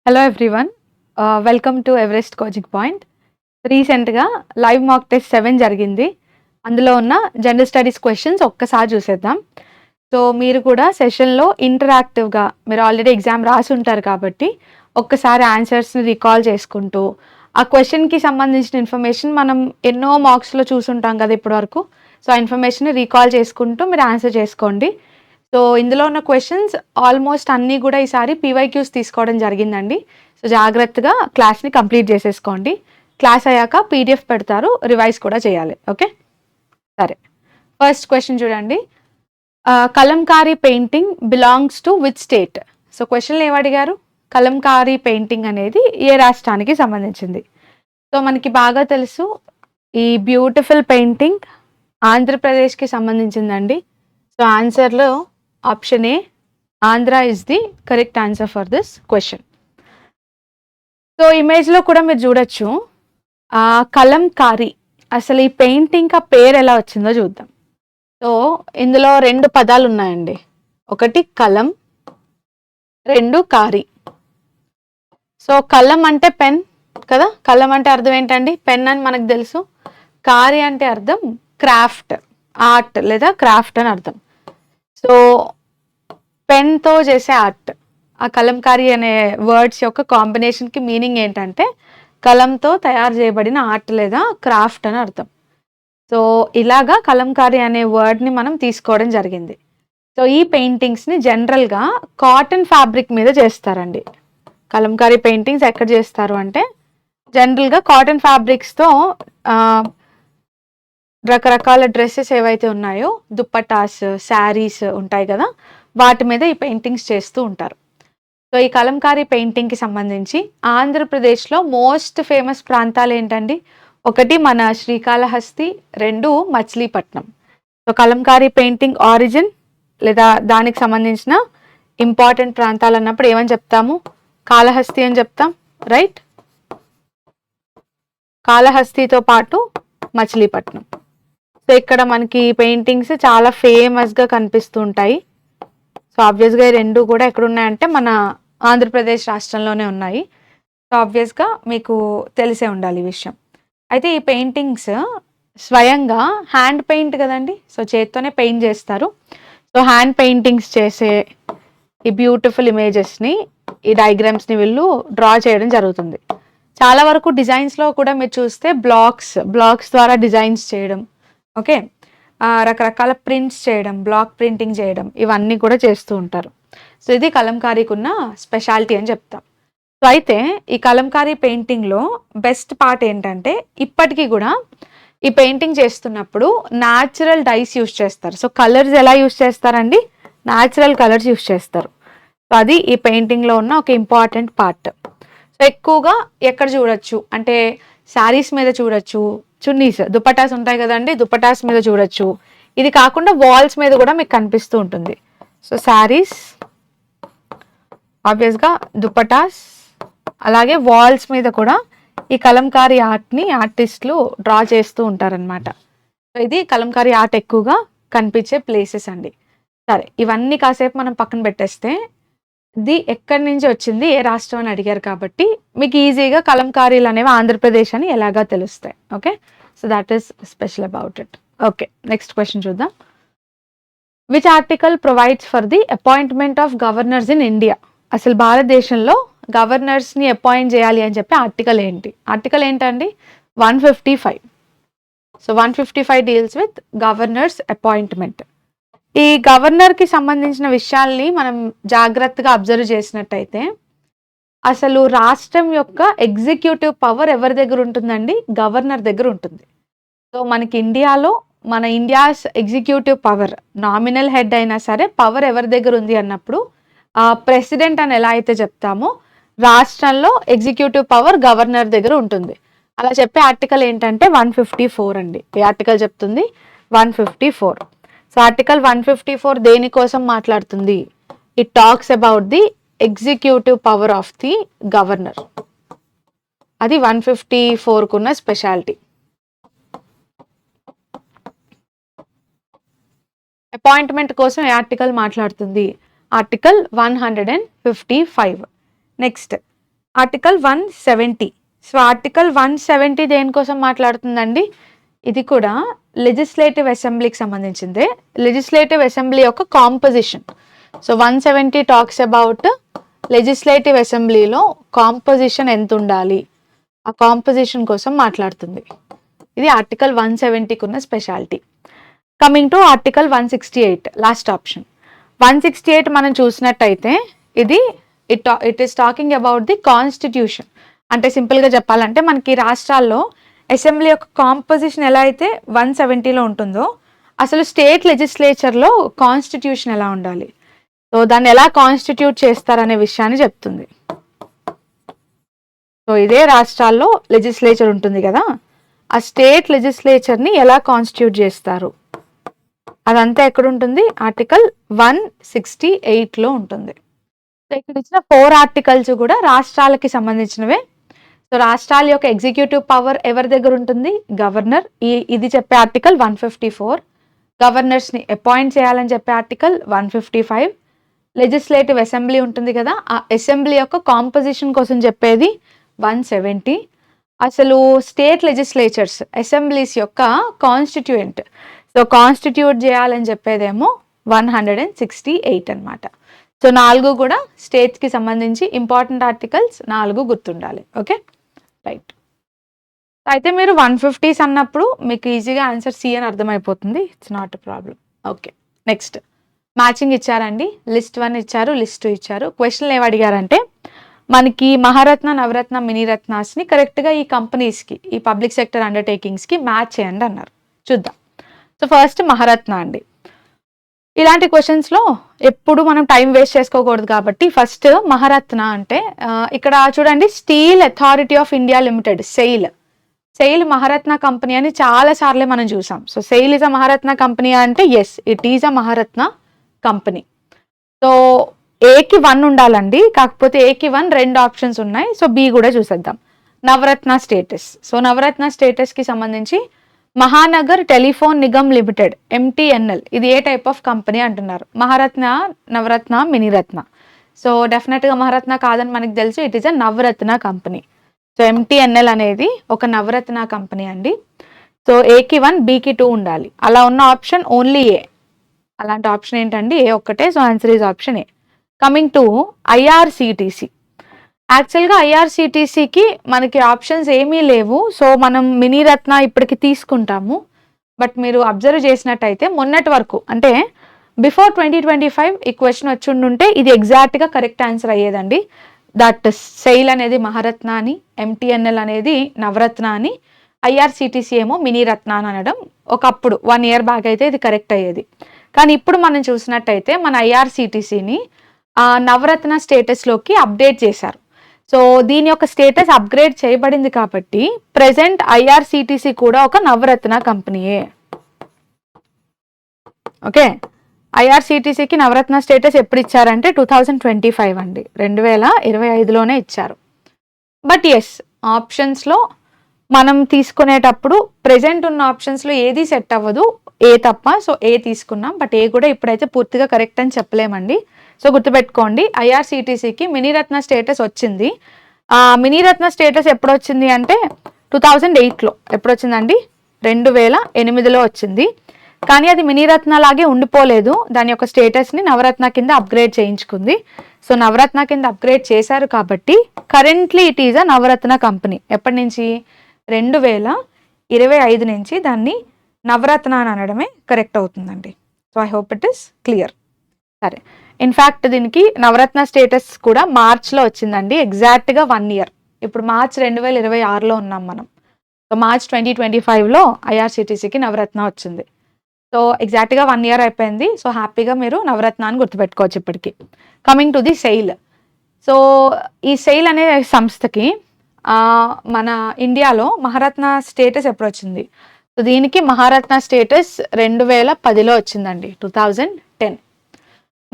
Hello everyone, welcome to Everest coaching point. రీసెంట్గా live mock test 7 జరిగింది. అందులో ఉన్న జనరల్ స్టడీస్ క్వశ్చన్స్ ఒక్కసారి చూసేద్దాం. సో మీరు కూడా సెషన్లో ఇంటరాక్టివ్గా మీరు ఆల్రెడీ ఎగ్జామ్ రాసి ఉంటారు కాబట్టి ఒక్కసారి ఆన్సర్స్ని రికాల్ చేసుకుంటూ ఆ క్వశ్చన్కి సంబంధించిన ఇన్ఫర్మేషన్ మనం ఎన్నో మార్క్స్లో చూసుంటాం కదా ఇప్పటివరకు. సో ఆ ఇన్ఫర్మేషన్ రీకాల్ చేసుకుంటూ మీరు ఆన్సర్ చేసుకోండి. సో ఇందులో ఉన్న క్వశ్చన్స్ ఆల్మోస్ట్ అన్నీ కూడా ఈసారి పీవైక్యూస్ తీసుకోవడం జరిగిందండి. సో జాగ్రత్తగా క్లాస్ని కంప్లీట్ చేసేసుకోండి. క్లాస్ అయ్యాక పీడిఎఫ్ పెడతారు, రివైజ్ కూడా చేయాలి. ఓకే, సరే. ఫస్ట్ క్వశ్చన్ చూడండి. Kalamkari painting belongs to which state? So క్వశ్చన్లు ఏమడిగారు? కలంకారీ పెయింటింగ్ అనేది ఏ రాష్ట్రానికి సంబంధించింది? సో మనకి బాగా తెలుసు ఈ బ్యూటిఫుల్ పెయింటింగ్ ఆంధ్రప్రదేశ్కి సంబంధించిందండి. సో ఆన్సర్లో option A Andhra is the correct answer for this question. So ఇమేజ్లో కూడా మీరు చూడొచ్చు కలంకారీ. అసలు ఈ పెయింటింగ్ ఆ పేరు ఎలా వచ్చిందో చూద్దాం. సో ఇందులో 2 పదాలు ఉన్నాయండి. ఒకటి కలం, 2 కారీ. సో కలం అంటే పెన్ కదా, కలం అంటే అర్థం ఏంటండి? పెన్ అని మనకు తెలుసు. కారీ అంటే అర్థం క్రాఫ్ట్, ఆర్ట్ లేదా క్రాఫ్ట్ అని అర్థం. సో పెన్తో చేసే ఆర్ట్, ఆ కలంకారీ అనే వర్డ్స్ యొక్క కాంబినేషన్కి మీనింగ్ ఏంటంటే కలంతో తయారు చేయబడిన ఆర్ట్ లేదా క్రాఫ్ట్ అని అర్థం. సో ఇలాగా కలంకారీ అనే వర్డ్ని మనం తీసుకోవడం జరిగింది. సో ఈ పెయింటింగ్స్ని జనరల్గా కాటన్ ఫ్యాబ్రిక్ మీద చేస్తారండి. కలంకారీ పెయింటింగ్స్ ఎక్కడ చేస్తారు అంటే జనరల్గా కాటన్ ఫ్యాబ్రిక్స్తో రకరకాల డ్రెస్సెస్ ఏవైతే ఉన్నాయో, దుప్పటాస్, శారీస్ ఉంటాయి కదా, వాటి మీద ఈ పెయింటింగ్స్ చేస్తూ ఉంటారు. సో ఈ కలంకారీ పెయింటింగ్కి సంబంధించి ఆంధ్రప్రదేశ్లో మోస్ట్ ఫేమస్ ప్రాంతాలు ఏంటండి? ఒకటి మన Srikalahasti, 2 Machilipatnam. So Kalamkari painting origin లేదా దానికి సంబంధించిన ఇంపార్టెంట్ ప్రాంతాలు అన్నప్పుడు ఏమని చెప్తాము? కాళహస్తి అని చెప్తాం, రైట్? కాళహస్తితో పాటు మచిలీపట్నం. సో ఇక్కడ మనకి పెయింటింగ్స్ చాలా ఫేమస్గా కనిపిస్తూ ఉంటాయి. సో ఆబ్వియస్గా ఈ 2 కూడా ఎక్కడున్నాయంటే మన ఆంధ్రప్రదేశ్ రాష్ట్రంలోనే ఉన్నాయి. సో ఆబ్వియస్గా మీకు తెలిసే ఉండాలి ఈ విషయం. అయితే ఈ పెయింటింగ్స్ స్వయంగా హ్యాండ్ పెయింట్ కదండి, సో చేత్తోనే పెయింట్ చేస్తారు. సో హ్యాండ్ పెయింటింగ్స్ చేసే ఈ బ్యూటిఫుల్ ఇమేజెస్ని, ఈ డయాగ్రామ్స్ని వీళ్ళు డ్రా చేయడం జరుగుతుంది. చాలా వరకు డిజైన్స్లో కూడా మీరు చూస్తే బ్లాక్స్ ద్వారా డిజైన్స్ చేయడం, ఓకే, రకరకాల ప్రింట్స్ చేయడం, బ్లాక్ ప్రింటింగ్ చేయడం, ఇవన్నీ కూడా చేస్తూ ఉంటారు. సో ఇది కలంకారీకి ఉన్న స్పెషాలిటీ అని చెప్తాం. సో అయితే ఈ కలంకారీ పెయింటింగ్లో బెస్ట్ పార్ట్ ఏంటంటే ఇప్పటికీ కూడా ఈ పెయింటింగ్ చేస్తున్నప్పుడు న్యాచురల్ డైస్ యూస్ చేస్తారు. సో కలర్స్ ఎలా యూస్ చేస్తారండి? న్యాచురల్ కలర్స్ యూస్ చేస్తారు. సో అది ఈ పెయింటింగ్లో ఉన్న ఒక ఇంపార్టెంట్ పార్ట్. సో ఎక్కువగా ఎక్కడ చూడొచ్చు అంటే శారీస్ మీద చూడొచ్చు, చున్నీస్, దుపటాస్ ఉంటాయి కదండి, దుపటాస్ మీద చూడొచ్చు. ఇది కాకుండా వాల్స్ మీద కూడా మీకు కనిపిస్తూ ఉంటుంది. సో శారీస్, ఆబ్వియస్గా దుపటాస్, అలాగే వాల్స్ మీద కూడా ఈ కలంకారీ ఆర్ట్ని ఆర్టిస్టులు డ్రా చేస్తూ ఉంటారనమాట. సో ఇది కలంకారీ ఆర్ట్ ఎక్కువగా కనిపించే ప్లేసెస్ అండి. సరే, ఇవన్నీ కాసేపు మనం పక్కన పెట్టేస్తే ఇది ఎక్కడి నుంచి వచ్చింది, ఏ రాష్ట్రం అని అడిగారు కాబట్టి మీకు ఈజీగా కలంకారీలు అనేవి ఆంధ్రప్రదేశ్ అని ఎలాగా తెలుస్తాయి. Okay, so that is special about it. Okay, next question చూద్దాం. Which article provides for the appointment of governors in India? అసలు భారతదేశంలో గవర్నర్స్ని అపాయింట్ చేయాలి అని చెప్పి ఆర్టికల్ ఏంటి? ఆర్టికల్ ఏంటండి? 155. So 155 deals with governors appointment. ఈ గవర్నర్కి సంబంధించిన విషయాల్ని మనం జాగ్రత్తగా అబ్జర్వ్ చేసినట్టయితే అసలు రాష్ట్రం యొక్క ఎగ్జిక్యూటివ్ పవర్ ఎవరి దగ్గర ఉంటుందండి? గవర్నర్ దగ్గర ఉంటుంది. సో మనకి ఇండియాలో మన India's executive power, nominal head అయినా సరే పవర్ ఎవరి దగ్గర ఉంది అన్నప్పుడు ప్రెసిడెంట్ అని ఎలా అయితే చెప్తామో రాష్ట్రంలో ఎగ్జిక్యూటివ్ పవర్ గవర్నర్ దగ్గర ఉంటుంది. అలా చెప్పే ఆర్టికల్ ఏంటంటే 154 అండి. ఏ ఆర్టికల్ చెప్తుంది? 154. సో ఆర్టికల్ 154 దేనికోసం మాట్లాడుతుంది? It talks about the executive power of the governor. అది 154 కున్న స్పెషాలిటీ. అపాయింట్మెంట్ కోసం ఏ ఆర్టికల్ మాట్లాడుతుంది? Article 155. Next, article 170. So article 170 దేనికోసం మాట్లాడుతుందండి? ఇది కూడా లెజిస్లేటివ్ అసెంబ్లీకి సంబంధించిందే. లెజిస్లేటివ్ అసెంబ్లీ యొక్క composition. So 170 talks about legislative అసెంబ్లీలో కాంపోజిషన్ ఎంత ఉండాలి, ఆ కాంపోజిషన్ కోసం మాట్లాడుతుంది. ఇది ఆర్టికల్ 170కి ఉన్న speciality. Coming to article 168, last option. 168 మనం చూసినట్టయితే ఇది it is talking about the constitution. అంటే సింపుల్గా చెప్పాలంటే మనకి రాష్ట్రాల్లో అసెంబ్లీ యొక్క కాంపోజిషన్ ఎలా అయితే 170లో ఉంటుందో, అసలు స్టేట్ లెజిస్లేచర్లో కాన్స్టిట్యూషన్ ఎలా ఉండాలి, సో దాన్ని ఎలా కాన్స్టిట్యూట్ చేస్తారనే విషయాన్ని చెప్తుంది. సో ఇదే రాష్ట్రాల్లో లెజిస్లేచర్ ఉంటుంది కదా, ఆ స్టేట్ లెజిస్లేచర్ని ఎలా కాన్స్టిట్యూట్ చేస్తారు అదంతా ఎక్కడ ఉంటుంది? ఆర్టికల్ 168లో ఉంటుంది. సో ఇక్కడ ఇచ్చిన 4 ఆర్టికల్స్ కూడా రాష్ట్రాలకి సంబంధించినవే. సో రాష్ట్రాల యొక్క ఎగ్జిక్యూటివ్ పవర్ ఎవరి దగ్గర ఉంటుంది? గవర్నర్. ఇది చెప్పే ఆర్టికల్ 154. గవర్నర్స్ని అపాయింట్ చేయాలని చెప్పే ఆర్టికల్ 155. లెజిస్లేటివ్ అసెంబ్లీ ఉంటుంది కదా, ఆ అసెంబ్లీ యొక్క కాంపోజిషన్ కోసం చెప్పేది 170. అసలు స్టేట్ లెజిస్లేచర్స్ అసెంబ్లీస్ యొక్క కాన్స్టిట్యూయెంట్, సో కాన్స్టిట్యూట్ చేయాలని చెప్పేదేమో 168 అనమాట. సో 4 కూడా స్టేట్స్కి సంబంధించి ఇంపార్టెంట్ ఆర్టికల్స్ 4 గుర్తుండాలి. Okay, right. అయితే మీరు 150s అన్నప్పుడు మీకు ఈజీగా ఆన్సర్ సి అని అర్థమైపోతుంది. It's not a problem. Okay, next matching ఇచ్చారండి. లిస్ట్ 1 ఇచ్చారు, లిస్ట్ 2 ఇచ్చారు. క్వశ్చన్లు ఏమి అడిగారంటే మనకి మహారత్న, నవరత్న, మినీరత్నాస్ని కరెక్ట్గా ఈ కంపెనీస్కి, ఈ పబ్లిక్ సెక్టర్ అండర్టేకింగ్స్కి మ్యాచ్ చేయండి అన్నారు. చూద్దాం. సో ఫస్ట్ మహారత్న అండి. ఇలాంటి క్వశ్చన్స్లో ఎప్పుడు మనం టైం వేస్ట్ చేసుకోకూడదు కాబట్టి ఫస్ట్ మహారత్న అంటే ఇక్కడ చూడండి, steel authority of India limited, SAIL Maharatna company అని చాలా సార్లే మనం చూసాం. So SAIL is a Maharatna company అంటే yes, it is a Maharatna company. So ఏకి 1 ఉండాలండి, కాకపోతే ఏకి 1 2 ఆప్షన్స్ ఉన్నాయి. సో బి కూడా చూసేద్దాం. నవరత్న స్టేటస్. సో నవరత్న స్టేటస్కి సంబంధించి Mahanagar telephone Nigam limited, MTNL, ఇది ఏ టైప్ ఆఫ్ కంపెనీ అంటున్నారు? మహారత్న, నవరత్న, మినీరత్న. సో డెఫినెట్గా మహారత్న కాదని మనకి తెలుసు, it is a Navratna company. So MTNL అనేది ఒక నవరత్న కంపెనీ అండి. సో ఏకి 1, బికి 2 ఉండాలి. అలా ఉన్న ఆప్షన్ ఓన్లీ ఏ. అలాంటి ఆప్షన్ ఏంటండి? ఏ ఒక్కటే. So answer is option A. Coming to IRCTC. యాక్చువల్గా ఐఆర్సిటిసికి మనకి ఆప్షన్స్ ఏమీ లేవు. సో మనం మినీరత్న ఇప్పటికి తీసుకుంటాము. బట్ మీరు అబ్జర్వ్ చేసినట్టయితే మొన్నటి వరకు అంటే బిఫోర్ 2025 ఈ క్వశ్చన్ వచ్చి ఉంటే ఇది ఎగ్జాక్ట్గా కరెక్ట్ ఆన్సర్ అయ్యేదండి. దట్ సెయిల్ అనేది మహారత్న అని, ఎంటీఎన్ఎల్ అనేది నవరత్న అని, ఐఆర్సిటిసి ఏమో మినీరత్న అని అనడం ఒకప్పుడు 1 year బ్యాక్ అయితే ఇది కరెక్ట్ అయ్యేది. కానీ ఇప్పుడు మనం చూసినట్టయితే మన ఐఆర్సిటిసిని నవరత్న స్టేటస్లోకి అప్డేట్ చేశారు. సో దీని యొక్క స్టేటస్ అప్గ్రేడ్ చేయబడింది కాబట్టి ప్రెసెంట్ ఐఆర్సిటిసి కూడా ఒక నవరత్న కంపెనీయే. ఓకే, ఐఆర్సిటిసికి నవరత్న స్టేటస్ ఎప్పుడు ఇచ్చారంటే 2025 అండి, 2025లోనే ఇచ్చారు. బట్ ఎస్, ఆప్షన్స్లో మనం తీసుకునేటప్పుడు ప్రెసెంట్ ఉన్న ఆప్షన్స్లో ఏది సెట్ అవ్వదు, ఏ తప్ప. సో ఏ తీసుకున్నాం, బట్ ఏ కూడా ఇప్పుడైతే పూర్తిగా కరెక్ట్ అని చెప్పలేమండి. సో గుర్తుపెట్టుకోండి, ఐఆర్సిటిసికి మినీరత్న స్టేటస్ వచ్చింది. మినీరత్న స్టేటస్ ఎప్పుడు వచ్చింది అంటే 2008లో. ఎప్పుడు వచ్చిందండి? 2008లో వచ్చింది. కానీ అది మినీరత్న లాగే ఉండిపోలేదు, దాని యొక్క స్టేటస్ని నవరత్న కింద అప్గ్రేడ్ చేయించుకుంది. సో నవరత్న కింద అప్గ్రేడ్ చేశారు కాబట్టి currently it is a Navratna company. ఎప్పటి నుంచి? 2025 నుంచి దాన్ని నవరత్న అని అనడమే కరెక్ట్ అవుతుందండి. So I hope it is clear. సరే, ఇన్ఫ్యాక్ట్ దీనికి నవరత్న స్టేటస్ కూడా మార్చ్లో వచ్చిందండి, ఎగ్జాక్ట్గా 1 year. ఇప్పుడు మార్చ్ 2026లో ఉన్నాం మనం. సో మార్చ్ 2025లో ఐఆర్సిటిసికి నవరత్న వచ్చింది. సో ఎగ్జాక్ట్గా 1 year అయిపోయింది. సో హ్యాపీగా మీరు నవరత్న అని గుర్తుపెట్టుకోవచ్చు ఇప్పటికి. Coming to the SAIL. So ఈ సెయిల్ అనే సంస్థకి మన ఇండియాలో మహారత్న స్టేటస్ ఎప్పుడు వచ్చింది? సో దీనికి మహారత్న స్టేటస్ 2010లో వచ్చిందండి, 2010.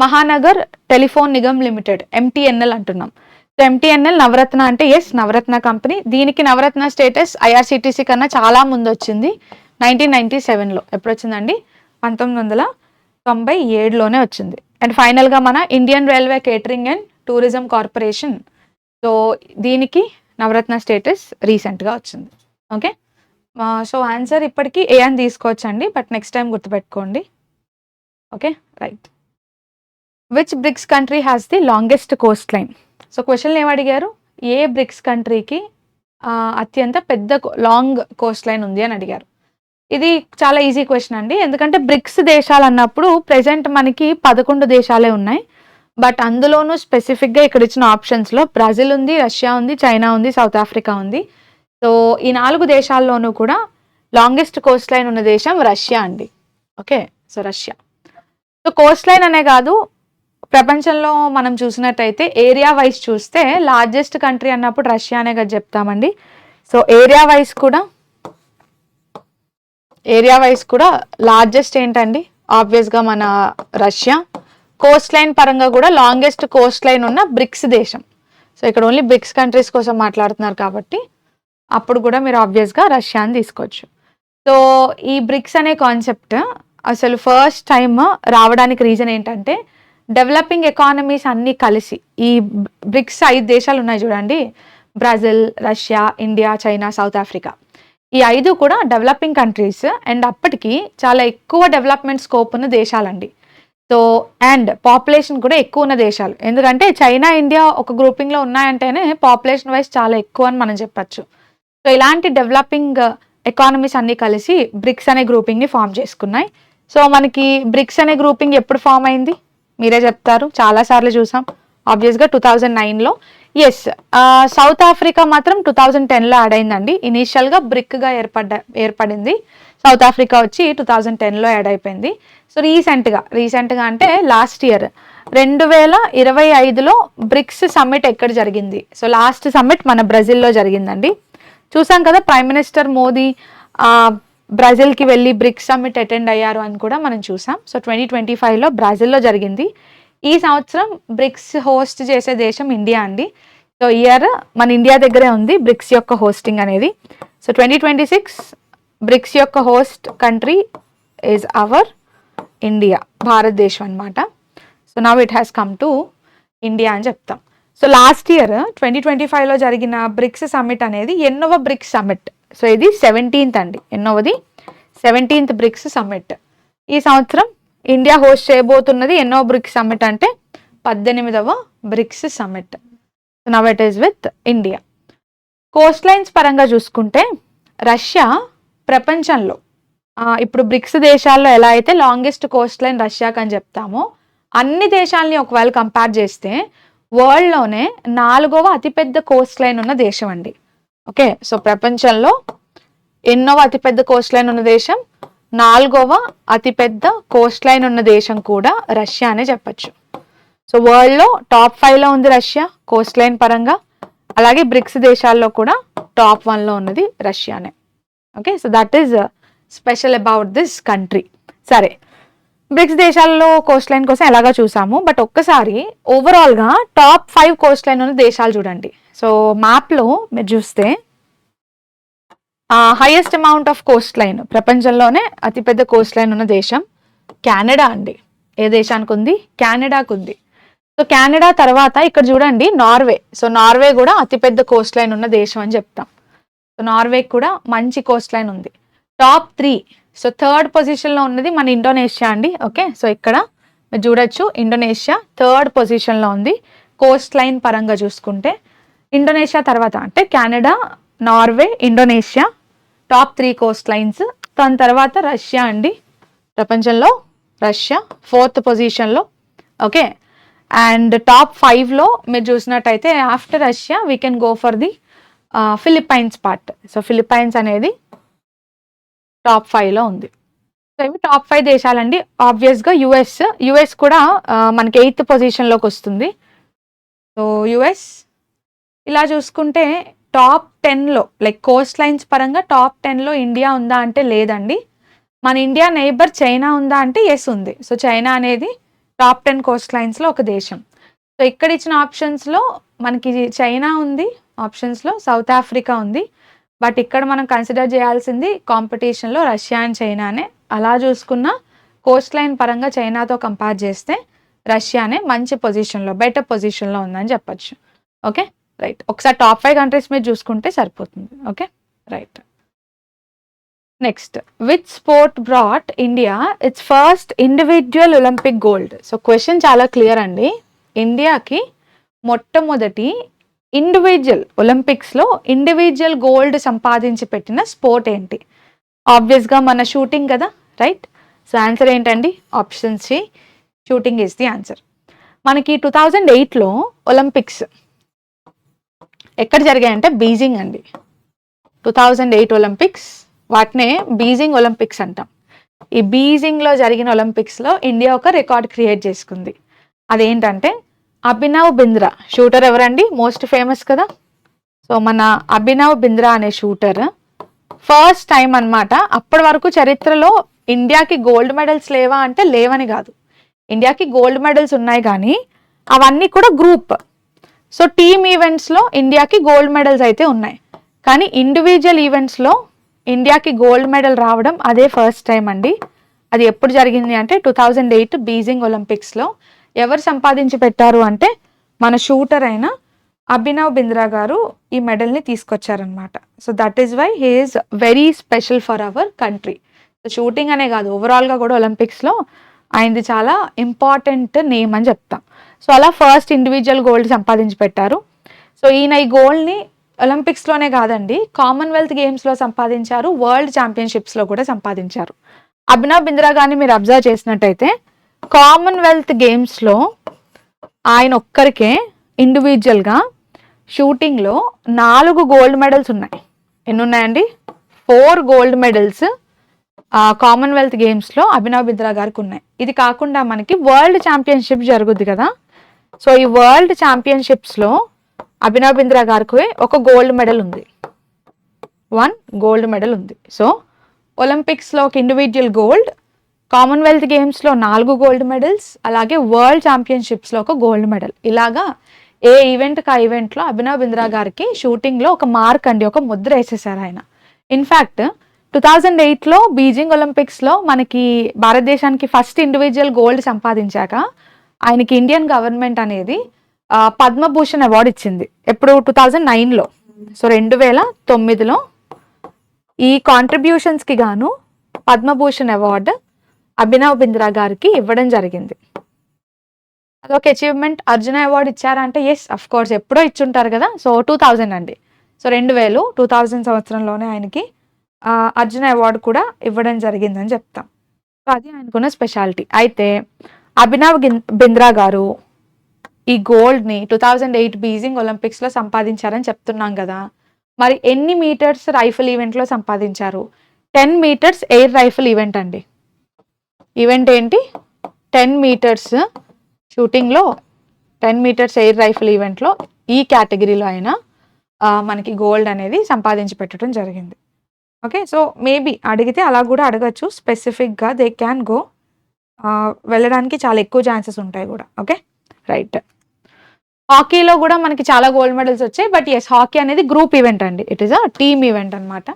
Mahanagar telephone Nigam limited, MTNL అంటున్నాం. సో ఎంటీఎన్ఎల్ నవరత్న అంటే ఎస్, నవరత్న కంపెనీ. దీనికి నవరత్న స్టేటస్ ఐఆర్సిటిసి కన్నా చాలా ముందు వచ్చింది, 1997లో. ఎప్పుడు వచ్చిందండి? 1997లోనే వచ్చింది. అండ్ ఫైనల్గా మన Indian railway catering and tourism corporation so దీనికి నవరత్న స్టేటస్ రీసెంట్గా వచ్చింది. ఓకే, సో ఆన్సర్ ఇప్పటికీ ఏ అని తీసుకోవచ్చండి, బట్ నెక్స్ట్ టైం గుర్తుపెట్టుకోండి. Okay, right. Which BRICS country has the longest coastline? So క్వశ్చన్లు ఏమడిగారు, ఏ బ్రిక్స్ కంట్రీకి అత్యంత పెద్ద లాంగ్ కోస్ట్ లైన్ ఉంది అని అడిగారు. ఇది చాలా ఈజీ క్వశ్చన్ అండి, ఎందుకంటే బ్రిక్స్ దేశాలు అన్నప్పుడు ప్రెసెంట్ మనకి 11 దేశాలే ఉన్నాయి. బట్ అందులోనూ స్పెసిఫిక్గా ఇక్కడ ఇచ్చిన ఆప్షన్స్లో బ్రెజిల్ ఉంది, రష్యా ఉంది, చైనా ఉంది, సౌత్ ఆఫ్రికా ఉంది. సో ఈ 4 దేశాల్లోనూ కూడా లాంగెస్ట్ కోస్ట్ లైన్ ఉన్న దేశం రష్యా అండి. Okay, so Russia. So Coast line అనే కాదు, ప్రపంచంలో మనం చూసినట్టయితే ఏరియా వైజ్ చూస్తే లార్జెస్ట్ కంట్రీ అన్నప్పుడు రష్యా అనే కదా చెప్తామండి. సో ఏరియా వైజ్ కూడా లార్జెస్ట్ ఏంటండి, ఆబ్వియస్గా మన రష్యా. కోస్ట్ లైన్ పరంగా కూడా లాంగెస్ట్ కోస్ట్ లైన్ ఉన్న బ్రిక్స్ దేశం. సో ఇక్కడ ఓన్లీ బ్రిక్స్ కంట్రీస్ కోసం మాట్లాడుతున్నారు కాబట్టి అప్పుడు కూడా మీరు ఆబ్వియస్గా రష్యా అని తీసుకోవచ్చు. సో ఈ బ్రిక్స్ అనే కాన్సెప్ట్ అసలు ఫస్ట్ టైం రావడానికి రీజన్ ఏంటంటే, డెవలపింగ్ ఎకానమీస్ అన్నీ కలిసి ఈ బ్రిక్స్ 5 దేశాలు ఉన్నాయి చూడండి, Brazil, Russia, India, China, south Africa. ఈ 5 కూడా డెవలపింగ్ కంట్రీస్ అండ్ అప్పటికి చాలా ఎక్కువ డెవలప్మెంట్ స్కోప్ ఉన్న దేశాలండి. సో అండ్ పాపులేషన్ కూడా ఎక్కువ ఉన్న దేశాలు, ఎందుకంటే చైనా, ఇండియా ఒక గ్రూపింగ్లో ఉన్నాయంటేనే పాపులేషన్ వైజ్ చాలా ఎక్కువ అని మనం చెప్పచ్చు. సో ఇలాంటి డెవలపింగ్ ఎకానమీస్ అన్నీ కలిసి బ్రిక్స్ అనే గ్రూపింగ్ని ఫామ్ చేసుకున్నాయి. సో మనకి బ్రిక్స్ అనే గ్రూపింగ్ ఎప్పుడు ఫామ్ అయింది మీరే చెప్తారు, చాలాసార్లు చూసాం. ఆబ్వియస్గా 2009లో. ఎస్, సౌత్ ఆఫ్రికా మాత్రం 2010లో యాడ్ అయిందండి. ఇనీషియల్గా బ్రిక్గా ఏర్పడింది. సౌత్ ఆఫ్రికా వచ్చి 2010లో యాడ్ అయిపోయింది. సో రీసెంట్గా అంటే లాస్ట్ ఇయర్ 2025లో బ్రిక్స్ సమ్మిట్ ఎక్కడ జరిగింది? సో లాస్ట్ సమ్మిట్ మన బ్రెజిల్లో జరిగిందండి. చూసాం కదా, ప్రైమ్ మినిస్టర్ మోదీ బ్రెజిల్కి వెళ్ళి బ్రిక్స్ సమ్మిట్ అటెండ్ అయ్యారు అని కూడా మనం చూసాం. సో 2025లో బ్రెజిల్లో జరిగింది. ఈ సంవత్సరం బ్రిక్స్ హోస్ట్ చేసే దేశం ఇండియా అండి. సో ఇయర్ మన ఇండియా దగ్గరే ఉంది బ్రిక్స్ యొక్క హోస్టింగ్ అనేది. సో 2026 బ్రిక్స్ యొక్క host country is our India, భారతదేశం అనమాట. So now it has come to India అని చెప్తాం. సో లాస్ట్ ఇయర్ 2025లో జరిగిన బ్రిక్స్ సమ్మిట్ అనేది ఎన్నోవ బ్రిక్స్ సమ్మిట్. సో ఇది 17th అండి, ఎన్నోవది 17th బ్రిక్స్ సమ్మిట్. ఈ సంవత్సరం ఇండియా హోస్ట్ చేయబోతున్నది ఎన్నో బ్రిక్స్ సమ్మిట్ అంటే 18వ BRICS summit. Now it is with India. Coast lines పరంగా చూసుకుంటే రష్యా ప్రపంచంలో ఇప్పుడు బ్రిక్స్ దేశాల్లో ఎలా అయితే లాంగెస్ట్ కోస్ట్ లైన్ రష్యాకి అని చెప్తామో, అన్ని దేశాలని ఒకవేళ కంపేర్ చేస్తే వరల్డ్లోనే 4వ అతిపెద్ద కోస్ట్ లైన్ ఉన్న దేశం అండి. ఓకే, సో ప్రపంచంలో ఎన్నోవ అతిపెద్ద కోస్ట్ లైన్ ఉన్న దేశం, 4వ అతిపెద్ద కోస్ట్ లైన్ ఉన్న దేశం కూడా రష్యా అనే చెప్పచ్చు. సో వరల్డ్లో టాప్ 5లో ఉంది రష్యా కోస్ట్ లైన్ పరంగా. అలాగే బ్రిక్స్ దేశాల్లో కూడా టాప్ 1లో ఉన్నది రష్యానే. Okay, so that is special about this country. సరే, బ్రిక్స్ దేశాల్లో కోస్ట్ లైన్ కోసం ఎలాగా చూసాము, బట్ ఒక్కసారి ఓవరాల్గా టాప్ 5 కోస్ట్ లైన్ ఉన్న దేశాలు చూడండి. సో మ్యాప్లో మీరు చూస్తే highest amount of Coast line, ప్రపంచంలోనే అతిపెద్ద కోస్ట్ లైన్ ఉన్న దేశం కెనడా అండి. ఏ దేశానికి ఉంది? కెనడాకు ఉంది. సో కెనడా తర్వాత ఇక్కడ చూడండి నార్వే. సో నార్వే కూడా అతిపెద్ద కోస్ట్ లైన్ ఉన్న దేశం అని చెప్తాం. సో నార్వే కూడా మంచి కోస్ట్ లైన్ ఉంది. టాప్ 3, సో 3rd పొజిషన్లో ఉన్నది మన ఇండోనేషియా అండి. ఓకే, సో ఇక్కడ మీరు చూడొచ్చు ఇండోనేషియా 3rd పొజిషన్లో ఉంది కోస్ట్ లైన్ పరంగా చూసుకుంటే. ఇండోనేషియా తర్వాత అంటే Canada, Norway, Indonesia top 3 Coast lines. దాని తర్వాత రష్యా అండి, ప్రపంచంలో రష్యా 4th పొజిషన్లో. ఓకే, అండ్ టాప్ 5లో మీరు చూసినట్టయితే after Russia we can go for the Philippines part. So Philippines అనేది టాప్ 5లో ఉంది. సో ఇవి టాప్ 5 దేశాలండి. ఆబ్వియస్గా యుఎస్ కూడా మనకి 8th పొజిషన్లోకి వస్తుంది. సో యుఎస్ ఇలా చూసుకుంటే టాప్ 10లో లైక్ కోస్ట్ లైన్స్ పరంగా టాప్ 10లో ఇండియా ఉందా అంటే లేదండి. మన ఇండియా నైబర్ చైనా ఉందా అంటే ఎస్ ఉంది. సో చైనా అనేది టాప్ 10 కోస్ట్ లైన్స్లో ఒక దేశం. సో ఇక్కడ ఇచ్చిన ఆప్షన్స్లో మనకి చైనా ఉంది, ఆప్షన్స్లో సౌత్ ఆఫ్రికా ఉంది. బట్ ఇక్కడ మనం కన్సిడర్ చేయాల్సింది కాంపిటీషన్లో రష్యా అండ్ చైనానే. అలా చూసుకున్న కోస్ట్ లైన్ పరంగా చైనాతో కంపేర్ చేస్తే రష్యానే మంచి పొజిషన్లో, బెటర్ పొజిషన్లో ఉందని చెప్పచ్చు. Okay, right. ఒకసారి టాప్ 5 కంట్రీస్ మీద చూసుకుంటే సరిపోతుంది. Okay, right. Next, which sport brought India it's first individual Olympic gold? So question చాలా క్లియర్ అండి. ఇండియాకి మొట్టమొదటి ఇండివిజువల్ ఒలింపిక్స్లో ఇండివిజువల్ గోల్డ్ సంపాదించి పెట్టిన స్పోర్ట్ ఏంటి? ఆబ్వియస్గా మన షూటింగ్ కదా, రైట్. సో ఆన్సర్ ఏంటండి? Option C, shooting is the answer. మనకి 2008లో ఒలింపిక్స్ ఎక్కడ జరిగాయంటే బీజింగ్ అండి. 2008 ఒలింపిక్స్, వాటినే బీజింగ్ ఒలింపిక్స్ అంటాం. ఈ బీజింగ్లో జరిగిన ఒలింపిక్స్లో ఇండియా ఒక రికార్డ్ క్రియేట్ చేసుకుంది. అదేంటంటే అభినవ్ బింద్రా. షూటర్ ఎవరండి? మోస్ట్ ఫేమస్ కదా. సో మన అభినవ్ బింద్రా అనే షూటర్ ఫస్ట్ టైం అన్నమాట. అప్పటి వరకు చరిత్రలో ఇండియాకి గోల్డ్ మెడల్స్ లేవా అంటే లేవని కాదు, ఇండియాకి గోల్డ్ మెడల్స్ ఉన్నాయి, కానీ అవన్నీ కూడా గ్రూప్. సో టీమ్ ఈవెంట్స్లో ఇండియాకి గోల్డ్ మెడల్స్ అయితే ఉన్నాయి, కానీ ఇండివిజువల్ ఈవెంట్స్లో ఇండియాకి గోల్డ్ మెడల్ రావడం అదే ఫస్ట్ టైం అండి. అది ఎప్పుడు జరిగింది అంటే 2008 బీజింగ్ ఒలింపిక్స్లో. ఎవరు సంపాదించి పెట్టారు అంటే మన షూటర్ అయిన అభినవ్ బింద్రా గారు ఈ మెడల్ని తీసుకొచ్చారనమాట. So that is why he is very special for our country. So shooting అనే కాదు, ఓవరాల్గా కూడా ఒలింపిక్స్లో ఆయనది చాలా ఇంపార్టెంట్ నేమ్ అని చెప్తాం. సో అలా ఫస్ట్ ఇండివిజువల్ గోల్డ్ సంపాదించి పెట్టారు. సో ఈయన ఈ గోల్డ్ని ఒలింపిక్స్లోనే కాదండి, కామన్వెల్త్ గేమ్స్లో సంపాదించారు, వరల్డ్ ఛాంపియన్షిప్స్లో కూడా సంపాదించారు. అభినవ్ బింద్రా గారిని మీరు అబ్జర్వ్ చేసినట్టయితే కామన్వెల్త్ గేమ్స్లో ఆయన ఒక్కరికే ఇండివిజువల్గా షూటింగ్లో 4 గోల్డ్ మెడల్స్ ఉన్నాయి. ఎన్ని ఉన్నాయండి? 4 గోల్డ్ మెడల్స్ కామన్వెల్త్ గేమ్స్లో అభినవ్ బింద్రా గారికి ఉన్నాయి. ఇది కాకుండా మనకి వరల్డ్ ఛాంపియన్షిప్ జరుగుద్ది కదా. సో ఈ వరల్డ్ ఛాంపియన్షిప్స్లో అభినవ్ బింద్రా గారికి ఒక గోల్డ్ మెడల్ ఉంది, 1 గోల్డ్ మెడల్ ఉంది. సో ఒలింపిక్స్లో ఒక ఇండివిజువల్ గోల్డ్, కామన్వెల్త్ గేమ్స్లో 4 గోల్డ్ మెడల్స్, అలాగే వరల్డ్ ఛాంపియన్షిప్స్లో ఒక గోల్డ్ మెడల్. ఇలాగా ఏ ఈవెంట్కి ఆ ఈవెంట్లో అభినవ్ బింద్రా గారికి షూటింగ్లో ఒక మార్క్ అండి, ఒక ముద్ర వేసేసారు ఆయన. ఇన్ఫ్యాక్ట్ 2008లో బీజింగ్ ఒలింపిక్స్లో మనకి భారతదేశానికి ఫస్ట్ ఇండివిజువల్ గోల్డ్ సంపాదించాక ఆయనకి ఇండియన్ గవర్నమెంట్ అనేది పద్మభూషణ్ అవార్డు ఇచ్చింది. ఎప్పుడు? 2009లో. సో 2009లో ఈ కాంట్రిబ్యూషన్స్కి గాను పద్మభూషణ్ అవార్డు అభినవ్ బింద్రా గారికి ఇవ్వడం జరిగింది. అదొక అచీవ్మెంట్. అర్జున అవార్డు ఇచ్చారంటే ఎస్, అఫ్ కోర్స్ ఎప్పుడో ఇచ్చుంటారు కదా. సో 2000 అండి. సో 2000 సంవత్సరంలోనే ఆయనకి అర్జున అవార్డు కూడా ఇవ్వడం జరిగిందని చెప్తాం. సో అది ఆయనకున్న స్పెషాలిటీ. అయితే అభినవ్ బింద్రా గారు ఈ గోల్డ్ని 2008 బీజింగ్ ఒలింపిక్స్లో సంపాదించారని చెప్తున్నాం కదా. మరి ఎన్ని మీటర్స్ రైఫిల్ ఈవెంట్లో సంపాదించారు? 10 మీటర్స్ ఎయిర్ రైఫిల్ ఈవెంట్ అండి. ఈవెంట్ ఏంటి? 10 మీటర్స్ షూటింగ్లో, 10 మీటర్స్ ఎయిర్ రైఫిల్ ఈవెంట్లో ఈ కేటగిరీలో అయినా మనకి గోల్డ్ అనేది సంపాదించి పెట్టడం జరిగింది. ఓకే, సో మేబీ అడిగితే అలా కూడా అడగచ్చు, స్పెసిఫిక్గా దే క్యాన్ గో, వెళ్ళడానికి చాలా ఎక్కువ ఛాన్సెస్ ఉంటాయి కూడా. Okay, right. హాకీలో కూడా మనకి చాలా గోల్డ్ మెడల్స్ వచ్చాయి, బట్ ఎస్, హాకీ అనేది గ్రూప్ ఈవెంట్ అండి, it is a team event అనమాట.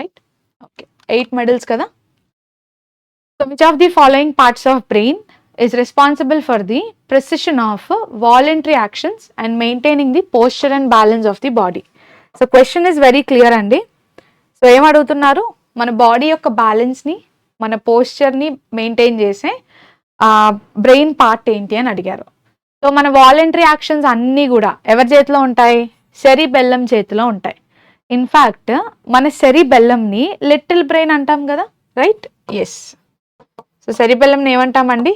Right, okay. 8 మెడల్స్ కదా. So which of the following parts of brain is responsible for the precision of voluntary actions and maintaining the posture and balance of the body? So question is very clear అండి. So ఏం అడుగుతున్నారు? మన body యొక్క బ్యాలెన్స్ని, మన పోస్చర్ని maintain చేసే brain part ఏంటి అని అడిగారు. సో మన వాలంటరీ యాక్షన్స్ అన్నీ కూడా ఎవరి చేతిలో ఉంటాయి? సెరిబెల్లం చేతిలో ఉంటాయి. ఇన్ఫ్యాక్ట్ మన సెరిబెల్లంని లిటిల్ బ్రెయిన్ అంటాం కదా, రైట్? ఎస్. సో సెరిబెల్లంని ఏమంటామండి?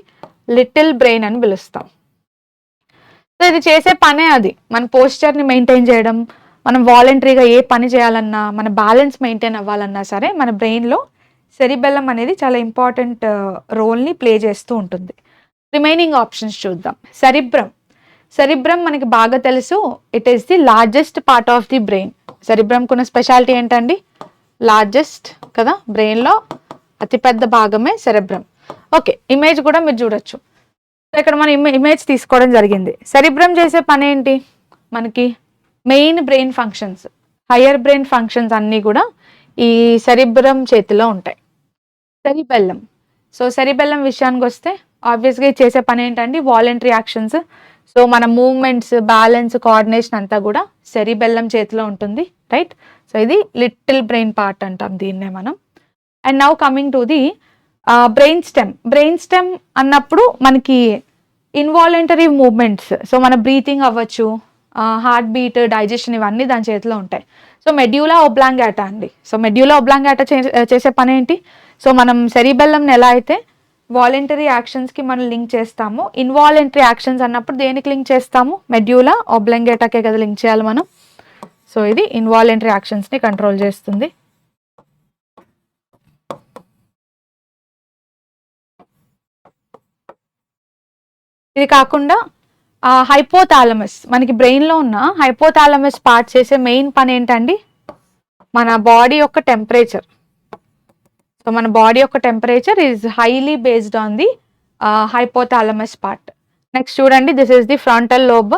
లిటిల్ బ్రెయిన్ అని పిలుస్తాం. సో ఇది చేసే పనే అది, మన పోస్చర్ని మెయింటైన్ చేయడం, మనం వాలంటరీగా ఏ పని చేయాలన్నా, మన బ్యాలెన్స్ మెయింటైన్ అవ్వాలన్నా సరే మన బ్రెయిన్లో సెరిబెల్లం అనేది చాలా ఇంపార్టెంట్ రోల్ని ప్లే చేస్తూ ఉంటుంది. రిమైనింగ్ ఆప్షన్స్ చూద్దాం. సెరిబ్రమ్ మనకి బాగా తెలుసు, it is the largest part of the brain. సెరిబ్రమ్కున్న స్పెషాలిటీ ఏంటండి? లార్జెస్ట్ కదా, బ్రెయిన్లో అతిపెద్ద భాగమే సెరిబ్రమ్. ఓకే, ఇమేజ్ కూడా మీరు చూడొచ్చు. సో ఇక్కడ మనం ఇమేజ్ తీసుకోవడం జరిగింది. సెరిబ్రమ్ చేసే పని ఏంటి? మనకి main brain functions, higher brain functions అన్నీ కూడా ఈ సెరిబ్రమ్ చేతిలో ఉంటాయి. సెరిబెల్లం. సో సెరిబెల్లం విషయానికి వస్తే ఆబ్వియస్గా చేసే పని ఏంటండి? వాలంటరీ యాక్షన్స్, సో మన మూవ్మెంట్స్, బ్యాలెన్స్, కోఆర్డినేషన్ అంతా కూడా సెరిబెల్లం చేతిలో ఉంటుంది, రైట్? సో ఇది లిటిల్ బ్రెయిన్ పార్ట్ అంటాం దీన్నే మనం. And now coming to the brain stem. Brain stem అన్నప్పుడు మనకి ఇన్వాలంటరీ మూవ్మెంట్స్, సో మన బ్రీతింగ్ అవ్వచ్చు, హార్ట్ బీట్, డైజెషన్, ఇవన్నీ దాని చేతిలో ఉంటాయి. సో మెడ్యూలా ఒబ్లాంగాటా అండి. సో మెడ్యూలా ఒబ్లాంగాటా చేసే పని ఏంటి? సో మనం సెరిబెల్లంని ఎలా అయితే వాలంటరీ యాక్షన్స్కి మనం లింక్ చేస్తాము, ఇన్వాలంటరీ యాక్షన్స్ అన్నప్పుడు దేనికి లింక్ చేస్తాము? మెడ్యూలా ఒబ్లాంగాటాకే కదా లింక్ చేయాలి మనం. సో ఇది ఇన్వాలంటరీ యాక్షన్స్ని కంట్రోల్ చేస్తుంది. ఇది కాకుండా హైపోథాలమస్, మనకి బ్రెయిన్లో ఉన్న హైపోథాలమస్ పార్ట్ చేసే మెయిన్ పని ఏంటండి? మన బాడీ యొక్క టెంపరేచర్. సో మన బాడీ యొక్క temperature is highly based on the hypothalamus part. Next చూడండి, this is the frontal lobe.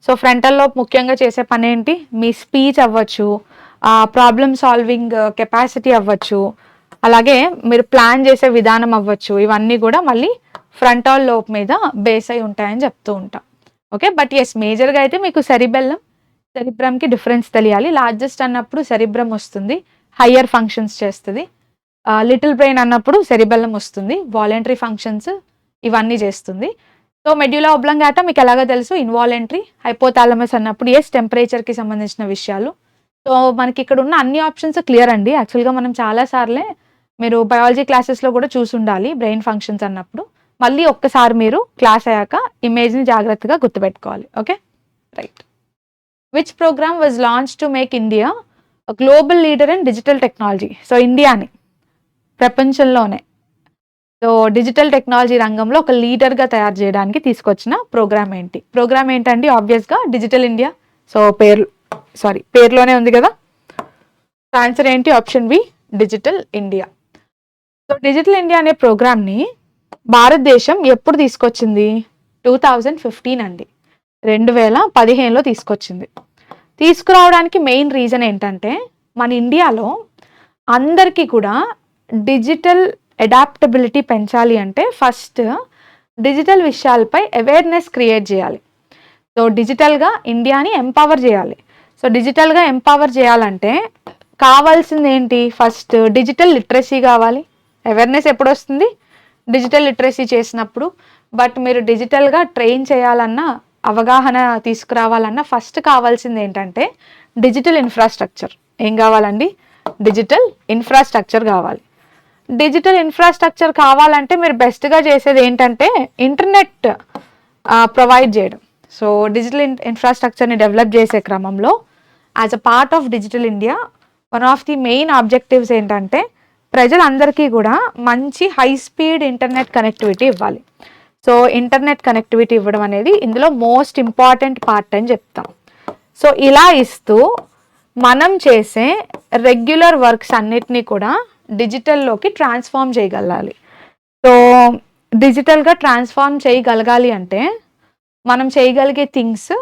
So frontal lobe ముఖ్యంగా చేసే పని ఏంటి? మీ స్పీచ్ అవ్వచ్చు, ప్రాబ్లమ్ సాల్వింగ్ కెపాసిటీ అవ్వచ్చు, అలాగే మీరు ప్లాన్ చేసే విధానం అవ్వచ్చు, ఇవన్నీ కూడా మళ్ళీ ఫ్రంటల్ లోబ్ మీద బేస్ అయి ఉంటాయని చెప్తూ ఉంటాం. ఓకే, బట్ ఎస్ మేజర్గా అయితే మీకు సెరిబెల్లం, సెరిబ్రమ్కి డిఫరెన్స్ తెలియాలి. లార్జెస్ట్ అన్నప్పుడు సెరిబ్రమ్ వస్తుంది, హయ్యర్ ఫంక్షన్స్ చేస్తుంది. లిటిల్ బ్రెయిన్ అన్నప్పుడు సెరిబెల్లం వస్తుంది, వాలంటరీ ఫంక్షన్స్ ఇవన్నీ చేస్తుంది. సో మెడ్యులా ఒబ్లాంగాటా మీకు ఎలాగో తెలుసు, ఇన్వాలంటరీ. హైపోథాలమస్ అన్నప్పుడు ఎస్ టెంపరేచర్కి సంబంధించిన విషయాలు. సో మనకి ఇక్కడ ఉన్న అన్ని ఆప్షన్స్ క్లియర్ అండి. యాక్చువల్గా మనం చాలాసార్లే మీరు బయాలజీ క్లాసెస్లో కూడా చూసి ఉండాలి బ్రెయిన్ ఫంక్షన్స్ అన్నప్పుడు. మళ్ళీ ఒక్కసారి మీరు క్లాస్ అయ్యాక ఇమేజ్ని జాగ్రత్తగా గుర్తుపెట్టుకోవాలి. Okay, right. Which program was launch to make India global leader in digital technology? So ఇండియాని ప్రపంచంలోనే సో డిజిటల్ టెక్నాలజీ రంగంలో ఒక లీడర్గా తయారు చేయడానికి తీసుకొచ్చిన ప్రోగ్రామ్ ఏంటి? ప్రోగ్రామ్ ఏంటండి? ఆబ్వియస్గా డిజిటల్ ఇండియా. సో పేరులోనే ఉంది కదా. ఆన్సర్ ఏంటి? Option B, digital India. So digital India అనే ప్రోగ్రామ్ని భారతదేశం ఎప్పుడు తీసుకొచ్చింది? 2015 అండి, 2015లో తీసుకొచ్చింది. తీసుకురావడానికి మెయిన్ రీజన్ ఏంటంటే మన ఇండియాలో అందరికీ కూడా డిజిటల్ అడాప్టబిలిటీ పెంచాలి అంటే ఫస్ట్ డిజిటల్ విషయాలపై అవేర్నెస్ క్రియేట్ చేయాలి. సో డిజిటల్గా ఇండియాని ఎంపవర్ చేయాలి. సో డిజిటల్గా ఎంపవర్ చేయాలంటే కావాల్సింది ఏంటి? ఫస్ట్ డిజిటల్ లిటరసీ కావాలి. అవేర్నెస్ ఎప్పుడు వస్తుంది? డిజిటల్ లిటరసీ చేసినప్పుడు. బట్ మీరు డిజిటల్గా ట్రైన్ చేయాలన్నా, అవగాహన తీసుకురావాలన్నా ఫస్ట్ కావాల్సింది ఏంటంటే డిజిటల్ ఇన్ఫ్రాస్ట్రక్చర్. ఏం కావాలండి? డిజిటల్ ఇన్ఫ్రాస్ట్రక్చర్ కావాలి. డిజిటల్ ఇన్ఫ్రాస్ట్రక్చర్ కావాలంటే మీరు బెస్ట్గా చేసేది ఏంటంటే ఇంటర్నెట్ ప్రొవైడ్ చేయడం. సో డిజిటల్ ఇన్ఫ్రాస్ట్రక్చర్ని డెవలప్ చేసే క్రమంలో as a part of digital India one of the main objectives ఏంటంటే ప్రజలందరికీ కూడా మంచి హై స్పీడ్ ఇంటర్నెట్ కనెక్టివిటీ ఇవ్వాలి. సో ఇంటర్నెట్ కనెక్టివిటీ ఇవ్వడం అనేది ఇందులో మోస్ట్ ఇంపార్టెంట్ పార్ట్ అని చెప్తాం. సో ఇలా ఇస్తూ మనం చేసే రెగ్యులర్ వర్క్స్ అన్నిటినీ కూడా డిజిటల్లోకి ట్రాన్స్ఫార్మ్ చేయగలగాలి. సో డిజిటల్గా ట్రాన్స్ఫార్మ్ చేయగలగాలి అంటే మనం చేయగలిగే థింగ్స్,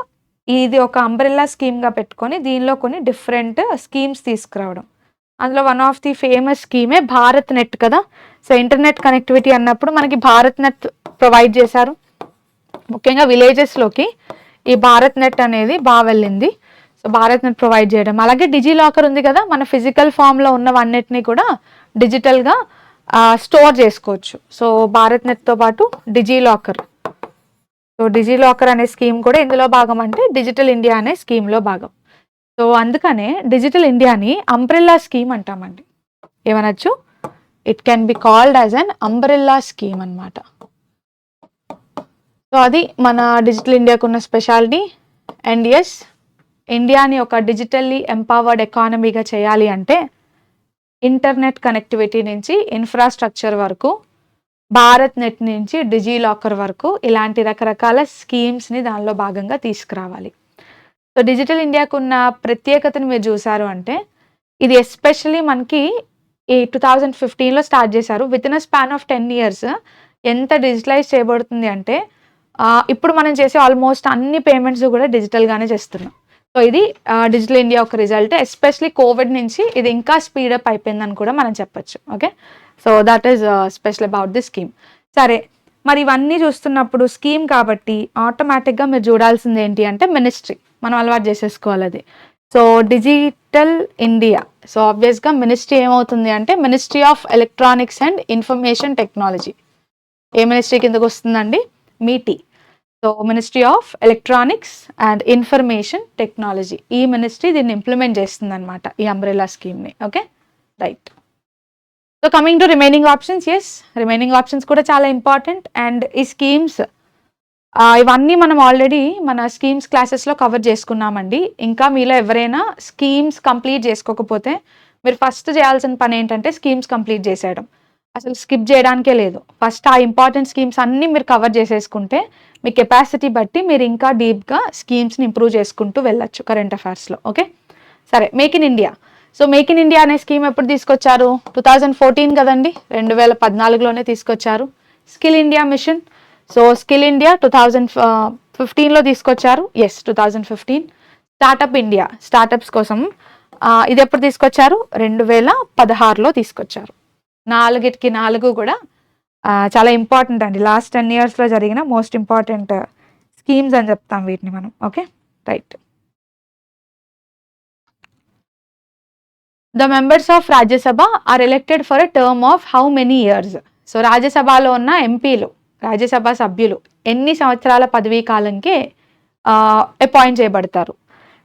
ఇది ఒక అంబ్రెల్లా స్కీమ్గా పెట్టుకొని దీనిలో కొన్ని డిఫరెంట్ స్కీమ్స్ తీసుకురావడం. అందులో వన్ ఆఫ్ ది ఫేమస్ స్కీమే భారత్ నెట్ కదా. సో ఇంటర్నెట్ కనెక్టివిటీ అన్నప్పుడు మనకి భారత్ నెట్ ప్రొవైడ్ చేశారు. ముఖ్యంగా విలేజెస్లోకి ఈ భారత్ నెట్ అనేది బాగా వెళ్ళింది. సో భారత్ నెట్ ప్రొవైడ్ చేయడం, అలాగే డిజీ లాకర్ ఉంది కదా, మన ఫిజికల్ ఫామ్లో ఉన్నవన్నిటిని కూడా డిజిటల్గా స్టోర్ చేసుకోవచ్చు. సో భారత్ నెట్తో పాటు DigiLocker. So DigiLocker అనే స్కీమ్ కూడా ఇందులో భాగం, అంటే డిజిటల్ ఇండియా అనే స్కీమ్లో భాగం. సో అందుకనే డిజిటల్ ఇండియాని అంబ్రెల్లా స్కీమ్ అంటామండి. ఏమనొచ్చు? It can be called as an umbrella scheme అనమాట. సో అది మన డిజిటల్ ఇండియాకు ఉన్న స్పెషాలిటీ. అండ్ ఎస్, ఇండియాని ఒక డిజిటల్లీ ఎంపవర్డ్ ఎకానమీగా చేయాలి అంటే ఇంటర్నెట్ కనెక్టివిటీ నుంచి ఇన్ఫ్రాస్ట్రక్చర్ వరకు, భారత్ నెట్ నుంచి డిజీ లాకర్ వరకు ఇలాంటి రకరకాల స్కీమ్స్ని దానిలో భాగంగా తీసుకురావాలి. సో డిజిటల్ ఇండియాకు ఉన్న ప్రత్యేకతను మీరు చూసారు అంటే ఇది ఎస్పెషల్లీ మనకి ఈ 2015లో స్టార్ట్ చేశారు. With in a span of 10 years ఎంత డిజిటలైజ్ చేయబడుతుంది అంటే ఇప్పుడు మనం చేసే ఆల్మోస్ట్ అన్ని పేమెంట్స్ కూడా డిజిటల్గానే చేస్తున్నాం. సో ఇది డిజిటల్ ఇండియా ఒక రిజల్ట్. ఎస్పెషలీ కోవిడ్ నుంచి ఇది ఇంకా స్పీడప్ అయిపోయిందని కూడా మనం చెప్పచ్చు. Okay, so that is special about this scheme. సరే, మరి ఇవన్నీ చూస్తున్నప్పుడు స్కీమ్ కాబట్టి ఆటోమేటిక్గా మీరు చూడాల్సింది ఏంటి అంటే మినిస్ట్రీ, మనం అలవాటు చేసేసుకోవాలి అది. సో డిజిటల్ ఇండియా, సో ఆబ్వియస్గా మినిస్ట్రీ ఏమవుతుంది అంటే ministry of electronics and information technology. ఏ మినిస్ట్రీ కిందకు వస్తుందండి? MeitY. So ministry of electronics and information technology, ఈ మినిస్ట్రీ దీన్ని ఇంప్లిమెంట్ చేస్తుంది అనమాట, ఈ అంబ్రెలా స్కీమ్ని. Okay, right. So coming to remaining options, yes remaining options కూడా చాలా ఇంపార్టెంట్. అండ్ ఈ స్కీమ్స్ ఇవన్నీ మనం ఆల్రెడీ మన స్కీమ్స్ క్లాసెస్లో కవర్ చేసుకున్నామండి. ఇంకా మీలో ఎవరైనా స్కీమ్స్ కంప్లీట్ చేసుకోకపోతే మీరు ఫస్ట్ చేయాల్సిన పని ఏంటంటే స్కీమ్స్ కంప్లీట్ చేసేయడం, అసలు స్కిప్ చేయడానికే లేదు. ఫస్ట్ ఆ ఇంపార్టెంట్ స్కీమ్స్ అన్నీ మీరు కవర్ చేసేసుకుంటే మీ కెపాసిటీ బట్టి మీరు ఇంకా డీప్గా స్కీమ్స్ని ఇంప్రూవ్ చేసుకుంటూ వెళ్ళొచ్చు కరెంట్ అఫైర్స్లో. ఓకే, సరే. Make in India. So make in India అనే స్కీమ్ ఎప్పుడు తీసుకొచ్చారు? 2014 కదండి, 2014లోనే తీసుకొచ్చారు. Skill India mission, so skill India 2015లో తీసుకొచ్చారు. ఎస్, 2015. స్టార్టప్ ఇండియా, స్టార్టప్స్ కోసం ఇది ఎప్పుడు తీసుకొచ్చారు? 2016లో తీసుకొచ్చారు. 4కి 4 కూడా చాలా ఇంపార్టెంట్ అండి. లాస్ట్ 10 yearsలో జరిగిన మోస్ట్ ఇంపార్టెంట్ స్కీమ్స్ అని చెప్తాం వీటిని మనం. Okay, right. The members of Rajya Sabha are elected for a term of how many years? So రాజ్యసభలో ఉన్న ఎంపీలు, రాజ్యసభ సభ్యులు ఎన్ని సంవత్సరాల పదవీ కాలంకి అపాయింట్ చేయబడతారు?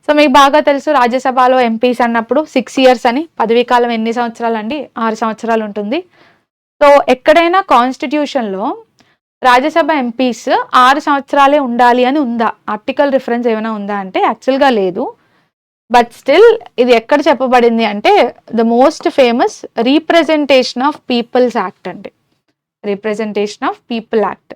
సో మీకు బాగా తెలుసు, రాజ్యసభలో ఎంపీస్ అన్నప్పుడు 6 years అని. పదవీ కాలం ఎన్ని సంవత్సరాలు అండి? 6 సంవత్సరాలు ఉంటుంది. సో ఎక్కడైనా కాన్స్టిట్యూషన్లో రాజ్యసభ ఎంపీస్ 6 సంవత్సరాలే ఉండాలి అని ఉందా? ఆర్టికల్ రిఫరెన్స్ ఏమైనా ఉందా అంటే యాక్చువల్గా లేదు. బట్ స్టిల్ ఇది ఎక్కడ చెప్పబడింది అంటే the most famous representation of people's act అండి. Representation of people act.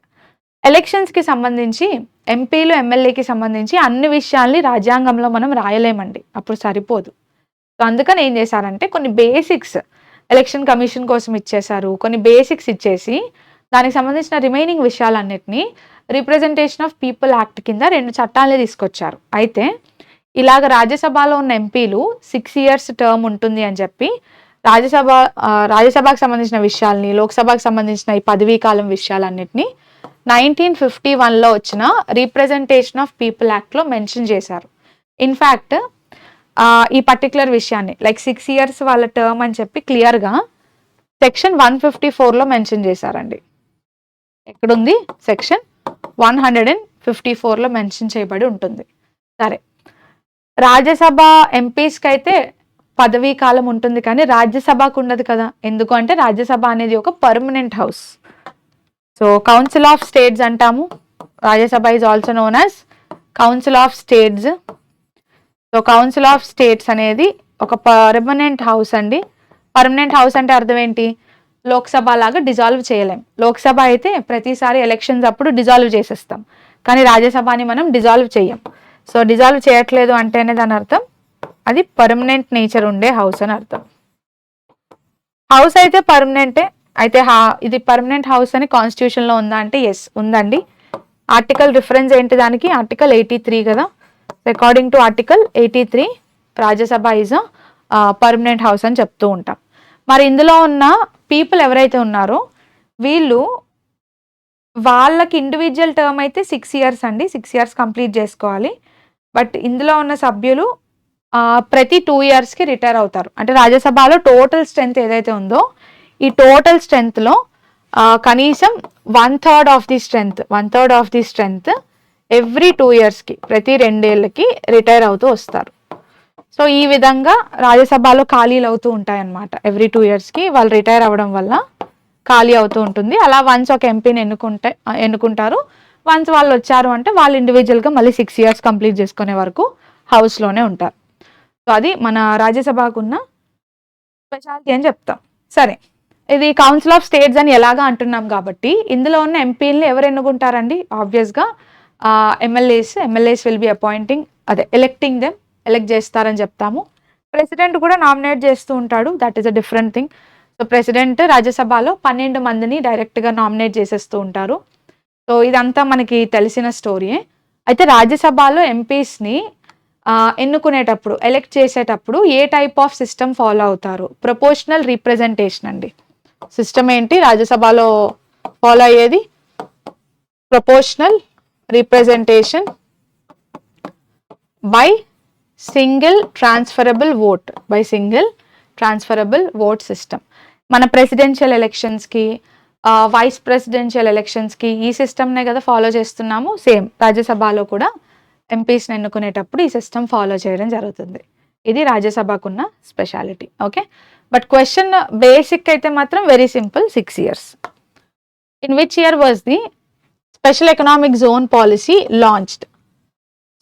ఎలక్షన్స్కి సంబంధించి, ఎంపీలు ఎమ్మెల్యేకి సంబంధించి అన్ని విషయాల్ని రాజ్యాంగంలో మనం రాయలేమండి, అప్పుడు సరిపోదు. సో అందుకని ఏం చేశారంటే కొన్ని బేసిక్స్ ఎలక్షన్ కమిషన్ కోసం ఇచ్చేశారు, కొన్ని బేసిక్స్ ఇచ్చేసి దానికి సంబంధించిన రిమైనింగ్ విషయాలన్నిటినీ రిప్రజెంటేషన్ ఆఫ్ పీపుల్ యాక్ట్ కింద 2 చట్టాలే తీసుకొచ్చారు. అయితే ఇలాగ రాజ్యసభలో ఉన్న ఎంపీలు 6 years టర్మ్ ఉంటుంది అని చెప్పి రాజ్యసభకు సంబంధించిన విషయాల్ని, లోక్సభకు సంబంధించిన ఈ పదవీ కాలం విషయాలన్నిటినీ 1951లో వచ్చిన రీప్రజెంటేషన్ ఆఫ్ పీపుల్ యాక్ట్లో మెన్షన్ చేశారు. ఇన్ఫ్యాక్ట్ ఈ పర్టికులర్ విషయాన్ని లైక్ 6 years వాళ్ళ టర్మ్ అని చెప్పి క్లియర్గా సెక్షన్ 154లో మెన్షన్ చేశారండి. ఎక్కడుంది? సెక్షన్ 154లో మెన్షన్ చేయబడి ఉంటుంది. సరే, రాజ్యసభ ఎంపీస్కి అయితే పదవీ కాలం ఉంటుంది కానీ రాజ్యసభకు ఉండదు కదా. ఎందుకు అంటే రాజ్యసభ అనేది ఒక permanent house. So council of states అంటాము. Rajya Sabha is also known as council of states. So council of states అనేది ఒక పర్మనెంట్ హౌస్ అండి. పర్మనెంట్ హౌస్ అంటే అర్థం ఏంటి? లోక్సభ లాగా డిజాల్వ్ చేయలేం. లోక్సభ అయితే ప్రతిసారి ఎలక్షన్స్ అప్పుడు డిజాల్వ్ చేసేస్తాం, కానీ రాజ్యసభని మనం డిజాల్వ్ చేయం. సో డిజాల్వ్ చేయట్లేదు అంటేనే దాని అర్థం అది పర్మనెంట్ నేచర్ ఉండే హౌస్ అని అర్థం. హౌస్ అయితే పర్మనెంటే. అయితే ఇది పర్మనెంట్ హౌస్ అని కాన్స్టిట్యూషన్లో ఉందా అంటే ఎస్ ఉందండి. ఆర్టికల్ రిఫరెన్స్ ఏంటి దానికి? ఆర్టికల్ 83 కదా. According to article 83 Rajya Sabha is permanent house అని చెప్తూ ఉంటాం. మరి ఇందులో ఉన్న పీపుల్ ఎవరైతే ఉన్నారో వీళ్ళు వాళ్ళకి ఇండివిజువల్ టర్మ్ అయితే 6 years అండి. 6 years కంప్లీట్ చేసుకోవాలి. బట్ ఇందులో ఉన్న సభ్యులు ప్రతి 2 yearsకి రిటైర్ అవుతారు. అంటే రాజ్యసభలో టోటల్ స్ట్రెంత్ ఏదైతే ఉందో ఈ టోటల్ స్ట్రెంత్లో కనీసం 1/3 ఆఫ్ ది స్ట్రెంత్ ఎవ్రీ 2 yearsకి, ప్రతి 2 ఏళ్ళకి రిటైర్ అవుతూ వస్తారు. సో ఈ విధంగా రాజ్యసభలో ఖాళీలు అవుతూ ఉంటాయి అన్నమాట. ఎవ్రీ 2 yearsకి వాళ్ళు రిటైర్ అవ్వడం వల్ల ఖాళీ అవుతూ ఉంటుంది. అలా వన్స్ ఒక ఎంపీని ఎన్నుకుంటారు. వన్స్ వాళ్ళు వచ్చారు అంటే వాళ్ళు ఇండివిజువల్గా మళ్ళీ 6 years కంప్లీట్ చేసుకునే వరకు హౌస్లోనే ఉంటారు. సో అది మన రాజ్యసభకు ఉన్న స్పెషాలిటీ అని చెప్తాం. సరే, ఇది కౌన్సిల్ ఆఫ్ స్టేట్స్ అని ఎలాగా అంటున్నాం కాబట్టి ఇందులో ఉన్న ఎంపీలని ఎవరు ఎన్నుకుంటారండి? ఆబ్వియస్గా MLAs will be appointing, electing them, elect చేస్తారని చెప్తాము. ప్రెసిడెంట్ కూడా నామినేట్ చేస్తూ ఉంటాడు, that is a different thing. So president రాజ్యసభలో 12 మందిని డైరెక్ట్గా నామినేట్ చేసేస్తూ ఉంటారు. సో ఇదంతా మనకి తెలిసిన స్టోరీయే. అయితే రాజ్యసభలో ఎంపీస్ని ఎన్నుకునేటప్పుడు, ఎలెక్ట్ చేసేటప్పుడు ఏ టైప్ ఆఫ్ సిస్టమ్ ఫాలో అవుతారు? ప్రపోర్షనల్ రీప్రజెంటేషన్ అండి. సిస్టమ్ ఏంటి రాజ్యసభలో ఫాలో అయ్యేది? proportional representation by single transferable vote system. మన ప్రెసిడెన్షియల్ ఎలక్షన్స్కి వైస్ ప్రెసిడెన్షియల్ ఎలక్షన్స్కి ఈ సిస్టమ్నే కదా ఫాలో చేస్తున్నాము. సేమ్ రాజ్యసభలో కూడా ఎంపీస్ని ఎన్నుకునేటప్పుడు ఈ సిస్టమ్ ఫాలో చేయడం జరుగుతుంది. ఇది రాజ్యసభకున్న speciality. Okay, but question basic అయితే మాత్రం very simple. 6 years. In which year was the special economic zone policy launched?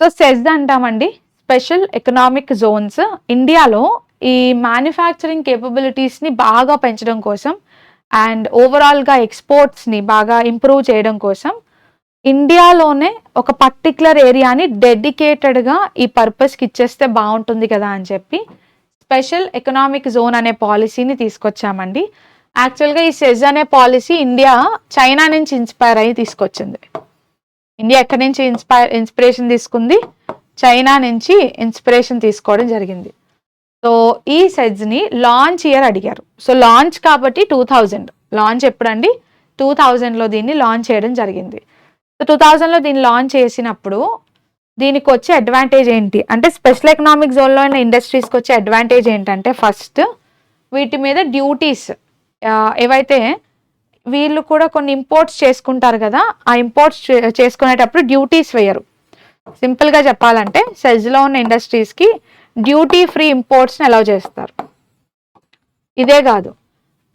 So SEZ అంటామండి. స్పెషల్ ఎకనామిక్ జోన్స్ ఇండియాలో ఈ మ్యానుఫ్యాక్చరింగ్ కేపబిలిటీస్ని బాగా పెంచడం కోసం అండ్ ఓవరాల్గా ఎక్స్పోర్ట్స్ని బాగా ఇంప్రూవ్ చేయడం కోసం ఇండియాలోనే ఒక పర్టిక్యులర్ ఏరియాని డెడికేటెడ్గా ఈ పర్పస్కి ఇచ్చేస్తే బాగుంటుంది కదా అని చెప్పి స్పెషల్ ఎకనామిక్ జోన్ అనే పాలసీని తీసుకొచ్చామండి. యాక్చువల్గా ఈ సెజ్ అనే పాలసీ ఇండియా చైనా నుంచి ఇన్స్పైర్ అయ్యి తీసుకొచ్చింది. ఇండియా ఎక్కడి నుంచి ఇన్స్పిరేషన్ తీసుకుంది? చైనా నుంచి ఇన్స్పిరేషన్ తీసుకోవడం జరిగింది. సో ఈ సెజ్ని లాంచ్ ఇయర్ అడిగారు. సో లాంచ్ కాబట్టి 2000 లాంచ్ ఎప్పుడండి? 2000లో దీన్ని లాంచ్ చేయడం జరిగింది. సో 2000లో దీన్ని లాంచ్ చేసినప్పుడు దీనికి వచ్చే అడ్వాంటేజ్ ఏంటి అంటే, స్పెషల్ ఎకనామిక్ జోన్లో ఉన్న ఇండస్ట్రీస్కి వచ్చే అడ్వాంటేజ్ ఏంటంటే, ఫస్ట్ వీటి మీద డ్యూటీస్ ఏవైతే వీళ్ళు కూడా కొన్ని ఇంపోర్ట్స్ చేసుకుంటారు కదా, ఆ ఇంపోర్ట్స్ చేసుకునేటప్పుడు డ్యూటీస్ వేయరు. సింపుల్గా చెప్పాలంటే సెజ్లో ఉన్న ఇండస్ట్రీస్కి డ్యూటీ ఫ్రీ ఇంపోర్ట్స్ని అలౌ చేస్తారు. ఇదే కాదు,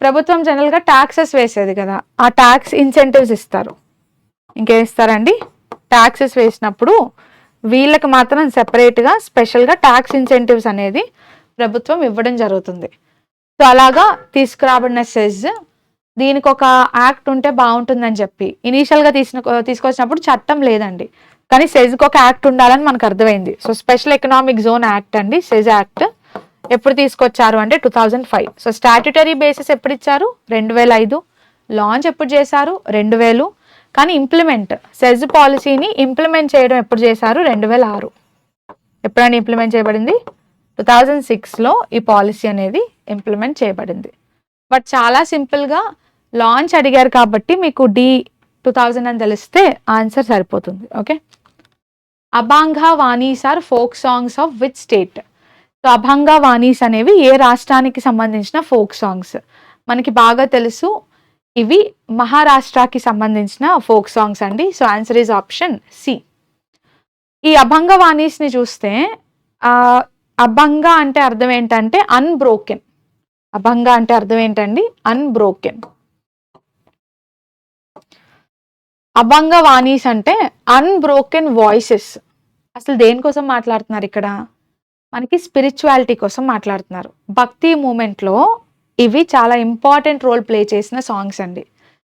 ప్రభుత్వం జనరల్గా ట్యాక్సెస్ వేసేది కదా, ఆ ట్యాక్స్ ఇన్సెంటివ్స్ ఇస్తారు. ఇంకేం ఇస్తారండి? ట్యాక్సెస్ వేసినప్పుడు వీళ్ళకి మాత్రం సెపరేట్గా స్పెషల్గా ట్యాక్స్ ఇన్సెంటివ్స్ అనేది ప్రభుత్వం ఇవ్వడం జరుగుతుంది. సో అలాగా తీసుకురాబడిన సెజ్ దీనికి ఒక యాక్ట్ ఉంటే బాగుంటుందని చెప్పి ఇనీషియల్గా తీసుకొచ్చినప్పుడు చట్టం లేదండి, కానీ సెజ్కి ఒక యాక్ట్ ఉండాలని మనకు అర్థమైంది. So special economic zone act అండి, సెజ్ యాక్ట్ ఎప్పుడు తీసుకొచ్చారు అంటే 2005. సో స్టాట్యుటరీ బేసిస్ ఎప్పుడు ఇచ్చారు? 2005. లాంచ్ ఎప్పుడు చేశారు? 2000. కానీ ఇంప్లిమెంట్ సెజ్ పాలసీని ఇంప్లిమెంట్ చేయడం ఎప్పుడు చేశారు? 2006. ఎప్పుడైనా ఇంప్లిమెంట్ చేయబడింది? 2006లో ఈ పాలసీ అనేది ఇంప్లిమెంట్ చేయబడింది. బట్ చాలా సింపుల్గా లాంచ్ అడిగారు కాబట్టి మీకు 2000 అని తెలిస్తే ఆన్సర్ సరిపోతుంది. Okay, Abhanga vanis are folk songs of which state? So Abhanga vanis అనేవి ఏ రాష్ట్రానికి సంబంధించిన ఫోక్ సాంగ్స్? మనకి బాగా తెలుసు, ఇవి మహారాష్ట్రకి సంబంధించిన ఫోక్ సాంగ్స్ అండి. So answer is option C. ఈ అభంగ వాణీస్ని చూస్తే అభంగ అంటే అర్థం ఏంటంటే అన్బ్రోకెన్. అభంగ అంటే అర్థం ఏంటండి? అన్బ్రోకెన్. అభంగ వాణీస్ అంటే అన్బ్రోకెన్ వాయిసెస్. అసలు దేనికోసం మాట్లాడుతున్నారు ఇక్కడ? మనకి స్పిరిచువాలిటీ కోసం మాట్లాడుతున్నారు. భక్తి మూమెంట్లో ఇవి చాలా ఇంపార్టెంట్ రోల్ ప్లే చేసిన సాంగ్స్ అండి.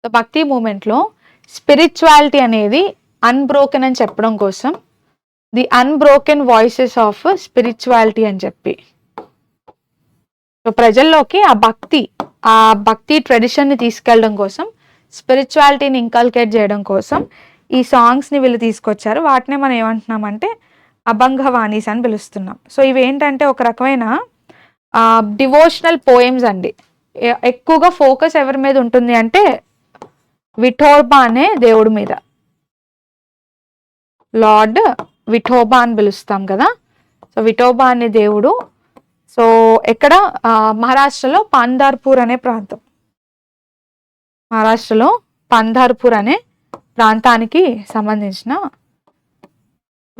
సో భక్తి మూమెంట్లో స్పిరిచువాలిటీ అనేది అన్బ్రోకెన్ అని చెప్పడం కోసం the unbroken voices of spirituality అని చెప్పి, సో ప్రజల్లోకి ఆ భక్తి ట్రెడిషన్ని తీసుకెళ్ళడం కోసం, స్పిరిచువాలిటీని ఇంకల్కేట్ చేయడం కోసం ఈ సాంగ్స్ని వీళ్ళు తీసుకొచ్చారు. వాటినే మనం ఏమంటున్నామంటే అభంగవాణీస్ అని పిలుస్తున్నాం. సో ఇవి ఏంటంటే ఒక రకమైన డివోషనల్ పోయమ్స్ అండి. ఎక్కువగా ఫోకస్ ఎవరి మీద ఉంటుంది అంటే విఠోబా అనే దేవుడి మీద. లార్డ్ విఠోబా అని పిలుస్తాం కదా. సో విఠోబా అనే దేవుడు. సో ఎక్కడ? మహారాష్ట్రలో పంధార్పూర్ అనే ప్రాంతం. మహారాష్ట్రలో పంధార్పూర్ అనే ప్రాంతానికి సంబంధించిన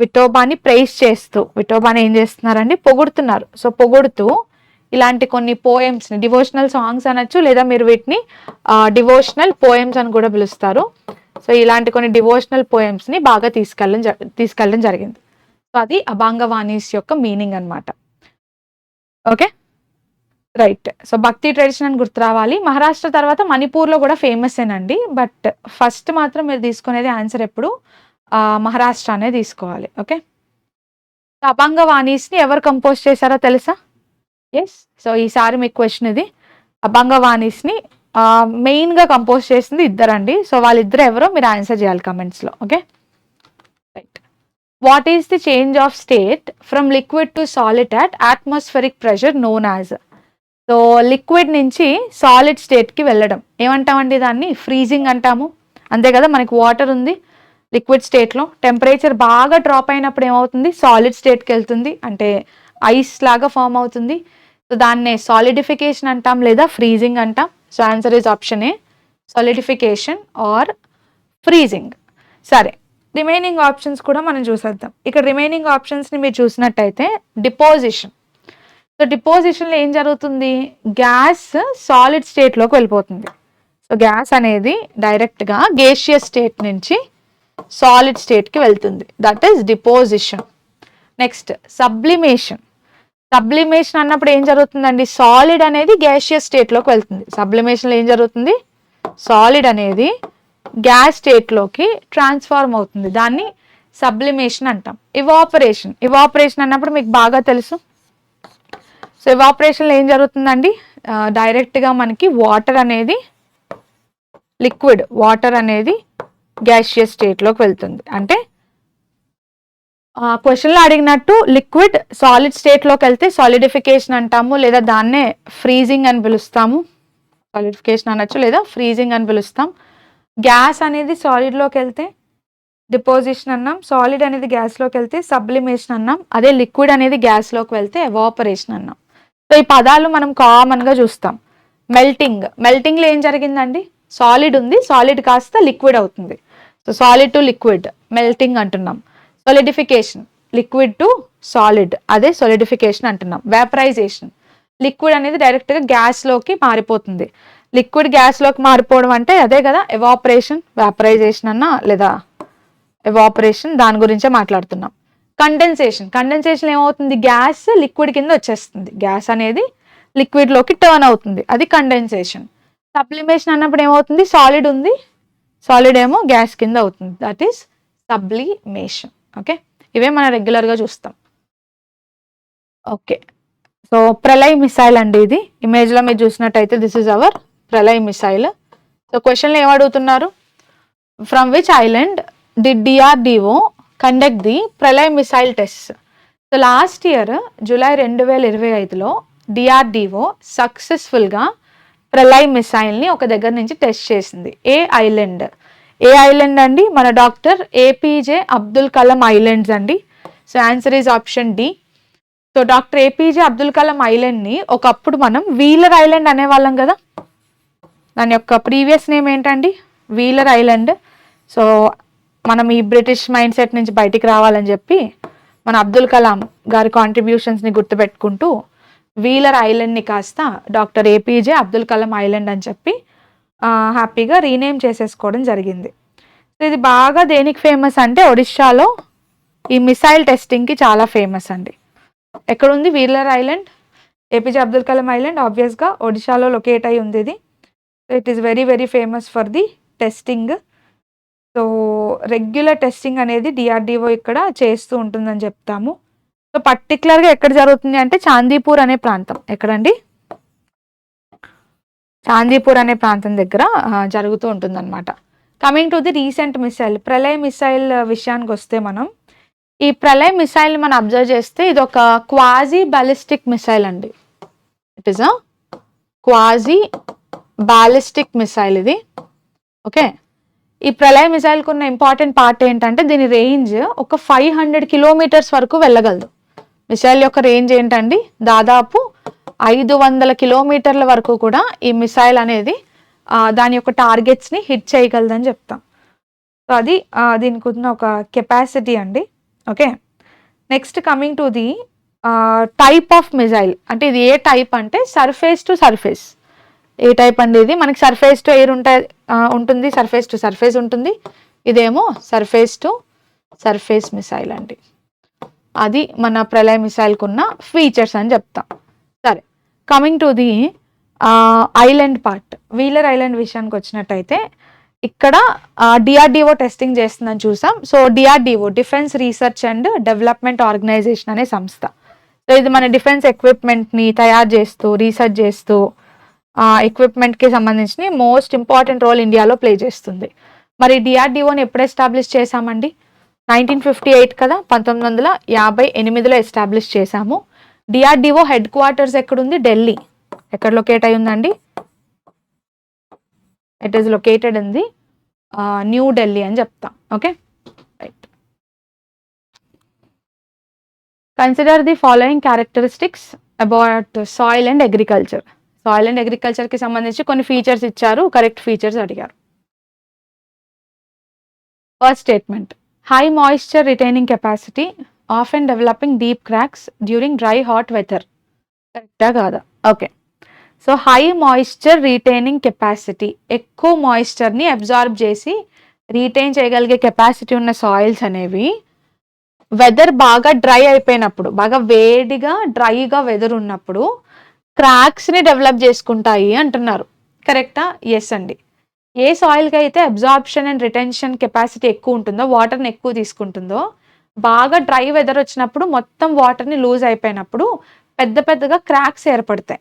విఠోబాని ప్రైజ్ చేస్తూ, విఠోబాని ఏం చేస్తున్నారండి? పొగుడుతున్నారు. సో పొగుడుతూ ఇలాంటి కొన్ని పోయమ్స్ని, డివోషనల్ సాంగ్స్ అనొచ్చు, లేదా మీరు వీటిని డివోషనల్ పోయమ్స్ అని కూడా పిలుస్తారు. సో ఇలాంటి కొన్ని డివోషనల్ పోయమ్స్ని బాగా తీసుకెళ్ళడం జరిగింది. సో అది అభంగవాణీస్ యొక్క మీనింగ్ అనమాట. Okay, right. సో భక్తి ట్రెడిషన్ అని గుర్తు రావాలి. మహారాష్ట్ర తర్వాత మణిపూర్లో కూడా ఫేమస్ ఏనండి, బట్ ఫస్ట్ మాత్రం మీరు తీసుకునేది ఆన్సర్ ఎప్పుడు మహారాష్ట్ర అనే తీసుకోవాలి. ఓకే, అభంగవాణీస్ని ఎవరు కంపోజ్ చేశారో తెలుసా? ఎస్. సో ఈసారి మీకు క్వశ్చన్ ఇది. అభంగవాణీస్ని మెయిన్గా కంపోజ్ చేసింది ఇద్దరండి. సో వాళ్ళిద్దరు ఎవరో మీరు ఆన్సర్ చేయాలి కమెంట్స్లో. Okay, right. What is the change of state from liquid to solid at atmospheric pressure known as? So liquid నుంచి సాలిడ్ స్టేట్కి వెళ్ళడం ఏమంటామండి? దాన్ని ఫ్రీజింగ్ అంటాము. అంతే కదా, మనకి వాటర్ ఉంది, లిక్విడ్ స్టేట్లో. టెంపరేచర్ బాగా డ్రాప్ అయినప్పుడు ఏమవుతుంది, సాలిడ్ స్టేట్కి వెళ్తుంది, అంటే ఐస్ లాగా ఫామ్ అవుతుంది. సో దాన్నే సాలిడిఫికేషన్ అంటాం లేదా ఫ్రీజింగ్ అంటాం. So answer is option A, solidification or freezing. సరే, రిమైనింగ్ ఆప్షన్స్ కూడా మనం చూసేద్దాం. ఇక్కడ రిమైనింగ్ ఆప్షన్స్ని మీరు చూసినట్టయితే డిపోజిషన్. సో డిపోజిషన్లో ఏం జరుగుతుంది, గ్యాస్ సాలిడ్ స్టేట్లోకి వెళ్ళిపోతుంది. సో గ్యాస్ అనేది డైరెక్ట్గా గేషియస్ స్టేట్ నుంచి సాలిడ్ స్టేట్కి వెళ్తుంది, that is deposition. Next sublimation. Sublimation అన్నప్పుడు ఏం జరుగుతుందండి, సాలిడ్ అనేది గ్యాషియస్ స్టేట్లోకి వెళ్తుంది. సబ్లిమేషన్లో ఏం జరుగుతుంది, సాలిడ్ అనేది గ్యాస్ స్టేట్లోకి ట్రాన్స్ఫార్మ్ అవుతుంది, దాన్ని సబ్లిమేషన్ అంటాం. ఇవాపరేషన్. ఇవాపరేషన్ అన్నప్పుడు మీకు బాగా తెలుసు. సో ఇవాపరేషన్లో ఏం జరుగుతుందండి, డైరెక్ట్గా మనకి వాటర్ అనేది వాటర్ అనేది గ్యాషియస్ స్టేట్లోకి వెళ్తుంది. అంటే క్వశ్చన్లో అడిగినట్టు లిక్విడ్ సాలిడ్ స్టేట్లోకి వెళ్తే సాలిడిఫికేషన్ అంటాము, లేదా దాన్నే ఫ్రీజింగ్ అని పిలుస్తాము. సాలిడిఫికేషన్ అనొచ్చు లేదా ఫ్రీజింగ్ అని పిలుస్తాం. గ్యాస్ అనేది సాలిడ్లోకి వెళ్తే డిపోజిషన్ అన్నాం, సాలిడ్ అనేది గ్యాస్లోకి వెళ్తే సబ్లిమేషన్ అన్నాం, అదే లిక్విడ్ అనేది గ్యాస్లోకి వెళ్తే ఎవాపరేషన్ అన్నాం. సో ఈ పదాలు మనం కామన్గా చూస్తాం. మెల్టింగ్. మెల్టింగ్లో ఏం జరిగిందండి, సాలిడ్ ఉంది, సాలిడ్ కాస్త లిక్విడ్ అవుతుంది. So solid to liquid melting అంటున్నాం. సాలిడిఫికేషన్, లిక్విడ్ టు సాలిడ్, అదే సాలిడిఫికేషన్ అంటున్నాం. వేపరైజేషన్, లిక్విడ్ అనేది డైరెక్ట్గా గ్యాస్లోకి మారిపోతుంది. లిక్విడ్ గ్యాస్లోకి మారిపోవడం అంటే అదే కదా ఎవాపరేషన్. వేపరైజేషన్ అన్నా లేదా ఎవాపరేషన్, దాని గురించే మాట్లాడుతున్నాం. కండెన్సేషన్. కండెన్సేషన్ ఏమవుతుంది, గ్యాస్ లిక్విడ్ కింద వచ్చేస్తుంది, గ్యాస్ అనేది లిక్విడ్లోకి టర్న్ అవుతుంది, అది కండెన్సేషన్. సబ్లిమేషన్ అన్నప్పుడు ఏమవుతుంది, సాలిడ్ ఉంది, సాలిడ్ ఏమో గ్యాస్ కింద అవుతుంది, దట్ ఈస్ సబ్లిమేషన్. ఓకే, ఇవే మనం రెగ్యులర్గా చూస్తాం. ఓకే, సో ప్రళయ్ మిసైల్ అండి ఇది. ఇమేజ్లో మీరు చూసినట్టయితే this is our Pralay missile. So క్వశ్చన్లో ఏమడుగుతున్నారు, from which island did DRDO conduct the Pralay missile test. So last year July 2025లో DRDO సక్సెస్ఫుల్గా ప్రళయ్ మిసైల్ని ఒక దగ్గర నుంచి టెస్ట్ చేసింది. ఏ ఐలాండ్ అండి, మన doctor APJ Abdul Kalam islands అండి. So answer is option D. So doctor APJ Abdul Kalam ఐలాండ్ని ఒకప్పుడు మనం వీలర్ ఐలాండ్ అనేవాళ్ళం కదా, దాని యొక్క ప్రీవియస్ నేమ్ ఏంటండి, వీలర్ ఐలాండ్. సో మనం ఈ బ్రిటిష్ మైండ్ సెట్ నుంచి బయటికి రావాలని చెప్పి మన అబ్దుల్ కలాం గారి కాంట్రిబ్యూషన్స్ని గుర్తుపెట్టుకుంటూ వీలర్ ఐలాండ్ని కాస్త doctor APJ Abdul Kalam island అని చెప్పి హ్యాపీగా రీనేమ్ చేసేసుకోవడం జరిగింది. సో ఇది బాగా దేనికి ఫేమస్ అంటే ఒడిషాలో ఈ మిసైల్ టెస్టింగ్కి చాలా ఫేమస్ అండి. ఎక్కడుంది wheeler island, APJ Abdul Kalam island ఆబ్వియస్గా ఒడిషాలో లొకేట్ అయి ఉంది ఇది. It is very very famous for the testing. So regular testing అనేది DRDO ఇక్కడ చేస్తూ ఉంటుందని చెప్తాము. సో పర్టికులర్గా ఎక్కడ జరుగుతుంది అంటే చాందీపూర్ అనే ప్రాంతం. ఎక్కడండి, చాందీపూర్ అనే ప్రాంతం దగ్గర జరుగుతూ ఉంటుంది అనమాట. Coming to the recent missile, Pralay missile విషయానికి వస్తే మనం ఈ ప్రళయ్ మిసైల్ని మనం అబ్జర్వ్ చేస్తే ఇది ఒక క్వాజీ బాలిస్టిక్ మిసైల్ అండి. It is a quasi ballistic missile ఇది. ఓకే, ఈ ప్రళయ్ మిసైల్కి ఉన్న ఇంపార్టెంట్ పార్ట్ ఏంటంటే దీని రేంజ్ ఒక 500 కిలోమీటర్స్ వరకు వెళ్ళగలదు. మిసైల్ యొక్క రేంజ్ ఏంటండి, దాదాపు 500 కిలోమీటర్ల వరకు కూడా ఈ మిసైల్ అనేది దాని యొక్క టార్గెట్స్ని హిట్ చేయగలదని చెప్తాం. సో అది దీనికి ఉన్న ఒక కెపాసిటీ అండి. Okay, next coming to the type of missile. అంటే ఇది ఏ టైప్ అంటే surface to surface. A type అండి ఇది, మనకి సర్ఫేస్ టు ఎయిర్ ఉంటుంది, సర్ఫేస్ టు సర్ఫేస్ ఉంటుంది. ఇదేమో సర్ఫేస్ టు సర్ఫేస్ మిసైల్ అండి. అది మన ప్రళయ్ మిసైల్కి ఉన్న ఫీచర్స్ అని చెప్తాం. సరే, coming to the island part, Wheeler island విషయానికి వచ్చినట్టయితే ఇక్కడ DRDO టెస్టింగ్ చేస్తుందని చూసాం. So DRDO defence research and development organization అనే సంస్థ. సో ఇది మన డిఫెన్స్ ఎక్విప్మెంట్ని తయారు చేస్తూ రీసెర్చ్ చేస్తూ ఎక్విప్మెంట్కి సంబంధించిన మోస్ట్ ఇంపార్టెంట్ రోల్ ఇండియాలో ప్లే చేస్తుంది. మరి DRDOని ఎప్పుడు ఎస్టాబ్లిష్ చేశామండి, 1958 కదా, 1958లో ఎస్టాబ్లిష్ చేశాము. DRDO హెడ్ క్వార్టర్స్ ఎక్కడుంది, ఢిల్లీ. ఎక్కడ లొకేట్ అయి ఉందండి, it is located in the New Delhi అని చెప్తాం. Okay, consider the following characteristics about soil and agriculture. Soil and అగ్రికల్చర్కి సంబంధించి కొన్ని ఫీచర్స్ ఇచ్చారు, కరెక్ట్ ఫీచర్స్ అడిగారు. First statement, high moisture retaining capacity often developing deep cracks during dry hot weather. కరెక్టా కాదా? Okay. So high moisture retaining capacity, ఎక్కువ మాయిశ్చర్ని absorb చేసి retain చేయగలిగే కెపాసిటీ ఉన్న సాయిల్స్ అనేవి వెదర్ బాగా డ్రై అయిపోయినప్పుడు, బాగా వేడిగా డ్రైగా వెదర్ ఉన్నప్పుడు క్రాక్స్ని డెవలప్ చేసుకుంటాయి అంటున్నారు. కరెక్టా? ఎస్ అండి. ఏ సాయిల్కి అయితే అబ్జార్ప్షన్ అండ్ రిటెన్షన్ కెపాసిటీ ఎక్కువ ఉంటుందో, వాటర్ని ఎక్కువ తీసుకుంటుందో, బాగా డ్రై వెదర్ వచ్చినప్పుడు మొత్తం వాటర్ని లూజ్ అయిపోయినప్పుడు పెద్ద పెద్దగా క్రాక్స్ ఏర్పడతాయి.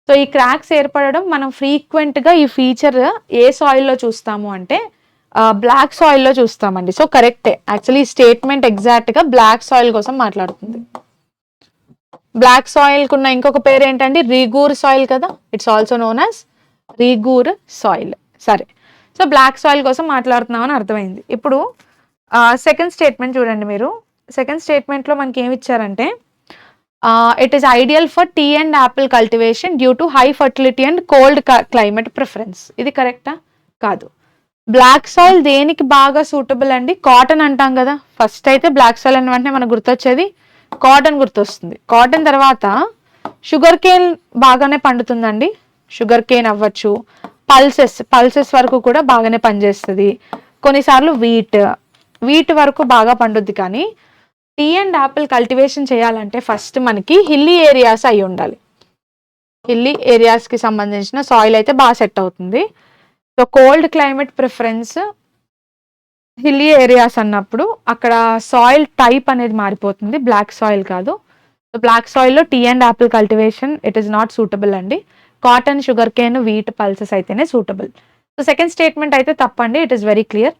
సో ఈ క్రాక్స్ ఏర్పడడం మనం ఫ్రీక్వెంట్గా ఈ ఫీచర్ ఏ సాయిల్లో చూస్తాము అంటే బ్లాక్ సాయిల్లో చూస్తామండి. సో కరెక్టే, యాక్చువల్లీ ఈ స్టేట్మెంట్ ఎగ్జాక్ట్గా బ్లాక్ సాయిల్ కోసం మాట్లాడుతుంది. బ్లాక్ సాయిల్కి ఉన్న ఇంకొక పేరు ఏంటండి? రీగూర్ సాయిల్ కదా, it's also known as regur soil. సరే, సో బ్లాక్ సాయిల్ కోసం మాట్లాడుతున్నామని అర్థమైంది. ఇప్పుడు సెకండ్ స్టేట్మెంట్ చూడండి మీరు. సెకండ్ స్టేట్మెంట్లో మనకి ఏమి ఇచ్చారంటే it is ideal for tea and apple cultivation due to high fertility and cold climate preference. ఇది కరెక్టా? కాదు. బ్లాక్ సాయిల్ దేనికి బాగా సూటబుల్ అండి? కాటన్ అంటాం కదా. ఫస్ట్ అయితే బ్లాక్ సాయిల్ అన్న వెంటనే మనకు గుర్తొచ్చేది కాటన్ గుర్తొస్తుంది. కాటన్ తర్వాత షుగర్ కేన్ బాగానే పండుతుందండి. షుగర్ కేన్ అవ్వచ్చు, పల్సెస్ వరకు కూడా బాగానే పనిచేస్తుంది. కొన్నిసార్లు వీట్ వరకు బాగా పండుద్ది. కానీ టీ అండ్ యాపిల్ కల్టివేషన్ చేయాలంటే ఫస్ట్ మనకి హిల్లీ ఏరియాస్ అయి ఉండాలి. హిల్లీ ఏరియాస్కి సంబంధించిన సాయిల్ అయితే బాగా సెట్ అవుతుంది. So cold climate preference, hilly areas అన్నప్పుడు అక్కడ సాయిల్ టైప్ అనేది మారిపోతుంది, బ్లాక్ సాయిల్ కాదు. సో బ్లాక్ సాయిల్లో tea and apple cultivation it is not suitable అండి. Cotton, sugar cane, wheat, pulses అయితేనే సూటబుల్. సో సెకండ్ స్టేట్మెంట్ అయితే తప్పండి, it is very clear.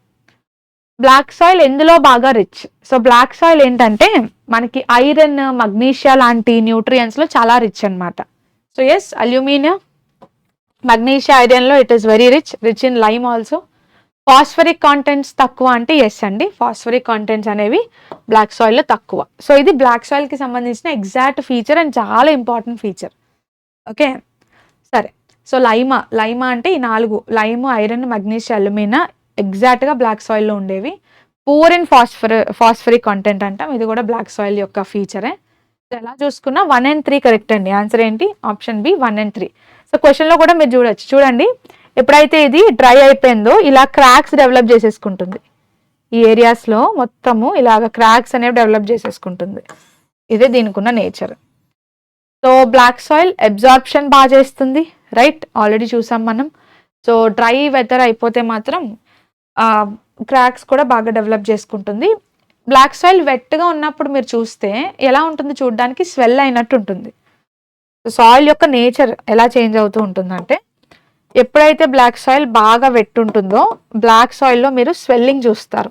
Black soil ఎందులో బాగా రిచ్? సో బ్లాక్ సాయిల్ ఏంటంటే మనకి ఐరన్, మగ్నీషియా లాంటి న్యూట్రియంట్స్లో చాలా రిచ్ అనమాట. సో ఎస్, అల్యూమినియం, మగ్నీషియా, ఐరన్లో it is very rich in lime also. Phosphoric contents తక్కువ అంటే ఎస్ అండి, ఫాస్ఫరిక్ కాంటెంట్స్ అనేవి బ్లాక్ సాయిల్లో తక్కువ. సో ఇది బ్లాక్ సాయిల్కి సంబంధించిన ఎగ్జాక్ట్ ఫీచర్ అండ్ చాలా ఇంపార్టెంట్ ఫీచర్. ఓకే, సరే. సో లైమా అంటే ఈ 4 లైమ్, ఐరన్, మగ్నీషియా, అల్యూమినా ఎగ్జాక్ట్గా బ్లాక్ సాయిల్లో ఉండేవి. పూర్ ఇన్ ఫాస్ఫరిక్ కాంటెంట్ అంటాం, ఇది కూడా బ్లాక్ సాయిల్ యొక్క ఫీచరే. సో ఎలా చూసుకున్నా 1 and 3 కరెక్ట్ అండి. ఆన్సర్ ఏంటి? Option B 1 and 3. సో క్వశ్చన్లో కూడా మీరు చూడండి, ఎప్పుడైతే ఇది డ్రై అయిపోయిందో ఇలా క్రాక్స్ డెవలప్ చేసేసుకుంటుంది. ఈ ఏరియాస్లో మొత్తము ఇలాగ క్రాక్స్ అనేవి డెవలప్ చేసేసుకుంటుంది. ఇదే దీనికి ఉన్న nature. So black soil absorption బాగా చేస్తుంది, రైట్, ఆల్రెడీ చూసాం మనం. సో డ్రై వెదర్ అయిపోతే మాత్రం క్రాక్స్ కూడా బాగా డెవలప్ చేసుకుంటుంది. బ్లాక్ సాయిల్ వెట్గా ఉన్నప్పుడు మీరు చూస్తే ఎలా ఉంటుంది చూడడానికి? స్వెల్ అయినట్టు ఉంటుంది. సాయిల్ యొక్క నేచర్ ఎలా చేంజ్ అవుతూ ఉంటుందంటే ఎప్పుడైతే బ్లాక్ సాయిల్ బాగా వెట్ ఉంటుందో బ్లాక్ సాయిల్లో మీరు స్వెల్లింగ్ చూస్తారు.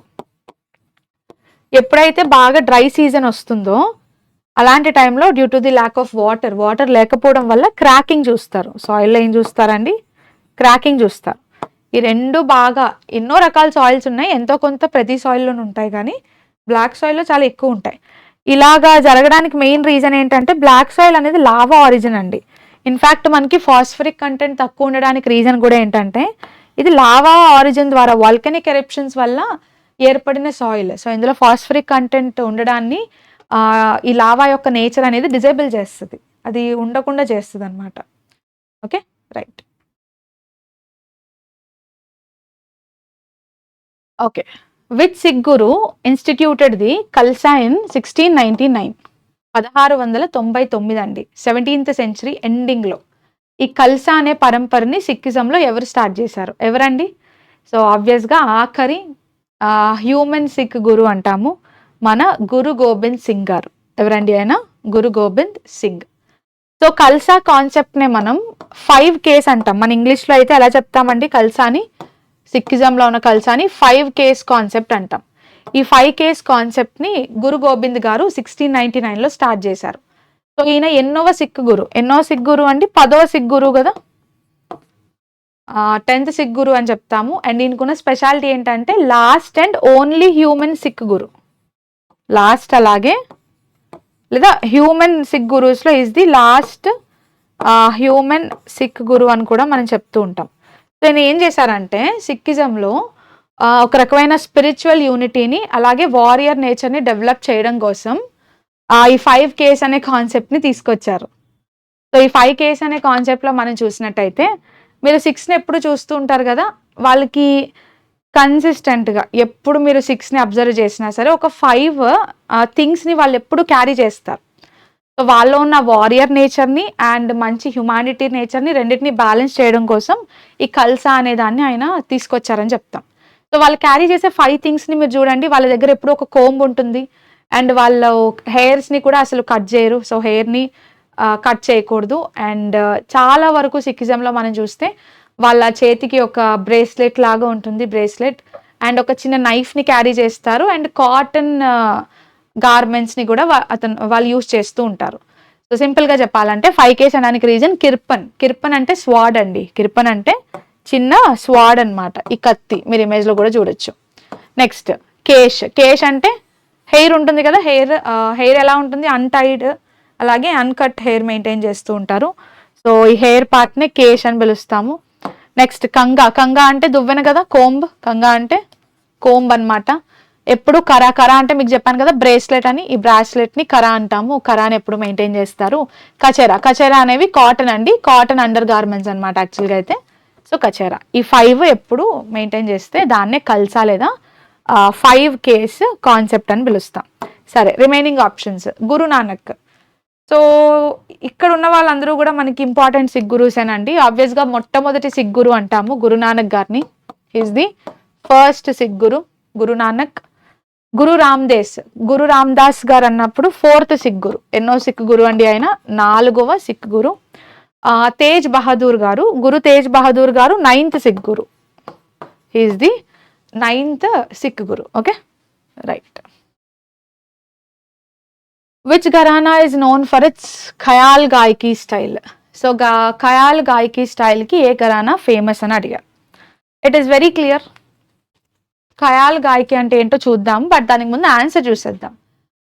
ఎప్పుడైతే బాగా డ్రై సీజన్ వస్తుందో అలాంటి టైంలో due to the lack of water లేకపోవడం వల్ల క్రాకింగ్ చూస్తారు. సాయిల్లో ఏం చూస్తారండి? క్రాకింగ్ చూస్తారు. ఈ రెండు బాగా, ఎన్నో రకాల సాయిల్స్ ఉన్నాయి, ఎంతో కొంత ప్రతి సాయిల్లోనూ ఉంటాయి, కానీ బ్లాక్ సాయిల్లో చాలా ఎక్కువ ఉంటాయి. ఇలాగా జరగడానికి మెయిన్ రీజన్ ఏంటంటే బ్లాక్ సాయిల్ అనేది లావా ఆరిజిన్ అండి. ఇన్ఫ్యాక్ట్ మనకి ఫాస్ఫరిక్ కంటెంట్ తక్కువ ఉండడానికి రీజన్ కూడా ఏంటంటే ఇది లావా ఆరిజిన్ ద్వారా వాల్కనిక్ ఎరప్షన్స్ వల్ల ఏర్పడిన సాయిల్. సో ఇందులో ఫాస్ఫరిక్ కంటెంట్ ఉండడాన్ని ఈ లావా యొక్క నేచర్ అనేది డిజేబుల్ చేస్తుంది, అది ఉండకుండా చేస్తుంది అనమాట. Okay, right. Okay, which Sikh guru instituted the Khalsa in 1699? 1699 అండి, 17th century ఎండింగ్లో ఈ కల్సా అనే పరంపరని సిక్కిజంలో ఎవరు స్టార్ట్ చేశారు? ఎవరండి? సో ఆబ్వియస్గా ఆఖరి హ్యూమన్ సిక్ గురు అంటాము, మన గురు గోబింద్ సింగ్ గారు. ఎవరండి ఆయన? గురు గోబింద్ సింగ్. సో కల్సా కాన్సెప్ట్నే మనం 5Ks అంటాం. మన ఇంగ్లీష్లో అయితే ఎలా చెప్తామండి కల్సాని? సిక్కిజంలో ఉన్న కల్సాని 5Ks కాన్సెప్ట్ అంటాం. ఈ 5Ks కాన్సెప్ట్ని గురు గోబింద్ గారు 1699లో స్టార్ట్ చేశారు. సో ఈయన ఎన్నో సిక్ గురు అండి? 10వ సిక్ గురువు కదా, 10th సిక్ గురు అని చెప్తాము. అండ్ ఈయనకున్న స్పెషాలిటీ ఏంటంటే last and only human Sikh guru. Last అలాగే లేదా హ్యూమన్ సిక్ గురూస్లో is the last human Sikh guru అని కూడా మనం చెప్తూ ఉంటాం. సో ఈయన ఏం చేశారంటే సిక్కిజంలో ఒక రకమైన స్పిరిచువల్ యూనిటీని అలాగే వారియర్ నేచర్ని డెవలప్ చేయడం కోసం ఈ 5Ks అనే కాన్సెప్ట్ని తీసుకొచ్చారు. సో ఈ 5Ks అనే కాన్సెప్ట్లో మనం చూసినట్టయితే మీరు 6ని ఎప్పుడు చూస్తూ ఉంటారు కదా, వాళ్ళకి కన్సిస్టెంట్గా ఎప్పుడు మీరు 6ని అబ్జర్వ్ చేసినా సరే ఒక 5 థింగ్స్ని వాళ్ళు ఎప్పుడు క్యారీ చేస్తారు. సో వాళ్ళలో ఉన్న వారియర్ నేచర్ని అండ్ మంచి హ్యుమానిటీ నేచర్ని రెండింటిని బ్యాలెన్స్ చేయడం కోసం ఈ కల్సా అనే దాన్ని ఆయన తీసుకొచ్చారని చెప్తాం. సో వాళ్ళు క్యారీ చేసే 5 థింగ్స్ని మీరు చూడండి, వాళ్ళ దగ్గర ఎప్పుడు ఒక కోంబ్ ఉంటుంది అండ్ వాళ్ళ హెయిర్స్ని కూడా అసలు కట్ చేయరు. సో హెయిర్ని కట్ చేయకూడదు. అండ్ చాలా వరకు సిక్కిజంలో మనం చూస్తే వాళ్ళ చేతికి ఒక బ్రేస్లెట్ లాగా ఉంటుంది, బ్రేస్లెట్ అండ్ ఒక చిన్న నైఫ్ని క్యారీ చేస్తారు అండ్ కాటన్ గార్మెంట్స్ని కూడా వాళ్ళు యూస్ చేస్తూ ఉంటారు. సో సింపుల్గా చెప్పాలంటే 5Ks అనడానికి రీజన్ కిర్పన్ అంటే స్వాడ్ అండి. కిర్పన్ అంటే చిన్న స్వాడ్ అనమాట, ఈ కత్తి మీరు ఇమేజ్లో కూడా చూడొచ్చు. నెక్స్ట్ కేష్ అంటే హెయిర్ ఉంటుంది కదా, హెయిర్ ఎలా ఉంటుంది అన్టైడ్ అలాగే అన్కట్ హెయిర్ మెయింటైన్ చేస్తూ ఉంటారు. సో ఈ హెయిర్ పార్ట్ని కేష్ అని పిలుస్తాము. నెక్స్ట్ కంగా అంటే దువ్వెన కదా, కంగా అంటే కోంబ్ అనమాట. ఎప్పుడు కరా అంటే మీకు చెప్పాను కదా బ్రేస్లెట్ అని, ఈ బ్రాస్లెట్ని కరా అంటాము. కరాని ఎప్పుడు మెయింటైన్ చేస్తారు. కచేరా అనేవి కాటన్ అండి, కాటన్ అండర్ గార్మెంట్స్ అనమాట యాక్చువల్గా అయితే. సో కచేరా ఈ 5 ఎప్పుడు మెయింటైన్ చేస్తే దాన్నే కల్సా లేదా 5Ks కాన్సెప్ట్ అని పిలుస్తాం. సరే, రిమైనింగ్ ఆప్షన్స్ గురునానక్. సో ఇక్కడ ఉన్న వాళ్ళందరూ కూడా మనకి ఇంపార్టెంట్ సిక్ గురూసేనండి. ఆబ్వియస్గా మొట్టమొదటి సిక్ గురు అంటాము గురునానక్ గారిని. ఈజ్ ది ఫస్ట్ సిక్ గురు గురునానక్. గురు రామ్దాస్ గారు అన్నప్పుడు 4th సిక్ గురు. ఎన్నో సిక్ గురు అండి ఆయన? 4వ సిక్ గురు. తేజ్ బహదూర్ గారు, గురు తేజ్ బహదూర్ గారు 9th Sikh guru. Is the 9th Sikh guru. Okay, right. Which gharana is known for its khayal gayaki style? So khayal gayaki స్టైల్కి ఏ ఘరానా ఫేమస్ అని అడిగారు. It is very clear. Khayal gayaki అంటే ఏంటో చూద్దాం, బట్ దానికి ముందు ఆన్సర్ చూసేద్దాం.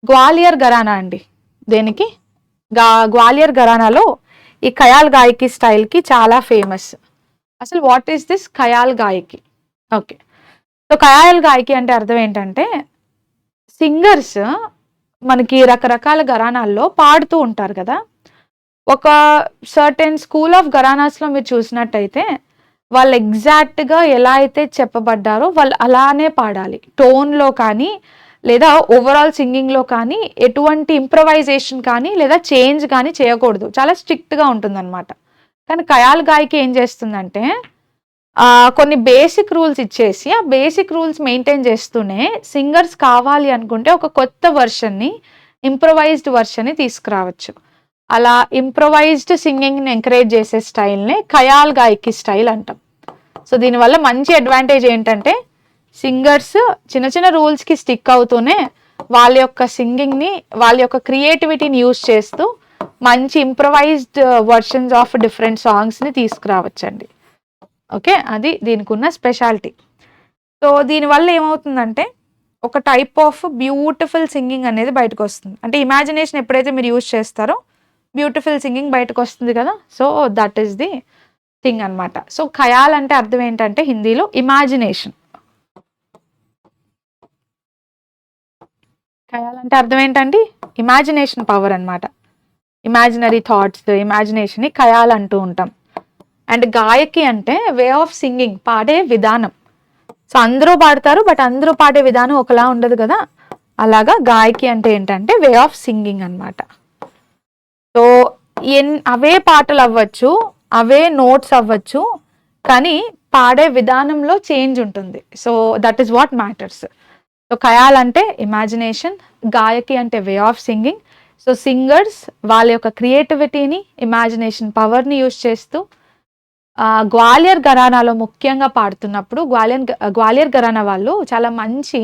గ్వాలియర్ ఘరానా అండి. దేనికి? గ్వాలియర్ ఘరానాలో ఈ ఖయాల్ గాయకి స్టైల్కి చాలా ఫేమస్. అసలు what is this khayal gayaki? Okay, so khayal gayaki అంటే అర్థం ఏంటంటే సింగర్స్ మనకి రకరకాల ఘరానాల్లో పాడుతూ ఉంటారు కదా. ఒక సర్టెన్ స్కూల్ ఆఫ్ ఘరానాస్లో మీరు చూసినట్టయితే వాళ్ళు ఎగ్జాక్ట్గా ఎలా అయితే చెప్పబడ్డారో వాళ్ళు అలానే పాడాలి. టోన్లో కానీ లేదా ఓవరాల్ సింగింగ్లో కానీ ఎటువంటి ఇంప్రవైజేషన్ కానీ లేదా చేంజ్ కానీ చేయకూడదు. చాలా స్ట్రిక్ట్గా ఉంటుందన్నమాట. కానీ ఖయాల్ గాయకి ఏం చేస్తుందంటే కొన్ని బేసిక్ రూల్స్ ఇచ్చేసి ఆ బేసిక్ రూల్స్ మెయింటైన్ చేస్తూనే సింగర్స్ కావాలి అనుకుంటే ఒక కొత్త వర్షన్ని, ఇంప్రొవైజ్డ్ వర్షన్ని తీసుకురావచ్చు. అలా ఇంప్రొవైజ్డ్ సింగింగ్ని ఎంకరేజ్ చేసే స్టైల్నే ఖయాల్ గాయకి స్టైల్ అంటాం. సో దీనివల్ల మంచి అడ్వాంటేజ్ ఏంటంటే సింగర్స్ చిన్న చిన్న రూల్స్కి స్టిక్ అవుతూనే వాళ్ళ యొక్క సింగింగ్ని, వాళ్ళ యొక్క క్రియేటివిటీని యూజ్ చేస్తూ మంచి ఇంప్రొవైజ్డ్ వర్షన్స్ ఆఫ్ డిఫరెంట్ సాంగ్స్ని తీసుకురావచ్చండి. ఓకే, అది దీనికి ఉన్న స్పెషాలిటీ. సో దీనివల్ల ఏమవుతుందంటే ఒక టైప్ ఆఫ్ బ్యూటిఫుల్ సింగింగ్ అనేది బయటకు వస్తుంది. అంటే ఇమాజినేషన్ ఎప్పుడైతే మీరు యూజ్ చేస్తారో బ్యూటిఫుల్ సింగింగ్ బయటకు వస్తుంది కదా. So that is the thing అనమాట. సో ఖయాల్ అంటే అర్థం ఏంటంటే హిందీలో ఇమాజినేషన్. ఖయాల్ అంటే అర్థం ఏంటండి? ఇమాజినేషన్ పవర్ అనమాట. ఇమాజినరీ థాట్స్, ఇమాజినేషన్ని ఖయాల్ అంటూ ఉంటాం. అండ్ గాయకి అంటే వే ఆఫ్ సింగింగ్, పాడే విధానం. సో అందరూ పాడతారు బట్ అందరూ పాడే విధానం ఒకలా ఉండదు కదా. అలాగా గాయకి అంటే ఏంటంటే వే ఆఫ్ సింగింగ్ అనమాట. సో అవే పాటలు అవ్వచ్చు, అవే నోట్స్ అవ్వచ్చు, కానీ పాడే విధానంలో చేంజ్ ఉంటుంది. So that is what matters. So khayal అంటే ఇమాజినేషన్, గాయకి అంటే way of singing. So singers వాళ్ళ యొక్క క్రియేటివిటీని, ఇమాజినేషన్ పవర్ని యూజ్ చేస్తూ గ్వాలియర్ ఘరానాలో ముఖ్యంగా పాడుతున్నప్పుడు గ్వాలియర్ ఘరానా వాళ్ళు చాలా మంచి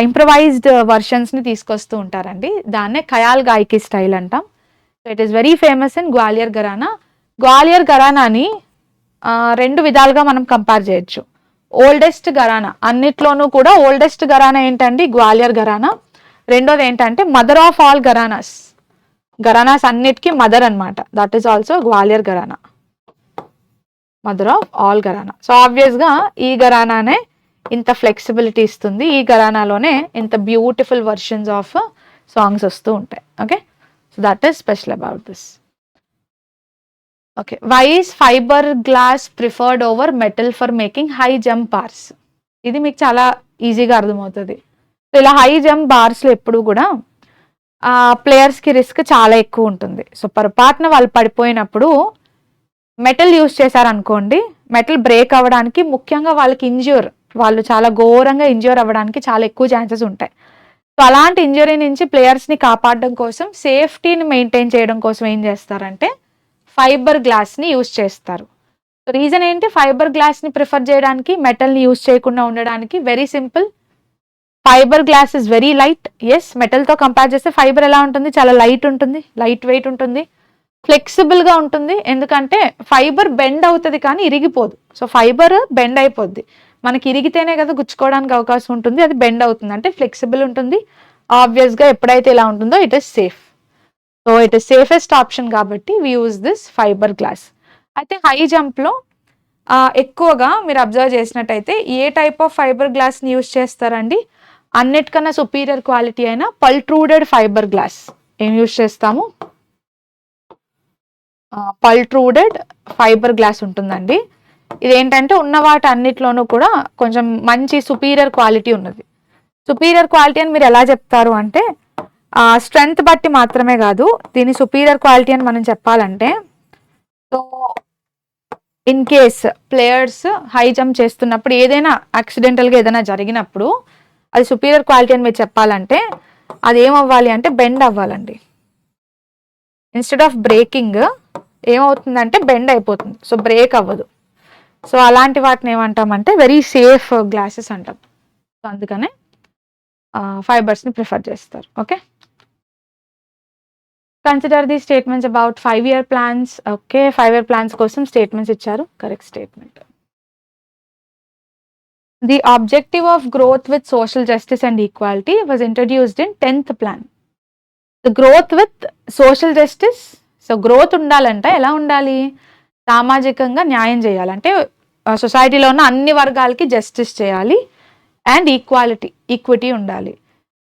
ఇంప్రవైజ్డ్ వర్షన్స్ని తీసుకొస్తూ ఉంటారండి. దాన్నే ఖయాల్ గాయకి స్టైల్ అంటాం. So it is very famous in Gwalior gharana. Gwalior ఘరానాని 2 విధాలుగా మనం కంపేర్ చేయొచ్చు. ఓల్డెస్ట్ ఘరానా, అన్నిట్లోనూ కూడా ఓల్డెస్ట్ ఘరానా ఏంటండి? గ్వాలియర్ ఘరానా. రెండోది ఏంటంటే మదర్ ఆఫ్ ఆల్ ఘరానాస్. ఘరానాస్ అన్నిటికీ మదర్ అనమాట. That is also Gwalior Gharana, mother of all Gharana. So ఆబ్వియస్గా ఈ ఘరానానే ఇంత ఫ్లెక్సిబిలిటీ ఇస్తుంది, ఈ ఘరానాలోనే ఇంత బ్యూటిఫుల్ వర్షన్స్ ఆఫ్ సాంగ్స్ వస్తూ ఉంటాయి. Okay, so that is special about this. Okay, why is fibre glass preferred over metal for making high jump bars? ఇది మీకు చాలా ఈజీగా అర్థమవుతుంది. సో ఇలా హై జంప్ బార్స్లో ఎప్పుడు కూడా ప్లేయర్స్కి రిస్క్ చాలా ఎక్కువ ఉంటుంది. సో పొరపాటున వాళ్ళు పడిపోయినప్పుడు మెటల్ యూస్ చేశారనుకోండి, మెటల్ బ్రేక్ అవ్వడానికి, ముఖ్యంగా వాళ్ళకి వాళ్ళు చాలా ఘోరంగా ఇంజ్యూర్ అవ్వడానికి చాలా ఎక్కువ ఛాన్సెస్ ఉంటాయి. సో అలాంటి ఇంజరీ నుంచి ప్లేయర్స్ని కాపాడడం కోసం, సేఫ్టీని మెయింటైన్ చేయడం కోసం ఏం చేస్తారంటే ఫైబర్ గ్లాస్ని యూస్ చేస్తారు. సో రీజన్ ఏంటి ఫైబర్ గ్లాస్ని ప్రిఫర్ చేయడానికి, మెటల్ని యూస్ చేయకుండా ఉండడానికి? Very simple, fibre glass is very light. Yes, మెటల్తో కంపేర్ చేస్తే ఫైబర్ ఎలా ఉంటుంది? చాలా లైట్ ఉంటుంది, లైట్ వెయిట్ ఉంటుంది, ఫ్లెక్సిబుల్గా ఉంటుంది. ఎందుకంటే ఫైబర్ బెండ్ అవుతుంది కానీ ఇరిగిపోదు. సో ఫైబర్ బెండ్ అయిపోద్ది, మనకి ఇరిగితేనే కదా గుచ్చుకోవడానికి అవకాశం ఉంటుంది, అది బెండ్ అవుతుంది అంటే ఫ్లెక్సిబుల్ ఉంటుంది. ఆబ్వియస్గా ఎప్పుడైతే ఇలా ఉంటుందో it is safe. So it is safest option కాబట్టి we use this fibre glass. అయితే హై జంప్లో ఎక్కువగా మీరు అబ్జర్వ్ చేసినట్టయితే ఏ టైప్ ఆఫ్ ఫైబర్ గ్లాస్ని యూజ్ చేస్తారండి? అన్నిటికన్నా సుపీరియర్ క్వాలిటీ అయిన పల్ట్రూడెడ్ ఫైబర్ గ్లాస్ ఏం యూజ్ చేస్తాము? పల్ట్రూడెడ్ ఫైబర్ గ్లాస్ ఉంటుందండి. ఇదేంటంటే ఉన్న వాటి అన్నిట్లోనూ కూడా కొంచెం మంచి సుపీరియర్ క్వాలిటీ ఉన్నది. సుపీరియర్ క్వాలిటీ అని మీరు ఎలా చెప్తారు అంటే స్ట్రెంగ్త్ బట్టి మాత్రమే కాదు, దీని సుపీరియర్ క్వాలిటీ అని మనం చెప్పాలంటే, so in case players high jump చేస్తున్నప్పుడు ఏదైనా యాక్సిడెంటల్గా ఏదైనా జరిగినప్పుడు అది సుపీరియర్ క్వాలిటీ అని మీరు చెప్పాలంటే అది ఏమవ్వాలి అంటే బెండ్ అవ్వాలండి. ఇన్స్టెడ్ ఆఫ్ బ్రేకింగ్ ఏమవుతుందంటే బెండ్ అయిపోతుంది, సో బ్రేక్ అవ్వదు. సో అలాంటి వాటిని ఏమంటామంటే వెరీ సేఫ్ గ్లాసెస్ అంటాం. సో అందుకనే ఫైబర్స్ని ప్రిఫర్ చేస్తారు. Okay, consider the statements about 5-year plans. Okay, 5-year plans కోసం స్టేట్మెంట్స్ ఇచ్చారు. Correct statement. The objective of growth with social justice and equality was introduced in 10th plan. The growth with social justice, so growth ఉండాలంటే ఎలా ఉండాలి? సామాజికంగా న్యాయం చేయాలంటే సొసైటీలో ఉన్న అన్ని వర్గాలకి జస్టిస్ చేయాలి అండ్ ఈక్విటీ ఉండాలి.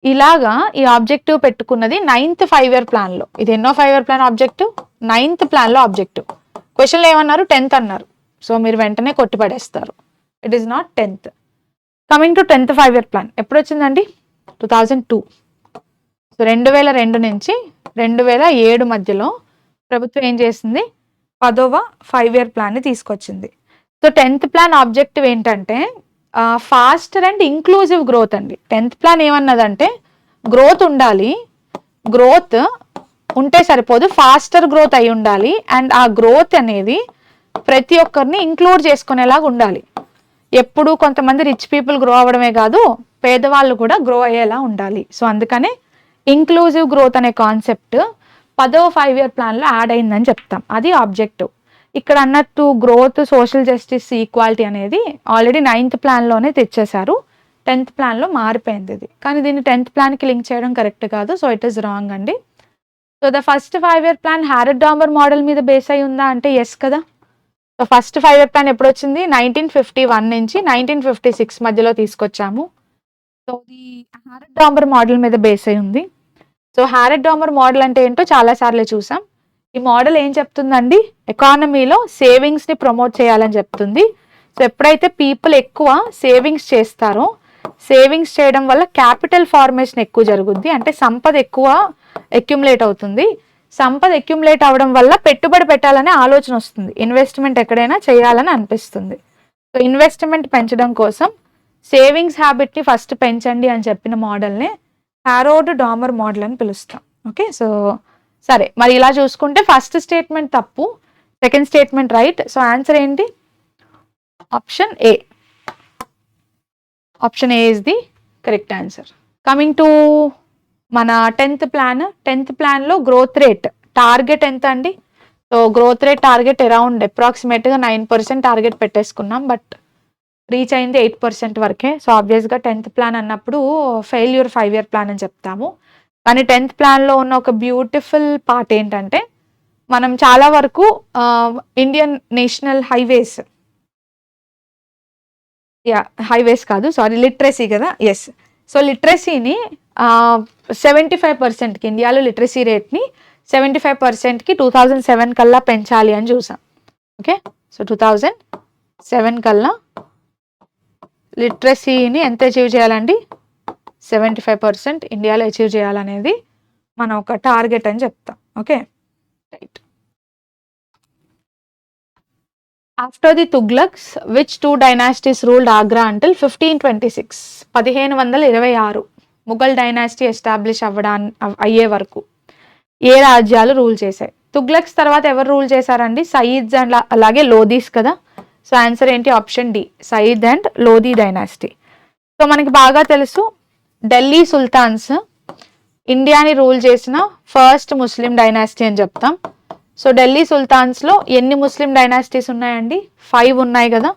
ఇలాగా ఈ ఆబ్జెక్టివ్ పెట్టుకున్నది 9th 5-year ప్లాన్లో. ఇది ఎన్నో 5-year ప్లాన్ ఆబ్జెక్టివ్? 9th ప్లాన్లో ఆబ్జెక్టివ్. క్వశ్చన్లో ఏమన్నారు? 10th అన్నారు. సో మీరు వెంటనే కొట్టిపడేస్తారు, it is not 10th. Coming to 10th 5-year plan ఎప్పుడు వచ్చిందండి? 2002. సో 2002 నుంచి 2007 మధ్యలో ప్రభుత్వం ఏం చేసింది? 10వ 5-year ప్లాన్ని తీసుకొచ్చింది. సో 10th ప్లాన్ ఆబ్జెక్టివ్ ఏంటంటే ఫాస్టర్ అండ్ ఇంక్లూజివ్ గ్రోత్ అండి. 10th ప్లాన్ ఏమన్నదంటే గ్రోత్ ఉండాలి, గ్రోత్ ఉంటే సరిపోదు, ఫాస్టర్ గ్రోత్ అయి ఉండాలి అండ్ ఆ గ్రోత్ అనేది ప్రతి ఒక్కరిని ఇంక్లూడ్ చేసుకునేలాగా ఉండాలి. ఎప్పుడు కొంతమంది రిచ్ పీపుల్ గ్రో అవ్వడమే కాదు, పేదవాళ్ళు కూడా గ్రో అయ్యేలా ఉండాలి. సో అందుకనే ఇంక్లూజివ్ గ్రోత్ అనే కాన్సెప్ట్ 10వ 5-year ప్లాన్లో యాడ్ అయిందని చెప్తాం. అది ఆబ్జెక్టివ్. ఇక్కడ అన్నట్టు గ్రోత్, సోషల్ జస్టిస్, ఈక్వాలిటీ అనేది ఆల్రెడీ 9th ప్లాన్లోనే తెచ్చేశారు, 10th ప్లాన్లో మారిపోయింది ఇది. కానీ దీన్ని 10th ప్లాన్కి లింక్ చేయడం కరెక్ట్ కాదు, సో ఇట్ ఈస్ రాంగ్ అండి. So the first 5-year plan Harrod Domar model మీద బేస్ అయి ఉందా అంటే ఎస్ కదా. సో ఫస్ట్ 5-year ప్లాన్ ఎప్పుడు వచ్చింది? 1951 నుంచి 1956 మధ్యలో తీసుకొచ్చాము. సో ఇది హ్యారెడ్ డామర్ మోడల్ మీద బేస్ అయి ఉంది. సో హ్యారెడ్ డామర్ మోడల్ అంటే ఏంటో చాలాసార్లు చూసాం. ఈ మోడల్ ఏం చెప్తుందండి? ఎకానమీలో సేవింగ్స్ని ప్రమోట్ చేయాలని చెప్తుంది. సో ఎప్పుడైతే పీపుల్ ఎక్కువ సేవింగ్స్ చేస్తారో, సేవింగ్స్ చేయడం వల్ల క్యాపిటల్ ఫార్మేషన్ ఎక్కువ జరుగుద్ది, అంటే సంపద ఎక్కువ అక్యుములేట్ అవుతుంది. సంపద అక్యుములేట్ అవ్వడం వల్ల పెట్టుబడి పెట్టాలనే ఆలోచన వస్తుంది, ఇన్వెస్ట్మెంట్ ఎక్కడైనా చేయాలని అనిపిస్తుంది. సో ఇన్వెస్ట్మెంట్ పెంచడం కోసం సేవింగ్స్ హ్యాబిట్ని ఫస్ట్ పెంచండి అని చెప్పిన మోడల్ని హ్యారోడ్ డామర్ మోడల్ అని పిలుస్తాం. ఓకే, సో సరే, మరి ఇలా చూసుకుంటే ఫస్ట్ స్టేట్మెంట్ తప్పు, second statement right. So answer ఏంటి? Option A. Option A is the correct answer. Coming to మన 10th ప్లాన్. 10th ప్లాన్లో గ్రోత్ రేట్ టార్గెట్ ఎంత అండి? So growth rate target around అప్రాక్సిమేట్గా 9% టార్గెట్ పెట్టేసుకున్నాం. బట్ రీచ్ అయింది 8% వరకే. సో, ఆబ్వియస్‌గా 10థ్ ప్లాన్ అన్నప్పుడు ఫెయిల్యూర్ 5 ఇయర్ ప్లాన్ అని చెప్తాము. కానీ 10థ్ ప్లాన్‌లో ఉన్న ఒక బ్యూటిఫుల్ పార్ట్ ఏంటంటే, మనం చాలా వరకు ఇండియన్ నేషనల్ హైవేస్ హైవేస్ కాదు సారీ లిటరసీ కదా! యెస్. సో, లిటరసీని 75%కి ఇండియాలో లిటరసీ రేట్‌ని 75%కి 2007 కల్లా పెంచాలి అని చూసాం. ఓకే. సో, 2007 కల్లా లిటరసీని ఎంత అచీవ్ చేయాలండి? 75% ఇండియాలో అచీవ్ చేయాలనేది మనం ఒక టార్గెట్ అని చెప్తాం. Okay. Right. After the Tughlaqs which 2 dynasties ruled Agra until 1526 1526 Mughal dynasty establish అయ్యే వరకు ఏ రాజ్యాలు రూల్ చేశాయి? తుగ్లక్స్ తర్వాత ఎవరు రూల్ చేశారండి? సయీద్స్ అండ్ అలాగే లోదీస్ కదా. సో ఆన్సర్ ఏంటి? Option D, Sayyid and Lodi dynasty. So మనకి బాగా తెలుసు ఢిల్లీ సుల్తాన్స్ ఇండియాని రూల్ చేసిన ఫస్ట్ ముస్లిం డైనాసిటీ అని చెప్తాం. సో ఢిల్లీ సుల్తాన్స్లో ఎన్ని ముస్లిం డైనాసిటీస్ ఉన్నాయండి? 5 ఉన్నాయి కదా.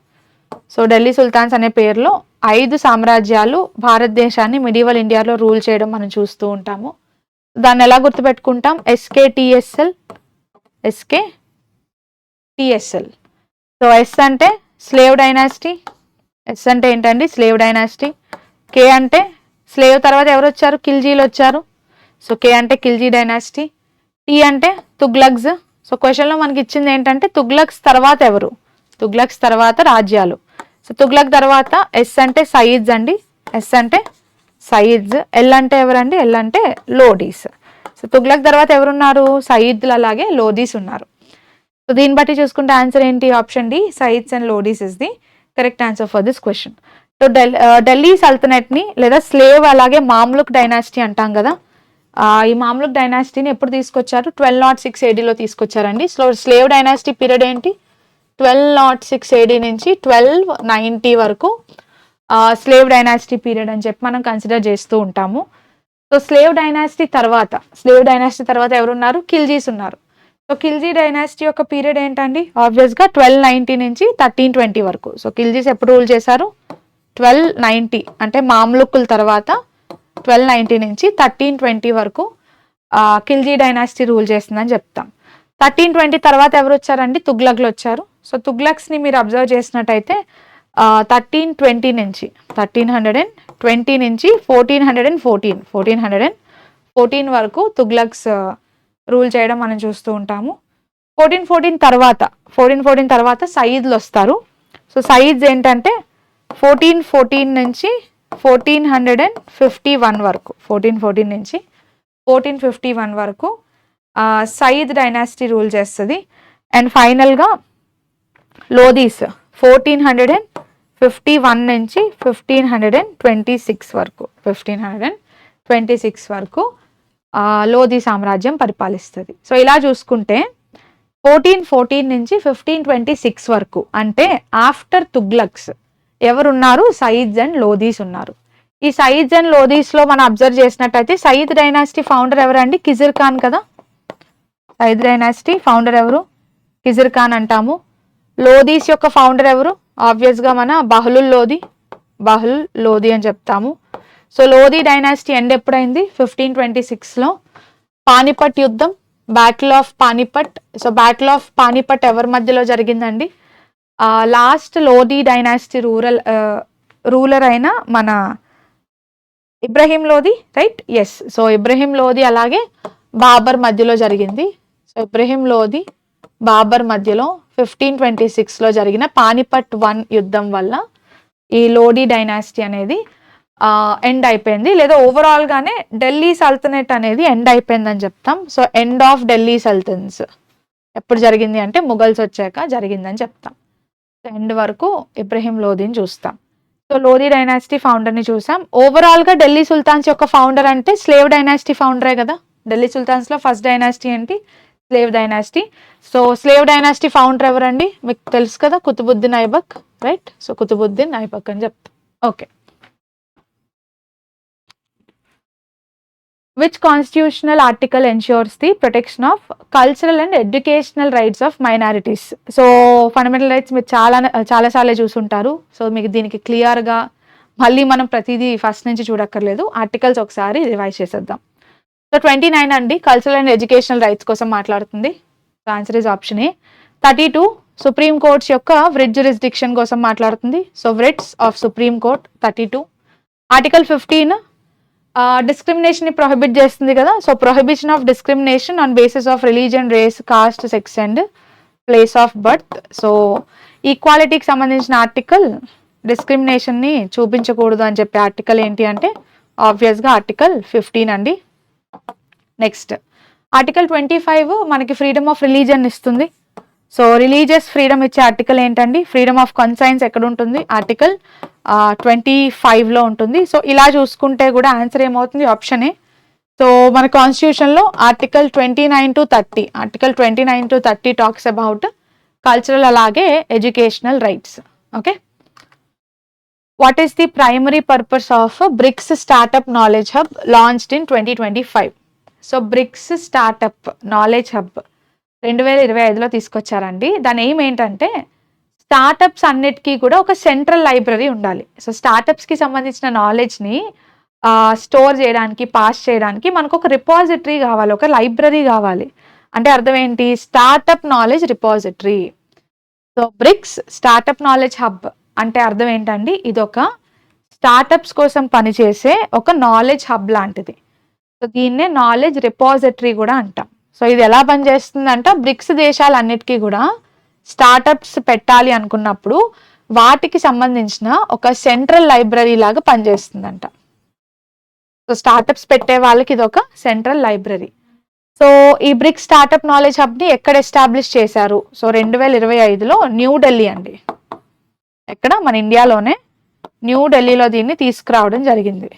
సో ఢిల్లీ సుల్తాన్స్ అనే పేరులో 5 సామ్రాజ్యాలు భారతదేశాన్ని మిడివల్ ఇండియాలో రూల్ చేయడం మనం చూస్తూ ఉంటాము. దాన్ని ఎలా గుర్తుపెట్టుకుంటాం? ఎస్కేటిఎస్ఎల్. సో ఎస్ అంటే స్లేవ్ డైనాసిటీ. ఎస్ అంటే ఏంటండి? Slave dynasty. కే అంటే స్లేవ్ తర్వాత ఎవరు వచ్చారు? ఖిల్జీలు వచ్చారు. సో కే అంటే ఖిల్జీ డైనాసిటీ. టీ అంటే తుగ్లక్స్. సో క్వశ్చన్లో మనకి ఇచ్చింది ఏంటంటే తుగ్లక్స్ తర్వాత ఎవరు? తుగ్లక్స్ తర్వాత రాజ్యాలు. సో తుగ్లక్ తర్వాత ఎస్ అంటే సయీద్స్ అండి. ఎస్ అంటే సయీద్స్. ఎల్ అంటే ఎవరండి? ఎల్ అంటే లోడీస్. సో తుగ్లక్ తర్వాత ఎవరున్నారు? సయీద్లు అలాగే లోదీస్ ఉన్నారు. సో దీన్ని బట్టి చూసుకుంటే ఆన్సర్ ఏంటి? Option D, Sayyids and Lodis is the correct answer for this question. So Delhi సల్తనట్ని లేదా స్లేవ్ అలాగే మామ్లుక్ డైనాసిటీ అంటాం కదా. ఈ మామ్లుక్ డైనాసిటీని ఎప్పుడు తీసుకొచ్చారు? 1206 ADలో తీసుకొచ్చారండి. సో స్లేవ్ డైనాసిటీ పీరియడ్ ఏంటి? 1206 AD నుంచి 1290 వరకు స్లేవ్ డైనాసిటీ పీరియడ్ అని చెప్పి మనం కన్సిడర్ చేస్తూ ఉంటాము. సో స్లేవ్ డైనాసిటీ తర్వాత ఎవరున్నారు? ఖిల్జీస్ ఉన్నారు. సో ఖిల్జీ డైనాసిటీ యొక్క పీరియడ్ ఏంటండి? ఆబ్వియస్గా 1290 నుంచి 1320 వరకు. సో ఖిల్జీస్ ఎప్పుడు రూల్ చేశారు? 1290 అంటే మామ్లుక్కుల తర్వాత 1290 నుంచి 1320 వరకు ఖిల్జీ డైనాసిటీ రూల్ చేస్తుందని చెప్తాం. 1320 తర్వాత ఎవరు వచ్చారండి? తుగ్లక్లు వచ్చారు. సో తుగ్లక్స్ని మీరు అబ్జర్వ్ చేసినట్టయితే 1320 నుంచి 1414 వరకు తుగ్లక్స్ రూల్ చేయడం మనం చూస్తూ ఉంటాము. 1414 తర్వాత సయీద్లు వస్తారు. సో సయీద్స్ ఏంటంటే 1414 నుంచి 1451 వరకు 1414 నుంచి 1451 వరకు సయీద్ డైనాసిటీ రూల్ చేస్తుంది. అండ్ ఫైనల్గా లోదీస్ 1451 నుంచి 1526 వరకు 1526 వరకు లోదీ సామ్రాజ్యం పరిపాలిస్తుంది. సో ఇలా చూసుకుంటే 1414 నుంచి 1526 వరకు అంటే ఆఫ్టర్ తుగ్లక్స్ ఎవరున్నారు? సయీద్స్ అండ్ లోదీస్ ఉన్నారు. ఈ సయీద్స్ అండ్ లోదీస్లో మనం అబ్జర్వ్ చేసినట్టయితే సయీద్ డైనాసిటీ ఫౌండర్ ఎవరండి? కిజిర్ ఖాన్ కదా. సయీద్ డైనాసిటీ ఫౌండర్ ఎవరు? కిజిర్ ఖాన్ అంటాము. లోదీస్ యొక్క ఫౌండర్ ఎవరు? ఆబ్వియస్గా మన బహ్లుల్ లోదీ అని చెప్తాము. సో లోదీ డైనాసిటీ ఎండ్ ఎప్పుడైంది? 1526లో పానిపట్ యుద్ధం, battle of Panipat. So battle of Panipat ఎవరి మధ్యలో జరిగిందండి? లాస్ట్ లోదీ డైనాసిటీ రూలర్ అయిన మన Ibrahim Lodi, right? Yes. So Ibrahim Lodi అలాగే బాబర్ మధ్యలో జరిగింది. సో ఇబ్రహీం లోదీ బాబర్ మధ్యలో 1526లో జరిగిన పానిపట్ 1 యుద్ధం వల్ల ఈ లోదీ డైనాసిటీ అనేది ఎండ్ అయిపోయింది. లేదా ఓవరాల్గానే ఢిల్లీ సల్తనెట్ అనేది ఎండ్ అయిపోయిందని చెప్తాం. సో ఎండ్ ఆఫ్ ఢిల్లీ సల్తన్స్ ఎప్పుడు జరిగింది అంటే ముఘల్స్ వచ్చాక జరిగిందని చెప్తాం. ఎండ్ వరకు ఇబ్రహీం లోదీని చూస్తాం. సో లోదీ డైనాసిటీ ఫౌండర్ని చూసాం. ఓవరాల్గా ఢిల్లీ సుల్తాన్స్ యొక్క ఫౌండర్ అంటే స్లేవ్ డైనాసిటీ ఫౌండరే కదా. ఢిల్లీ సుల్తాన్స్లో ఫస్ట్ డైనాసిటీ ఏంటి? Slave dynasty. So slave dynasty founder ఎవరండి? మీకు తెలుసు కదా, కుతుబుద్దీన్ ఐబక్, రైట్? సో కుతుబుద్దీన్ ఐబక్ అని చెప్తాం. Okay. Which constitutional article ensures the protection of cultural and educational rights of minorities. So fundamental rights మీరు చాలాసార్లు చూసుంటారు. సో మీకు దీనికి క్లియర్గా మళ్ళీ మనం ప్రతిదీ ఫస్ట్ నుంచి చూడక్కర్లేదు, ఆర్టికల్స్ ఒకసారి రివైజ్ చేసేద్దాం. సో 29 అండి కల్చరల్ అండ్ ఎడ్యుకేషనల్ రైట్స్ కోసం మాట్లాడుతుంది. So answer is option A. 32 supreme courts యొక్క వ్రిట్ జ్యూరిస్డిక్షన్ కోసం మాట్లాడుతుంది. So writs of supreme court 32. Article 15 discrimination ని ప్రొహిబిట్ చేస్తుంది కదా. So prohibition of discrimination on basis of religion, race, caste, sex and place of birth. So ఈక్వాలిటీకి సంబంధించిన article, discrimination ని చూపించకూడదు అని చెప్పే ఆర్టికల్ ఏంటి అంటే ఆబ్వియస్గా ఆర్టికల్ 15 అండి. నెక్స్ట్ ఆర్టికల్ 25 మనకి ఫ్రీడమ్ ఆఫ్ రిలీజియన్ ఇస్తుంది. సో రిలీజియస్ ఫ్రీడమ్ ఇచ్చే ఆర్టికల్ ఏంటండి? ఫ్రీడమ్ ఆఫ్ కన్సైన్స్ ఎక్కడ ఉంటుంది? ఆర్టికల్ 25లో ఉంటుంది. సో ఇలా చూసుకుంటే కూడా ఆన్సర్ ఏమవుతుంది? Option A. సో మన కాన్స్టిట్యూషన్లో article 29 to 30, article 29 to 30 talks about cultural అలాగే educational rights. Okay. What is the primary purpose of BRICS startup knowledge hub launched in 2025? So BRICS startup knowledge hub 2025లో తీసుకొచ్చారండి. దాని aim ఏంటంటే startups అన్నిటికీ కూడా ఒక సెంట్రల్ లైబ్రరీ ఉండాలి. So స్టార్టప్స్కి సంబంధించిన నాలెడ్జ్ని స్టోర్ చేయడానికి, పాస్ చేయడానికి మనకు ఒక రిపాజిటరీ కావాలి, ఒక లైబ్రరీ కావాలి. అంటే అర్థం ఏంటి? Startup knowledge repository. So BRICS startup knowledge hub అంటే అర్థం ఏంటండి? ఇది ఒక స్టార్టప్స్ కోసం పనిచేసే ఒక నాలెడ్జ్ హబ్ లాంటిది. సో దీన్నే నాలెడ్జ్ రిపాజిటరీ కూడా అంటాం. సో ఇది ఎలా పనిచేస్తుందంట? బ్రిక్స్ దేశాలన్నిటికీ కూడా స్టార్టప్స్ పెట్టాలి అనుకున్నప్పుడు వాటికి సంబంధించిన ఒక సెంట్రల్ లైబ్రరీ లాగా పనిచేస్తుందంట. సో స్టార్టప్స్ పెట్టే వాళ్ళకి ఇది ఒక సెంట్రల్ లైబ్రరీ. సో ఈ బ్రిక్స్ స్టార్టప్ నాలెడ్జ్ హబ్ని ఎక్కడ ఎస్టాబ్లిష్ చేశారు? సో 2025లో న్యూఢిల్లీ అండి. ఎక్కడ? మన ఇండియాలోనే న్యూఢిల్లీలో దీన్ని తీసుకురావడం జరిగింది.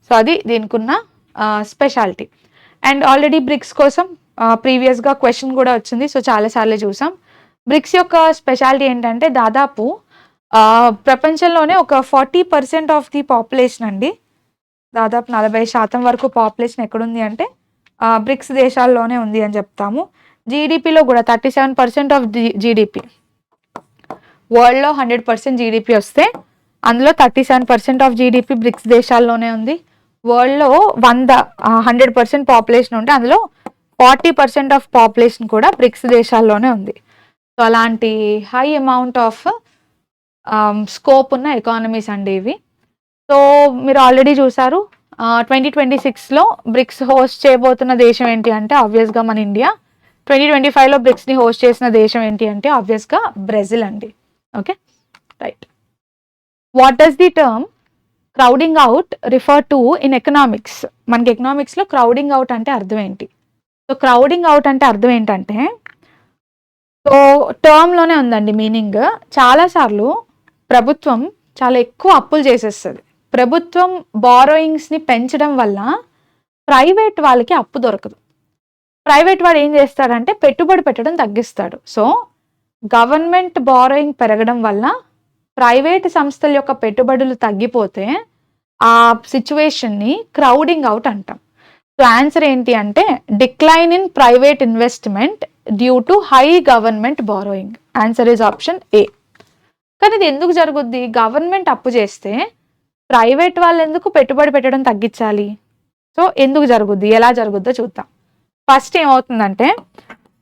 సో అది దీనికి ఉన్న స్పెషాలిటీ. అండ్ ఆల్రెడీ బ్రిక్స్ కోసం ప్రీవియస్గా క్వశ్చన్ కూడా వచ్చింది. సో చాలాసార్లు చూసాం. బ్రిక్స్ యొక్క స్పెషాలిటీ ఏంటంటే దాదాపు ప్రపంచంలోనే ఒక 40% ఆఫ్ ది పాపులేషన్ అండి, దాదాపు 40% వరకు పాపులేషన్ ఎక్కడుంది అంటే బ్రిక్స్ దేశాల్లోనే ఉంది అని చెప్తాము. జీడిపిలో కూడా 37% ఆఫ్ జీడిపి, వరల్డ్లో 100% జీడిపి వస్తే అందులో 37% ఆఫ్ జీడిపి బ్రిక్స్ దేశాల్లోనే ఉంది. వరల్డ్లో 100% పాపులేషన్ ఉంటే అందులో 40% ఆఫ్ పాపులేషన్ కూడా బ్రిక్స్ దేశాల్లోనే ఉంది. సో అలాంటి హై అమౌంట్ ఆఫ్ స్కోప్ ఉన్న ఎకానమీస్ అండి ఇవి. సో మీరు ఆల్రెడీ చూసారు 2026లో బ్రిక్స్ హోస్ట్ చేయబోతున్న దేశం ఏంటి అంటే ఆబ్వియస్గా మన ఇండియా. 2025లో బ్రిక్స్ని హోస్ట్ చేసిన దేశం ఏంటి అంటే ఆబ్వియస్గా బ్రెజిల్ అండి. Okay, right. What does the term crowding out refer to in economics? మనకి ఎకనామిక్స్లో క్రౌడింగ్ అవుట్ అంటే అర్థం ఏంటి? సో క్రౌడింగ్ అవుట్ అంటే అర్థం ఏంటంటే, సో టర్మ్లోనే ఉందండి మీనింగ్. చాలాసార్లు ప్రభుత్వం చాలా ఎక్కువ అప్పులు చేసేస్తుంది. ప్రభుత్వం బారోయింగ్స్ని పెంచడం వల్ల ప్రైవేట్ వాళ్ళకి అప్పు దొరకదు. ప్రైవేట్ వాడు ఏం చేస్తాడంటే పెట్టుబడి పెట్టడం తగ్గిస్తాడు. సో గవర్నమెంట్ బారోయింగ్ పెరగడం వల్ల ప్రైవేట్ సంస్థల యొక్క పెట్టుబడులు తగ్గిపోతే ఆ సిచ్యువేషన్ని క్రౌడింగ్ అవుట్ అంటాం. సో ఆన్సర్ ఏంటి అంటే decline in private investment due to high government borrowing. Answer is option ఏ. కానీ ఇది ఎందుకు జరుగుద్ది? గవర్నమెంట్ అప్పు చేస్తే ప్రైవేట్ వాళ్ళు ఎందుకు పెట్టుబడి పెట్టడం తగ్గించాలి? సో ఎందుకు జరుగుద్ది, ఎలా జరుగుద్దో చూద్దాం. ఫస్ట్ ఏమవుతుందంటే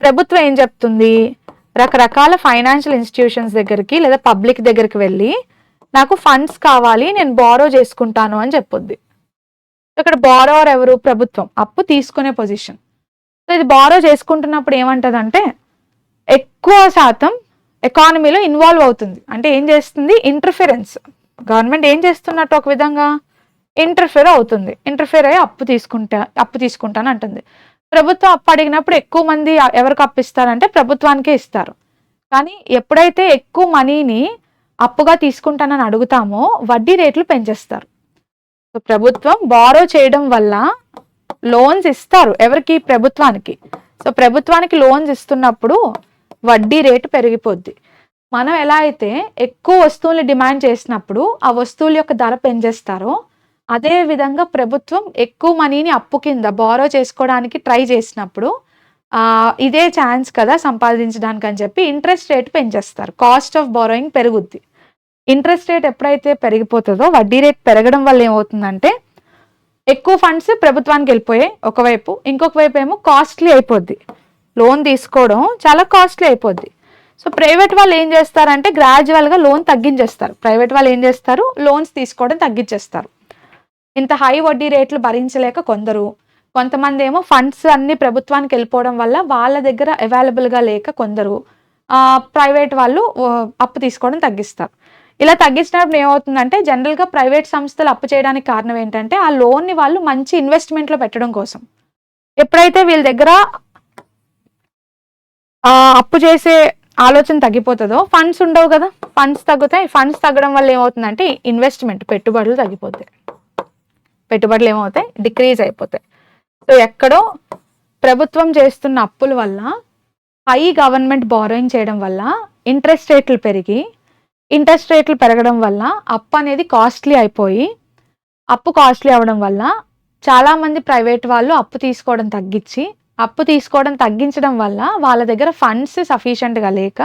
ప్రభుత్వం ఏం చెప్తుంది, రకరకాల ఫైనాన్షియల్ ఇన్స్టిట్యూషన్స్ దగ్గరికి లేదా పబ్లిక్ దగ్గరికి వెళ్ళి నాకు ఫండ్స్ కావాలి, నేను బారో చేసుకుంటాను అని చెప్పొద్ది. ఇక్కడ బారోవర్ ఎవరు? ప్రభుత్వం, అప్పు తీసుకునే పొజిషన్. సో ఇది బారో చేసుకుంటున్నప్పుడు ఏమంటదంటే ఎక్కువ శాతం ఎకానమీలో ఇన్వాల్వ్ అవుతుంది. అంటే ఏం చేస్తుంది? ఇంటర్ఫిరెన్స్. గవర్నమెంట్ ఏం చేస్తున్నట్టు ఒక విధంగా ఇంటర్ఫియర్ అవుతుంది. ఇంటర్ఫియర్ అయ్యి అప్పు తీసుకుంటాను అంటుంది. ప్రభుత్వం అప్పు అడిగినప్పుడు ఎక్కువ మంది ఎవరికి అప్పు ఇస్తారంటే ప్రభుత్వానికే ఇస్తారు. కానీ ఎప్పుడైతే ఎక్కువ మనీని అప్పుగా తీసుకుంటానని అడుగుతామో వడ్డీ రేట్లు పెంచేస్తారు. సో ప్రభుత్వం బారో చేయడం వల్ల లోన్స్ ఇస్తారు ఎవరికి? ప్రభుత్వానికి. సో ప్రభుత్వానికి లోన్స్ ఇస్తున్నప్పుడు వడ్డీ రేటు పెరిగిపోద్ది. మనం ఎలా అయితే ఎక్కువ వస్తువుల్ని డిమాండ్ చేసినప్పుడు ఆ వస్తువుల యొక్క ధర పెంచేస్తారో అదే విధంగా ప్రభుత్వం ఎక్కువ మనీని అప్పు కింద బారో చేసుకోవడానికి ట్రై చేసినప్పుడు ఇదే ఛాన్స్ కదా సంపాదించడానికి అని చెప్పి ఇంట్రెస్ట్ రేట్ పెంచేస్తారు. కాస్ట్ ఆఫ్ బారోయింగ్ పెరుగుద్ది. ఇంట్రెస్ట్ రేట్ ఎప్పుడైతే పెరిగిపోతుందో వడ్డీ రేట్ పెరగడం వల్ల ఏమవుతుందంటే ఎక్కువ ఫండ్స్ ప్రభుత్వానికి వెళ్ళిపోయాయి ఒకవైపు, ఇంకొక వైపు ఏమో కాస్ట్లీ అయిపోద్ది. లోన్ తీసుకోవడం చాలా కాస్ట్లీ అయిపోద్ది. సో ప్రైవేట్ వాళ్ళు ఏం చేస్తారంటే గ్రాడ్యువల్గా లోన్ తగ్గించేస్తారు. ప్రైవేట్ వాళ్ళు ఏం చేస్తారు, లోన్స్ తీసుకోవడం తగ్గించేస్తారు. ఇంత హై వడ్డీ రేట్లు భరించలేక కొంతమంది ఏమో ఫండ్స్ అన్ని ప్రభుత్వానికి వెళ్ళిపోవడం వల్ల వాళ్ళ దగ్గర అవైలబుల్గా లేక కొందరు ప్రైవేట్ వాళ్ళు అప్పు తీసుకోవడం తగ్గిస్తారు. ఇలా తగ్గించినప్పుడు ఏమవుతుందంటే జనరల్గా ప్రైవేట్ సంస్థలు అప్పు చేయడానికి కారణం ఏంటంటే ఆ లోన్ని వాళ్ళు మంచి ఇన్వెస్ట్మెంట్లో పెట్టడం కోసం. ఎప్పుడైతే వీళ్ళ దగ్గర అప్పు చేసే ఆలోచన తగ్గిపోతుందో ఫండ్స్ ఉండవు కదా, ఫండ్స్ తగ్గుతాయి. ఫండ్స్ తగ్గడం వల్ల ఏమవుతుందంటే ఇన్వెస్ట్మెంట్ పెట్టుబడులు తగ్గిపోతాయి. పెట్టుబడులు ఏమవుతాయి, డిక్రీజ్ అయిపోతాయి. సో ఎక్కడో ప్రభుత్వం చేస్తున్న అప్పుల వల్ల హై గవర్నమెంట్ బారోయింగ్ చేయడం వల్ల ఇంట్రెస్ట్ రేట్లు పెరగడం వల్ల అప్పు అనేది కాస్ట్లీ అయిపోయి, అప్పు కాస్ట్లీ అవడం వల్ల చాలామంది ప్రైవేట్ వాళ్ళు అప్పు తీసుకోవడం తగ్గించడం వల్ల వాళ్ళ దగ్గర ఫండ్స్ సఫిషియెంట్గా లేక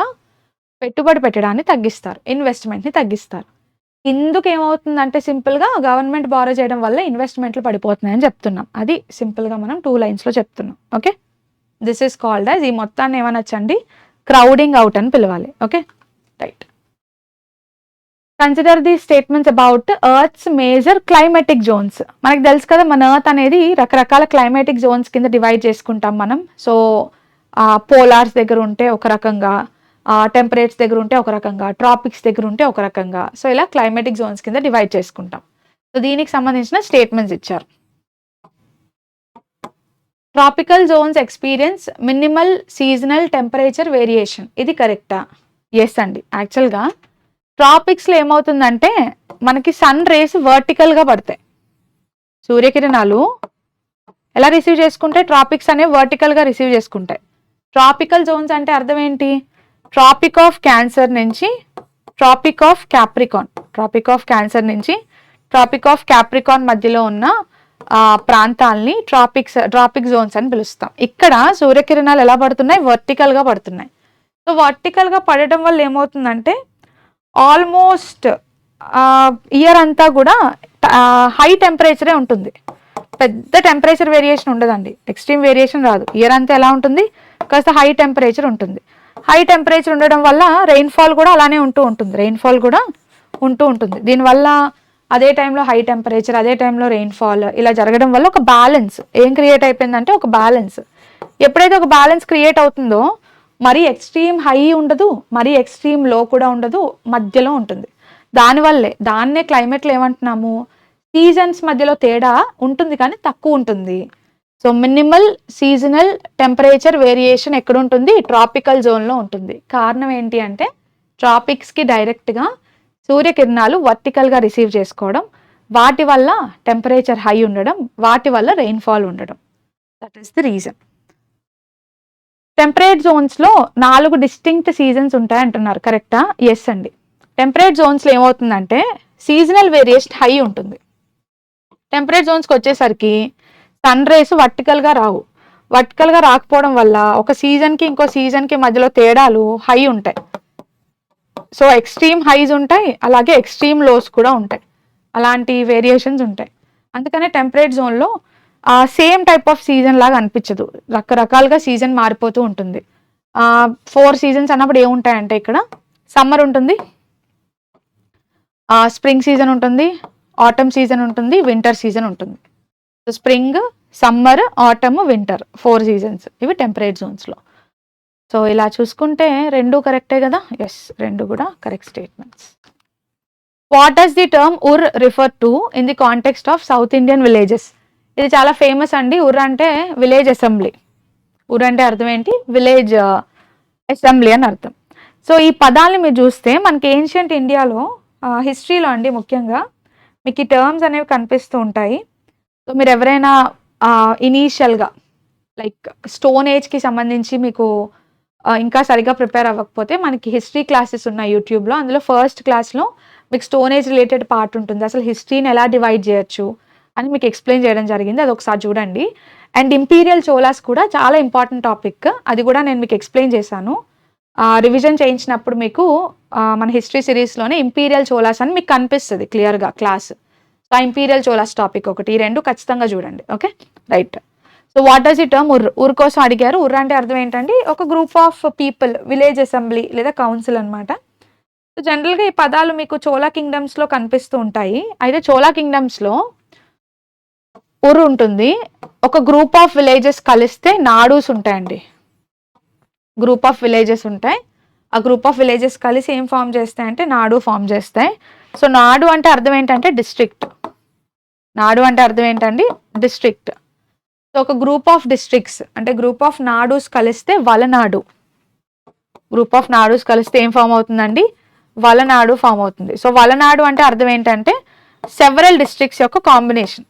పెట్టుబడి పెట్టడాన్ని తగ్గిస్తారు, ఇన్వెస్ట్మెంట్ని తగ్గిస్తారు. ఇందుకు ఏమవుతుందంటే సింపుల్గా గవర్నమెంట్ బారో చేయడం వల్ల ఇన్వెస్ట్మెంట్లు పడిపోతున్నాయని చెప్తున్నాం. అది సింపుల్గా మనం 2 లైన్స్లో చెప్తున్నాం. Okay, this is called as, ఈ మొత్తాన్ని ఏమనొచ్చండి, క్రౌడింగ్ అవుట్ అని పిలవాలి. Okay, right. Consider the statements about Earth's major climatic zones. మనకు తెలుసు కదా, మన ఎర్త్ అనేది రకరకాల క్లైమాటిక్ జోన్స్ కింద డివైడ్ చేసుకుంటాం మనం. సో పోలార్స్ దగ్గర ఉంటే ఒక రకంగా, టెంపరేట్స్ దగ్గర ఉంటే ఒక రకంగా, ట్రాపిక్స్ దగ్గర ఉంటే ఒక రకంగా. సో ఇలా క్లైమాటిక్ జోన్స్ కింద డివైడ్ చేసుకుంటాం. సో దీనికి సంబంధించిన స్టేట్మెంట్స్ ఇచ్చారు. Tropical zones experience minimal seasonal temperature variation. ఇది కరెక్టా? ఎస్ అండి. యాక్చువల్గా ట్రాపిక్స్లో ఏమవుతుందంటే మనకి సన్ రేస్ వర్టికల్గా పడతాయి. సూర్యకిరణాలు ఎలా రిసీవ్ చేసుకుంటే ట్రాపిక్స్ అనేవి వర్టికల్గా రిసీవ్ చేసుకుంటాయి. ట్రాపికల్ జోన్స్ అంటే అర్థం ఏంటి? ట్రాపిక్ ఆఫ్ క్యాన్సర్ నుంచి ట్రాపిక్ ఆఫ్ క్యాప్రికాన్ మధ్యలో ఉన్న ప్రాంతాలని ట్రాపిక్ జోన్స్ అని పిలుస్తాం. ఇక్కడ సూర్యకిరణాలు ఎలా పడుతున్నాయి? వర్టికల్గా పడుతున్నాయి. సో వర్టికల్గా పడటం వల్ల ఏమవుతుందంటే ఆల్మోస్ట్ ఇయర్ అంతా కూడా హై టెంపరేచరే ఉంటుంది. పెద్ద టెంపరేచర్ వేరియేషన్ ఉండదండి, ఎక్స్ట్రీమ్ వేరియేషన్ రాదు. ఇయర్ అంతా ఎలా ఉంటుంది? కాస్త హై టెంపరేచర్ ఉంటుంది. హై టెంపరేచర్ ఉండడం వల్ల రెయిన్ఫాల్ కూడా అలానే ఉంటూ ఉంటుంది. దీనివల్ల అదే టైంలో హై టెంపరేచర్, అదే టైంలో రెయిన్ఫాల్ ఇలా జరగడం వల్ల ఒక బ్యాలెన్స్ ఏం క్రియేట్ అయిపోయిందంటే ఒక బ్యాలెన్స్. ఎప్పుడైతే ఒక బ్యాలెన్స్ క్రియేట్ అవుతుందో మరీ ఎక్స్ట్రీమ్ హై ఉండదు, మరీ ఎక్స్ట్రీమ్ లో కూడా ఉండదు, మధ్యలో ఉంటుంది. దాన్నే క్లైమేట్లో ఏమంటున్నాము, సీజన్స్ మధ్యలో తేడా ఉంటుంది కానీ తక్కువ ఉంటుంది. So minimal seasonal temperature variation ఎక్కడ ఉంటుంది? ట్రాపికల్ జోన్లో ఉంటుంది. కారణం ఏంటి అంటే ట్రాపిక్స్కి డైరెక్ట్గా సూర్యకిరణాలు వర్టికల్గా రిసీవ్ చేసుకోవడం, వాటి వల్ల టెంపరేచర్ హై ఉండడం, వాటి వల్ల రెయిన్ఫాల్ ఉండడం. That is the reason. Temperate జోన్స్లో 4 డిస్టింక్ట్ సీజన్స్ ఉంటాయి అంటున్నారు. కరెక్టా? ఎస్ అండి. టెంపరేట్ జోన్స్లో ఏమవుతుందంటే సీజనల్ వేరియేషన్ హై ఉంటుంది. టెంపరేట్ జోన్స్కి వచ్చేసరికి సన్ రేస్ వర్టికల్గా రాకపోవడం వల్ల ఒక సీజన్కి ఇంకో సీజన్కి మధ్యలో తేడాలు హై ఉంటాయి. సో ఎక్స్ట్రీమ్ హైస్ ఉంటాయి, అలాగే ఎక్స్ట్రీమ్ లోస్ కూడా ఉంటాయి. అలాంటి వేరియేషన్స్ ఉంటాయి. అందుకనే టెంపరేట్ జోన్లో సేమ్ టైప్ ఆఫ్ సీజన్ లాగా అనిపించదు, రకరకాలుగా సీజన్ మారిపోతూ ఉంటుంది. 4 సీజన్స్ అన్నప్పుడు ఏముంటాయంటే ఇక్కడ సమ్మర్ ఉంటుంది, స్ప్రింగ్ సీజన్ ఉంటుంది, ఆటమ్ సీజన్ ఉంటుంది, వింటర్ సీజన్ ఉంటుంది. So spring, summer, autumn, winter 4 seasons ఇవి టెంపరేట్ జోన్స్లో. సో ఇలా చూసుకుంటే 2 కరెక్టే కదా? ఎస్, 2 కూడా correct statements. What does the term ur refer to in the context of south Indian villages? ఇది చాలా ఫేమస్ అండి. ఉర్ అంటే విలేజ్ అసెంబ్లీ. ఉర్ అంటే అర్థం ఏంటి? విలేజ్ అసెంబ్లీ అని అర్థం. సో ఈ పదాలని మీరు చూస్తే మనకి ఏన్షియంట్ ఇండియాలో హిస్టరీలో అండి ముఖ్యంగా మీకు ఈ టర్మ్స్ అనేవి కనిపిస్తూ ఉంటాయి. సో మీరు ఎవరైనా ఇనీషియల్గా లైక్ స్టోన్ ఏజ్కి సంబంధించి మీకు ఇంకా సరిగా ప్రిపేర్ అవ్వకపోతే మనకి హిస్టరీ క్లాసెస్ ఉన్నాయి యూట్యూబ్లో. అందులో ఫస్ట్ క్లాస్లో మీకు స్టోన్ ఏజ్ రిలేటెడ్ పార్ట్ ఉంటుంది, అసలు హిస్టరీని ఎలా డివైడ్ చేయొచ్చు అని మీకు ఎక్స్ప్లెయిన్ చేయడం జరిగింది, అది ఒకసారి చూడండి. అండ్ ఇంపీరియల్ చోలాస్ కూడా చాలా ఇంపార్టెంట్ టాపిక్, అది కూడా నేను మీకు ఎక్స్ప్లెయిన్ చేశాను. రివిజన్ చేయించినప్పుడు మీకు మన హిస్టరీ సిరీస్లోనే ఇంపీరియల్ చోలాస్ అని మీకు కనిపిస్తుంది క్లియర్గా క్లాస్. సో ఆ ఇంపీరియల్ చోలాస్ టాపిక్ ఒకటి, ఈ రెండు ఖచ్చితంగా చూడండి. Okay right. So what does he term ur? Ur కోసం అడిగారు. ఉర్ అంటే అర్థం ఏంటండి, ఒక group of people, village assembly లేదా కౌన్సిల్ అనమాట. సో జనరల్గా ఈ పదాలు మీకు చోలా కింగ్డమ్స్లో కనిపిస్తూ ఉంటాయి. అయితే చోలా కింగ్డమ్స్లో ఉర్ ఉంటుంది, ఒక గ్రూప్ ఆఫ్ విలేజెస్ కలిస్తే నాడూస్ ఉంటాయండి. గ్రూప్ ఆఫ్ విలేజెస్ ఉంటాయి, ఆ గ్రూప్ ఆఫ్ విలేజెస్ కలిసి ఏం ఫామ్ చేస్తాయంటే నాడు ఫామ్ చేస్తాయి. సో నాడు అంటే అర్థం ఏంటంటే డిస్ట్రిక్ట్. నాడు అంటే అర్థం ఏంటండి, డిస్ట్రిక్ట్. సో ఒక గ్రూప్ ఆఫ్ డిస్ట్రిక్ట్స్ అంటే గ్రూప్ ఆఫ్ నాడూస్ కలిస్తే వలనాడు. గ్రూప్ ఆఫ్ నాడూస్ కలిస్తే ఏం ఫామ్ అవుతుందండి, వలనాడు ఫామ్ అవుతుంది. సో వలనాడు అంటే అర్థం ఏంటంటే సెవరల్ డిస్ట్రిక్ట్స్ యొక్క కాంబినేషన్.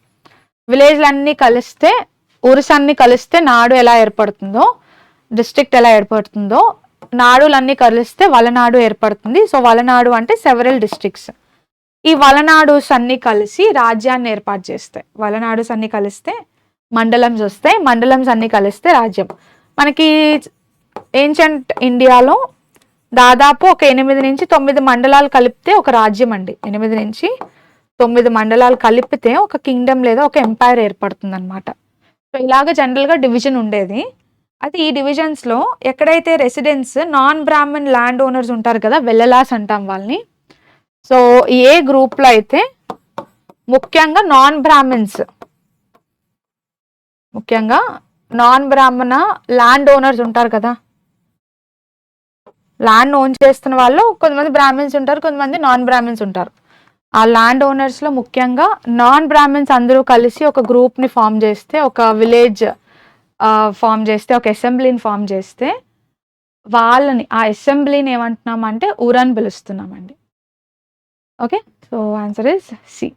విలేజ్లన్నీ కలిస్తే, ఊరుస్ అన్ని కలిస్తే నాడు ఎలా ఏర్పడుతుందో, డిస్ట్రిక్ట్ ఎలా ఏర్పడుతుందో, నాడులన్నీ కలిస్తే వలనాడు ఏర్పడుతుంది. సో వలనాడు అంటే సెవరల్ డిస్ట్రిక్ట్స్. ఈ వలనాడుస్ అన్ని కలిసి రాజ్యాన్ని ఏర్పాటు చేస్తాయి. వలనాడుస్ అన్ని కలిస్తే మండలమ్స్ వస్తాయి, మండలమ్స్ అన్ని కలిస్తే రాజ్యం. మనకి ఏన్షియంట్ ఇండియాలో దాదాపు ఒక 8 నుంచి 9 మండలాలు కలిపితే ఒక రాజ్యం అండి. 8 నుంచి 9 మండలాలు కలిపితే ఒక కింగ్డమ్ లేదా ఒక ఎంపైర్ ఏర్పడుతుంది అనమాట. సో ఇలాగ జనరల్గా డివిజన్ ఉండేది. అయితే ఈ డివిజన్స్లో ఎక్కడైతే residence non Brahmin land owners ఉంటారు కదా, వెల్లలాస్ అంటాం వాళ్ళని. సో ఏ గ్రూప్లో అయితే ముఖ్యంగా నాన్ బ్రాహ్మణ ల్యాండ్ ఓనర్స్ ఉంటారు కదా, ల్యాండ్ ఓన్ చేస్తున్న వాళ్ళు కొంతమంది బ్రాహ్మిన్స్ ఉంటారు, కొంతమంది నాన్ బ్రాహ్మిన్స్ ఉంటారు. ఆ ల్యాండ్ ఓనర్స్లో ముఖ్యంగా నాన్ బ్రాహ్మిన్స్ అందరూ కలిసి ఒక గ్రూప్ని ఫామ్ చేస్తే, ఒక విలేజ్ ఫామ్ చేస్తే, ఒక అసెంబ్లీని ఫామ్ చేస్తే వాళ్ళని, ఆ అసెంబ్లీని ఏమంటున్నామంటే ఊర్ అని పిలుస్తున్నామండి. Okay, so answer is C.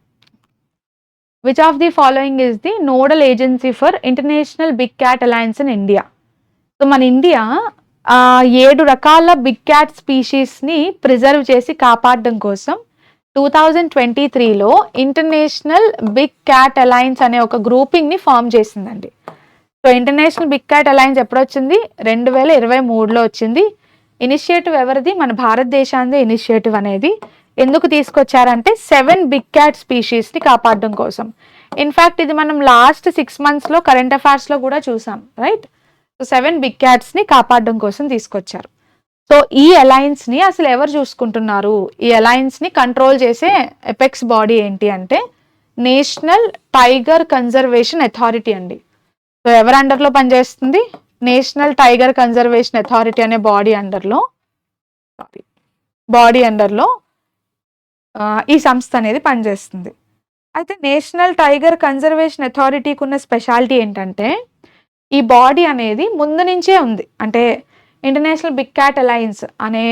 Which of the following is the nodal agency for international big cat alliance in India? So మన ఇండియా 7 రకాల బిగ్ క్యాట్ స్పీషీస్ని ప్రిజర్వ్ చేసి కాపాడడం కోసం 2023లో ఇంటర్నేషనల్ బిగ్ క్యాట్ అలయన్స్ అనే ఒక గ్రూపింగ్ని ఫామ్ చేసిందండి. So international big cat alliance ఎప్పుడు వచ్చింది? 2023లో వచ్చింది. ఇనిషియేటివ్ ఎవరిది? మన భారతదేశానికి ఇనిషియేటివ్ అనేది. ఎందుకు తీసుకొచ్చారంటే 7 బిగ్ క్యాట్ స్పీషీస్ని కాపాడడం కోసం. ఇన్ఫ్యాక్ట్ ఇది మనం లాస్ట్ 6 monthsలో కరెంట్ అఫైర్స్లో కూడా చూసాం, రైట్? సో 7 బిగ్ క్యాట్స్ని కాపాడడం కోసం తీసుకొచ్చారు. సో ఈ అలయన్స్ని అసలు ఎవరు చూసుకుంటున్నారు? ఈ అలయన్స్ని కంట్రోల్ చేసే ఎపెక్స్ బాడీ ఏంటి అంటే నేషనల్ టైగర్ కన్జర్వేషన్ అథారిటీ అండి. సో ఎవరి అండర్లో పనిచేస్తుంది? నేషనల్ టైగర్ కన్జర్వేషన్ అథారిటీ అనే బాడీ అండర్లో ఈ సంస్థ అనేది పనిచేస్తుంది. అయితే నేషనల్ టైగర్ కన్జర్వేషన్ అథారిటీకి ఉన్న స్పెషాలిటీ ఏంటంటే ఈ బాడీ అనేది ముందు నుంచే ఉంది. అంటే ఇంటర్నేషనల్ బిగ్ క్యాట్ అలయన్స్ అనే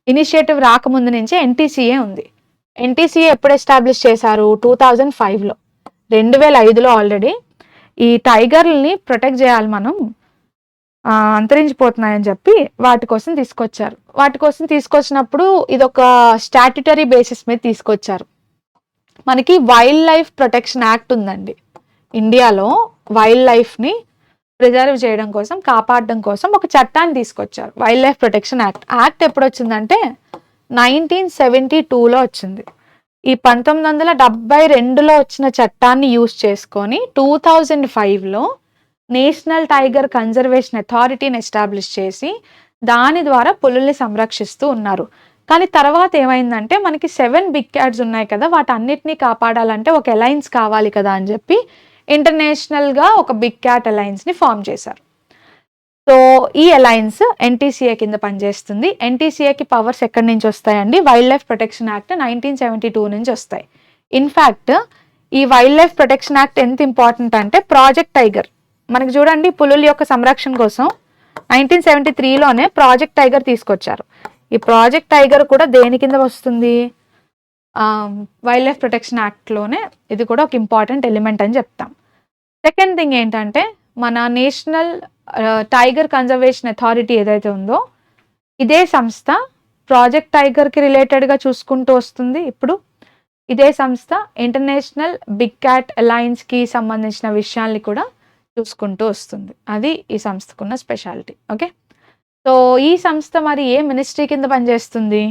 ఇనిషియేటివ్ రాకముందు నుంచే ఎన్టీసీఏ ఉంది. ఎన్టీసీఏ ఎప్పుడు ఎస్టాబ్లిష్ చేశారు? 2005లో. 2005లో ఆల్రెడీ ఈ టైగర్లని ప్రొటెక్ట్ చేయాలి మనం, అంతరించిపోతున్నాయని చెప్పి వాటి కోసం తీసుకొచ్చారు. వాటి కోసం తీసుకొచ్చినప్పుడు ఇదొక స్టాట్యుటరీ బేసిస్ మీద తీసుకొచ్చారు. మనకి వైల్డ్ లైఫ్ ప్రొటెక్షన్ యాక్ట్ ఉందండి ఇండియాలో. వైల్డ్ లైఫ్ని ప్రిజర్వ్ చేయడం కోసం, కాపాడడం కోసం ఒక చట్టాన్ని తీసుకొచ్చారు, wild life protection act. Act ఎప్పుడు వచ్చిందంటే 1972లో వచ్చింది. ఈ 1972లో వచ్చిన చట్టాన్ని యూజ్ చేసుకొని 2005లో నేషనల్ టైగర్ కన్జర్వేషన్ అథారిటీని ఎస్టాబ్లిష్ చేసి దాని ద్వారా పులుల్ని సంరక్షిస్తూ ఉన్నారు. కానీ తర్వాత ఏమైందంటే మనకి 7 బిగ్ క్యాట్స్ ఉన్నాయి కదా, వాటన్నిటినీ కాపాడాలంటే ఒక అలయన్స్ కావాలి కదా అని చెప్పి ఇంటర్నేషనల్గా ఒక బిగ్ క్యాట్ అలయన్స్ని ఫామ్ చేశారు. సో ఈ అలయన్స్ ఎన్టీసీఏ కింద పనిచేస్తుంది. ఎన్టీసీఏకి పవర్స్ ఎక్కడి నుంచి వస్తాయండి? వైల్డ్ లైఫ్ ప్రొటెక్షన్ యాక్ట్ 1972 నుంచి వస్తాయి. ఇన్ఫ్యాక్ట్ ఈ వైల్డ్ లైఫ్ ప్రొటెక్షన్ యాక్ట్ ఎంత ఇంపార్టెంట్ అంటే ప్రాజెక్ట్ టైగర్, మనకి చూడండి పులుల యొక్క సంరక్షణ కోసం 1973లోనే ప్రాజెక్ట్ టైగర్ తీసుకొచ్చారు. ఈ ప్రాజెక్ట్ టైగర్ కూడా దేని కింద వస్తుంది? వైల్డ్ లైఫ్ ప్రొటెక్షన్ యాక్ట్లోనే ఇది కూడా ఒక ఇంపార్టెంట్ ఎలిమెంట్ అని చెప్తాం. సెకండ్ థింగ్ ఏంటంటే మన నేషనల్ టైగర్ కన్జర్వేషన్ అథారిటీ ఏదైతే ఉందో ఇదే సంస్థ ప్రాజెక్ట్ టైగర్కి రిలేటెడ్గా చూసుకుంటూ వస్తుంది. ఇప్పుడు ఇదే సంస్థ ఇంటర్నేషనల్ బిగ్ క్యాట్ అలయన్స్కి సంబంధించిన విషయాల్ని కూడా చూసుకుంటూ వస్తుంది. అది ఈ సంస్థకున్న స్పెషాలిటీ. ఓకే, సో ఈ సంస్థ మరి ఏ మినిస్ట్రీ కింద పనిచేస్తుంది?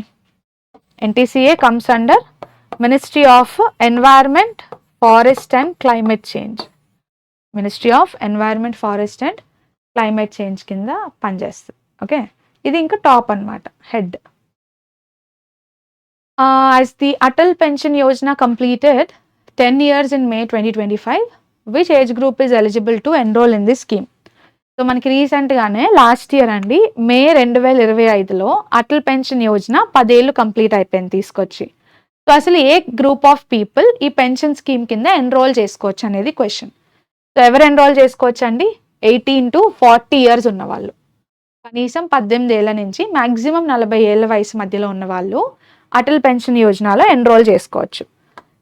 NTCA comes under ministry of environment, forest and climate change. Ministry of environment, forest and climate change కింద పనిచేస్తుంది. ఓకే, ఇది ఇంకా టాప్ అన్నమాట, head. As the Atal Pension Yojana completed 10 years in May 2025, which age group is eligible to enroll in this scheme? So మనకి రీసెంట్గానే last year అండి, మే 2025లో Atal pension Yojana 10 ఏళ్ళు complete అయిపోయింది తీసుకొచ్చి. సో అసలు ఏ గ్రూప్ ఆఫ్ పీపుల్ ఈ పెన్షన్ స్కీమ్ కింద enrol చేసుకోవచ్చు అనేది క్వశ్చన్. సో ఎవరు ఎన్రోల్ చేసుకోవచ్చు అండి? 18 to 40 ఇయర్స్ ఉన్నవాళ్ళు, కనీసం 18 ఏళ్ల నుంచి మ్యాక్సిమం 40 ఏళ్ల వయసు మధ్యలో ఉన్న వాళ్ళు అటల్ పెన్షన్ యోజనలో ఎన్రోల్ చేసుకోవచ్చు.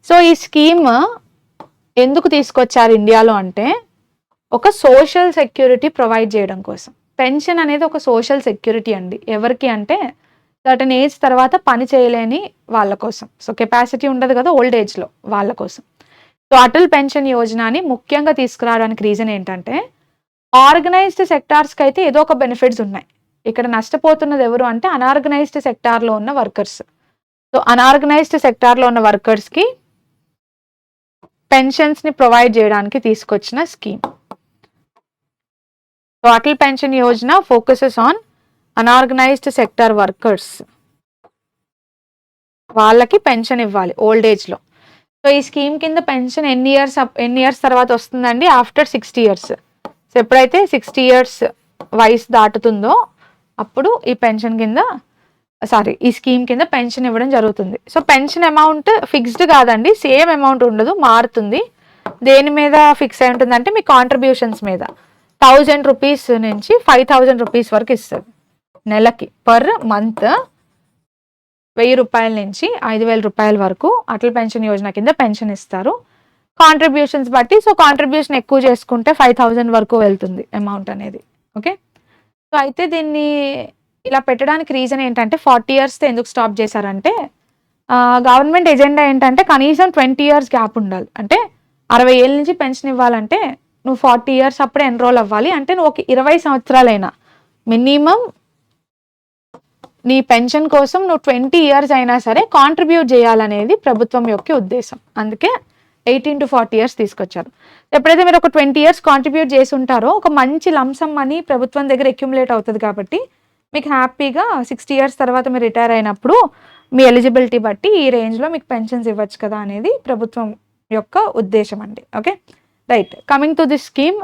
సో ఈ స్కీమ్ ఎందుకు తీసుకొచ్చారు ఇండియాలో అంటే, ఒక సోషల్ సెక్యూరిటీ ప్రొవైడ్ చేయడం కోసం. పెన్షన్ అనేది ఒక సోషల్ సెక్యూరిటీ అండి. ఎవరికి అంటే సర్టన్ ఏజ్ తర్వాత పని చేయలేని వాళ్ళ కోసం. సో కెపాసిటీ ఉండదు కదా ఓల్డ్ ఏజ్లో, వాళ్ళ కోసం. సో అటల్ పెన్షన్ యోజనని ముఖ్యంగా తీసుకురావడానికి రీజన్ ఏంటంటే, ఆర్గనైజ్డ్ సెక్టార్స్కి అయితే ఏదో ఒక బెనిఫిట్స్ ఉన్నాయి. ఇక్కడ నష్టపోతున్నది ఎవరు అంటే అనార్గనైజ్డ్ సెక్టార్లో ఉన్న వర్కర్స్. సో అనార్గనైజ్డ్ సెక్టార్లో ఉన్న వర్కర్స్కి పెన్షన్స్ని ప్రొవైడ్ చేయడానికి తీసుకొచ్చిన scheme. So Atal pension Yojana focuses on unorganised sector workers, వాళ్ళకి పెన్షన్ ఇవ్వాలి ఓల్డ్ ఏజ్లో. సో ఈ స్కీమ్ కింద పెన్షన్ ఎన్ని ఇయర్స్ తర్వాత వస్తుందండి? After 60 years. సో ఎప్పుడైతే 60 ఇయర్స్ వయసు దాటుతుందో అప్పుడు ఈ పెన్షన్ కింద ఈ స్కీమ్ కింద పెన్షన్ ఇవ్వడం జరుగుతుంది. సో పెన్షన్ అమౌంట్ ఫిక్స్డ్ కాదండి, సేమ్ అమౌంట్ ఉండదు, మారుతుంది. దేని మీద ఫిక్స్ అయి ఉంటుంది అంటే మీ కాంట్రిబ్యూషన్స్ మీద. 1000 రూపీస్ నుంచి 5000 రూపీస్ వరకు ఇస్తుంది నెలకి. పర్ మంత్ 1000 రూపాయల నుంచి 5000 రూపాయల వరకు అటల్ పెన్షన్ యోజన కింద పెన్షన్ ఇస్తారు, కాంట్రిబ్యూషన్స్ బట్టి. సో కాంట్రిబ్యూషన్ ఎక్కువ చేసుకుంటే 5000 వరకు వెళ్తుంది అమౌంట్ అనేది. ఓకే, సో అయితే దీన్ని ఇలా పెట్టడానికి రీజన్ ఏంటంటే, 40 ఇయర్స్తో ఎందుకు స్టాప్ చేశారంటే, గవర్నమెంట్ ఎజెండా ఏంటంటే కనీసం 20 ఇయర్స్ గ్యాప్ ఉండాలి. అంటే 60 ఏళ్ళ నుంచి పెన్షన్ ఇవ్వాలంటే నువ్వు 40 ఇయర్స్ అప్పుడే ఎన్రోల్ అవ్వాలి. అంటే నువ్వు ఒక 20 సంవత్సరాలైనా మినిమం నీ పెన్షన్ కోసం నువ్వు 20 ఇయర్స్ అయినా సరే కాంట్రిబ్యూట్ చేయాలనేది ప్రభుత్వం యొక్క ఉద్దేశం. అందుకే 18 to 40 ఇయర్స్ తీసుకొచ్చారు. ఎప్పుడైతే మీరు ఒక 20 ఇయర్స్ కాంట్రిబ్యూట్ చేసి ఉంటారో ఒక మంచి లంసమ్ మనీ ప్రభుత్వం దగ్గర అక్యుములేట్ అవుతుంది. కాబట్టి మీకు హ్యాపీగా 60 ఇయర్స్ తర్వాత మీరు రిటైర్ అయినప్పుడు మీ ఎలిజిబిలిటీ బట్టి ఈ రేంజ్లో మీకు పెన్షన్స్ ఇవ్వచ్చు కదా అనేది ప్రభుత్వం యొక్క ఉద్దేశం అండి. Okay, right. Coming to this scheme,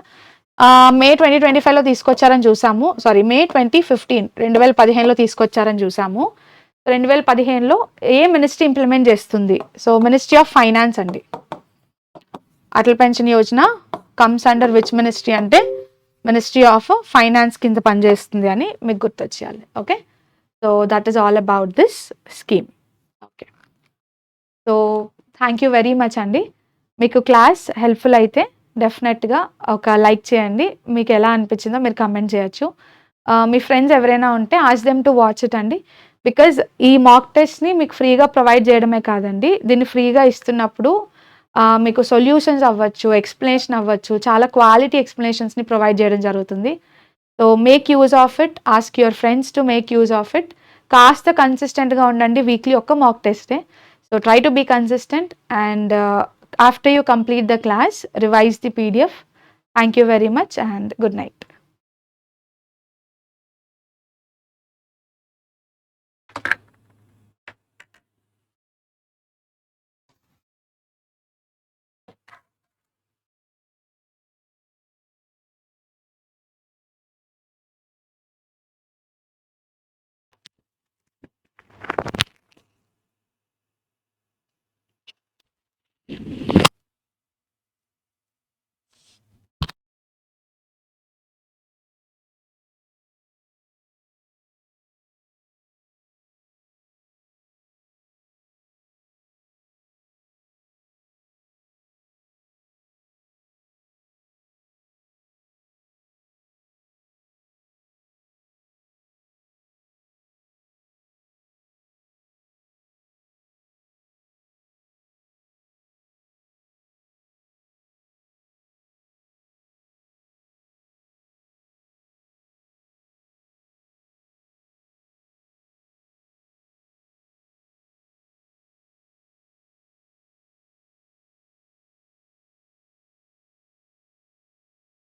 May 2025లో తీసుకొచ్చారని చూసాము. మే 2015లో తీసుకొచ్చారని చూసాము. 2015లో ఏ మినిస్ట్రీ ఇంప్లిమెంట్ చేస్తుంది? సో మినిస్ట్రీ ఆఫ్ ఫైనాన్స్ అండి. Atal pension Yojana comes under which ministry అంటే మినిస్ట్రీ ఆఫ్ ఫైనాన్స్ కింద పనిచేస్తుంది అని మీకు గుర్తొచ్చేయాలి. Okay, so that is all about this scheme. Okay, so thank you very much అండి. మీకు క్లాస్ హెల్ప్ఫుల్ అయితే డెఫినెట్గా ఒక లైక్ చేయండి. మీకు ఎలా అనిపించిందో మీరు కమెంట్ చేయొచ్చు. మీ ఫ్రెండ్స్ ఎవరైనా ఉంటే ask them to watch it అండి. బికాజ్ ఈ మాక్ టెస్ట్ని మీకు ఫ్రీగా ప్రొవైడ్ చేయడమే కాదండి, దీన్ని ఫ్రీగా ఇస్తున్నప్పుడు మీకు సొల్యూషన్స్ అవ్వచ్చు, ఎక్స్ప్లెనేషన్ అవ్వచ్చు, చాలా క్వాలిటీ ఎక్స్ప్లెనేషన్స్ని ప్రొవైడ్ చేయడం జరుగుతుంది. So make use of it, ask your friends to make use of it. కాస్త కన్సిస్టెంట్గా ఉండండి, వీక్లీ ఒక్క మాక్ టెస్టే. So try to be consistent and after you complete the class revise the PDF. Thank you very much and good night.